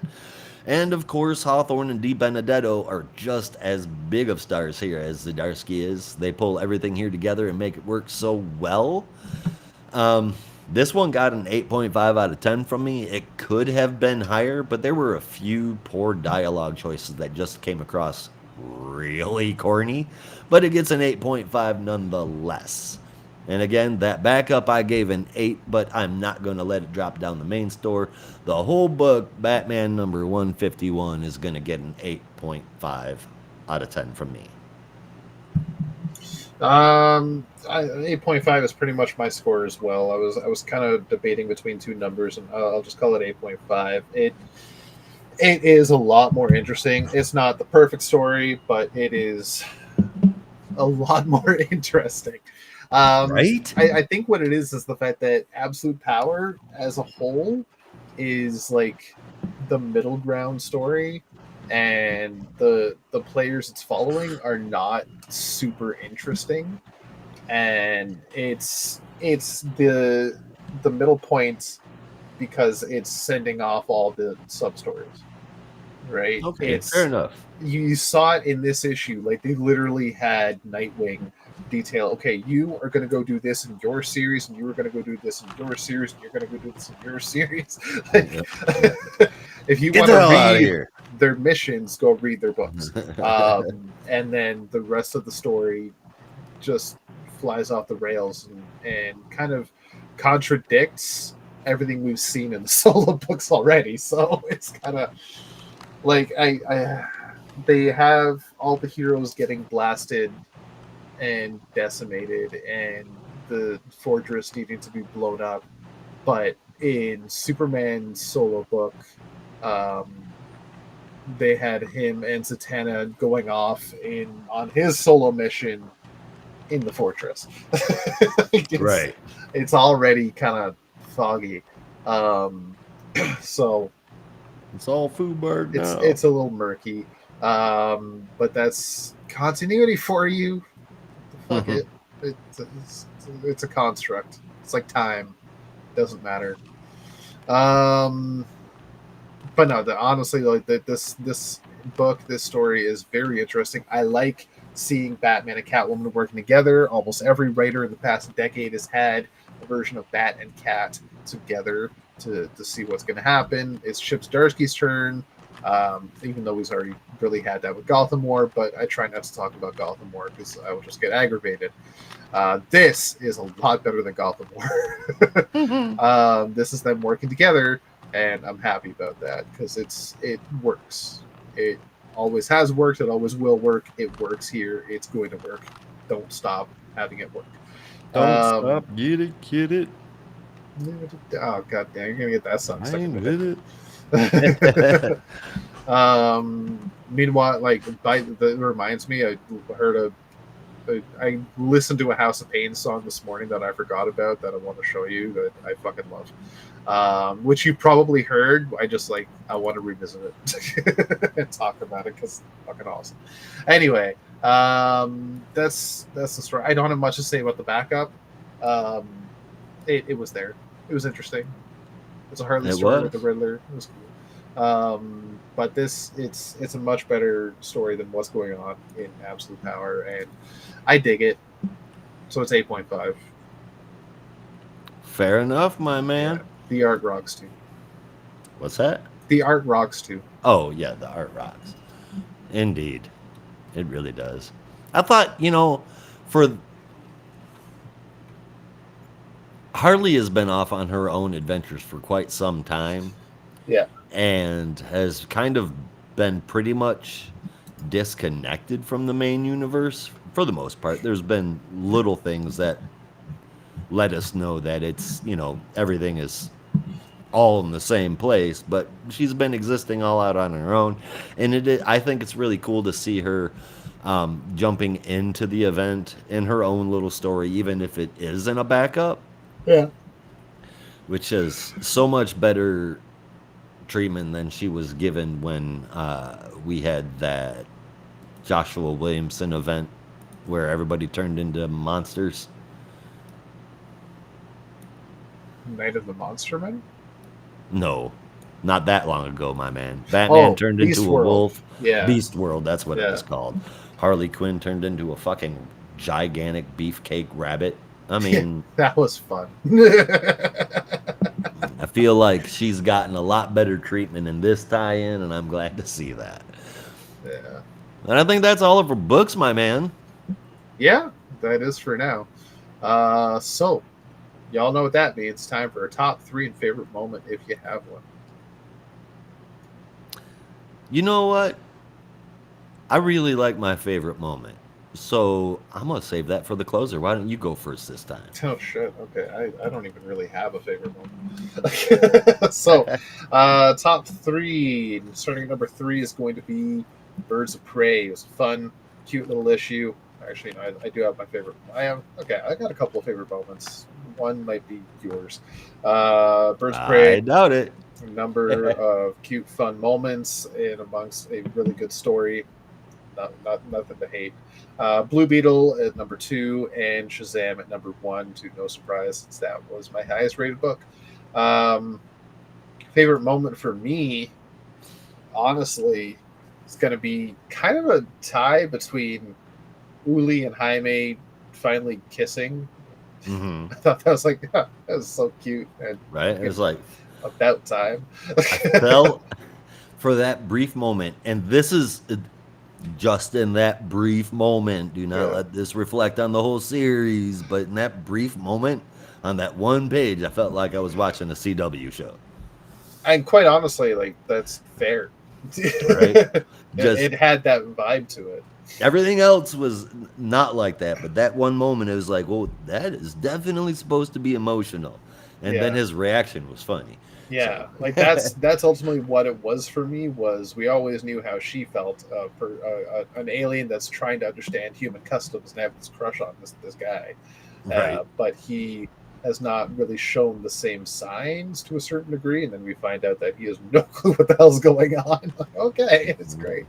And of course, Hawthorne and Di Benedetto are just as big of stars here as Zdarsky is. They pull everything here together and make it work so well. Um, this one got an 8.5 out of 10 from me. It could have been higher, but there were a few poor dialogue choices that just came across really corny. But it gets an 8.5 nonetheless. And again, that backup I gave an 8, but I'm not going to let it drop down the main store. The whole book, Batman number 151, is going to get an 8.5 out of 10 from me. 8.5 is pretty much my score as well. I was kind of debating between two numbers, and I'll just call it 8.5. It is a lot more interesting. It's not the perfect story, but it is a lot more interesting. Right? I think what it is the fact that Absolute Power as a whole is like the middle ground story, and the players it's following are not super interesting, and it's the middle point because it's sending off all the sub stories, right? Okay, fair enough. You saw it in this issue, like they literally had Nightwing detail, okay, you are going to go do this in your series, and you are going to go do this in your series, and you're going to go do this in your series. Like, if you want to read their missions, go read their books. And then the rest of the story just flies off the rails and kind of contradicts everything we've seen in the solo books already. So it's kind of like they have all the heroes getting blasted and decimated, and the fortress needing to be blown up. But in Superman's solo book, they had him and Zatanna going off on his solo mission in the fortress. Right. It's already kind of foggy. So it's all Foobarg now. It's a little murky. But that's continuity for you. Fuck it. It's a construct. It's like time. Doesn't matter. But no, honestly, like this book, this story is very interesting. I like seeing Batman and Catwoman working together. Almost every writer in the past decade has had a version of Bat and Cat together to see what's going to happen. It's Chip Zdarsky's turn. Even though he's already really had that with Gotham War, but I try not to talk about Gotham War because I will just get aggravated. This is a lot better than Gotham War. This is them working together, and I'm happy about that because it works. It always has worked. It always will work. It works here. It's going to work. Don't stop having it work. Don't stop. Get it. Oh god damn! You're gonna get that song stuck in with it. Meanwhile, like that reminds me, I listened to a House of Pain song this morning that I forgot about that I want to show you that I fucking love, which you probably heard. I want to revisit it and talk about it because it's fucking awesome. Anyway, that's the story. I don't have much to say about the backup. It was there. It was interesting. It's a Harley story with the Riddler. It was cool. But it's a much better story than what's going on in Absolute Power, and I dig it. So it's 8.5. Fair enough, my man. Yeah, the art rocks too. What's that? The art rocks too. Oh yeah, the art rocks. Indeed, it really does. I thought, for Harley has been off on her own adventures for quite some time. Yeah. And has kind of been pretty much disconnected from the main universe for the most part. There's been little things that let us know that it's, everything is all in the same place, but she's been existing all out on her own. And I think it's really cool to see her jumping into the event in her own little story, even if it isn't a backup. Yeah. which is so much better treatment than she was given when we had that Joshua Williamson event where everybody turned into monsters. Night of the Monster Men? No, not that long ago, my man. Batman Oh, turned Beast into a World. wolf. Yeah. Beast World, that's what it Yeah. was called. Harley Quinn turned into a fucking gigantic beefcake rabbit. I Yeah. mean, That was fun. I feel like she's gotten a lot better treatment in this tie-in, and I'm glad to see that. Yeah. And I think that's all of her books, my man. Yeah, that is for now. So, y'all know what that means. Time for a top 3 and favorite moment if you have one. You know what? I really like my favorite moment. So I'm going to save that for the closer. Why don't you go first this time? Oh, shit. Okay. I don't even really have a favorite moment. So, top 3. Starting at number 3 is going to be Birds of Prey. It was a fun, cute little issue. Actually, no, I do have my favorite. I got a couple of favorite moments. One might be yours. Birds of Prey. I doubt it. A number of cute, fun moments in amongst a really good story. Nothing to hate. Blue Beetle at number 2 and Shazam at number 1. To no surprise, since that was my highest rated book. Favorite moment for me, honestly, is going to be kind of a tie between Uli and Jaime finally kissing. Mm-hmm. I thought that was like that was so cute and right. It was like about time. I felt for that brief moment, and this is just in that brief moment. Do not let this reflect on the whole series, but in that brief moment, on that one page, I felt like I was watching a CW show. And quite honestly, like that's fair. Right? Just it had that vibe to it. everything else was not like that, but that one moment, it was like, well, that is definitely supposed to be emotional. And then his reaction was funny. Yeah, So. like that's ultimately what it was for me. Was we always knew how she felt for an alien that's trying to understand human customs and have this crush on this guy, Right. but he has not really shown the same signs to a certain degree, and then we find out that he has no clue what the hell's going on. Like, okay, it's great,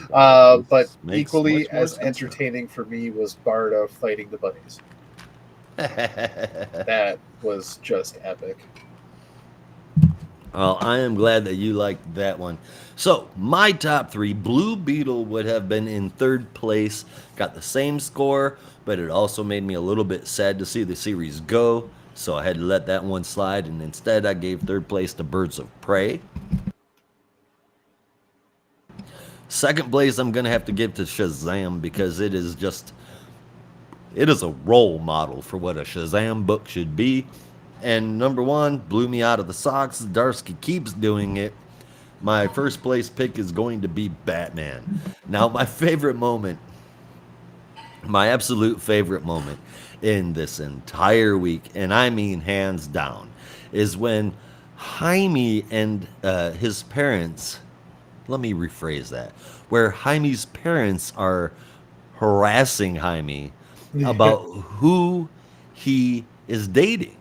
but equally as entertaining for me was Barda fighting the bunnies. That was just epic. Well, I am glad that you liked that one. So, my top 3, Blue Beetle would have been in 3rd place. Got the same score, but it also made me a little bit sad to see the series go. So, I had to let that one slide, and instead I gave 3rd place to Birds of Prey. 2nd place, I'm going to have to give to Shazam because it is a role model for what a Shazam book should be. And number 1 blew me out of the socks. Darsky keeps doing it. My 1st place pick is going to be Batman. Now, my favorite moment, my absolute favorite moment in this entire week, and I mean hands down, is when Jaime and his parents, let me rephrase that, where Jaime's parents are harassing Jaime about who he is dating.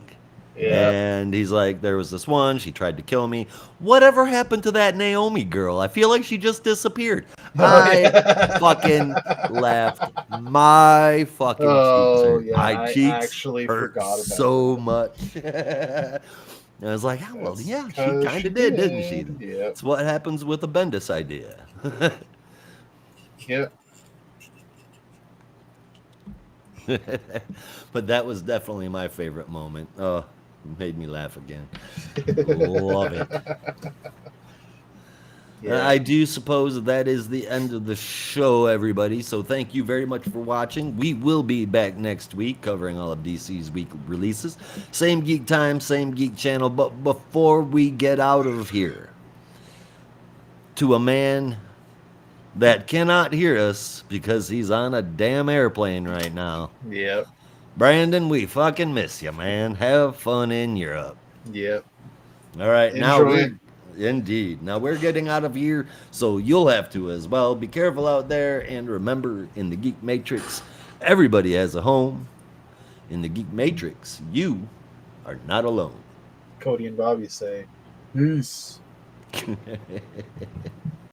Yeah. And he's like, there was this one, she tried to kill me. Whatever happened to that Naomi girl? I feel like she just disappeared. I fucking laughed my fucking cheeks hurt. Yeah, My I cheeks actually hurt forgot about so that. much. And I was like, oh, well, yeah, she 'cause kind she of did, didn't she? did. Yep. It's what happens with a Bendis idea. Yep. But that was definitely my favorite moment. Oh, it made me laugh again. Love it. Yeah. I do suppose that is the end of the show, everybody. So thank you very much for watching. We will be back next week covering all of DC's week releases. Same geek time, same geek channel. But before we get out of here, to a man that cannot hear us because he's on a damn airplane right now. Yep. Brandon, we fucking miss you, man. Have fun in Europe. Yep. All right, Enjoy. Now we're getting out of here, so you'll have to as well. Be careful out there, and remember, in the Geek Matrix, everybody has a home. In the Geek Matrix, you are not alone. Cody and Bobby say, peace.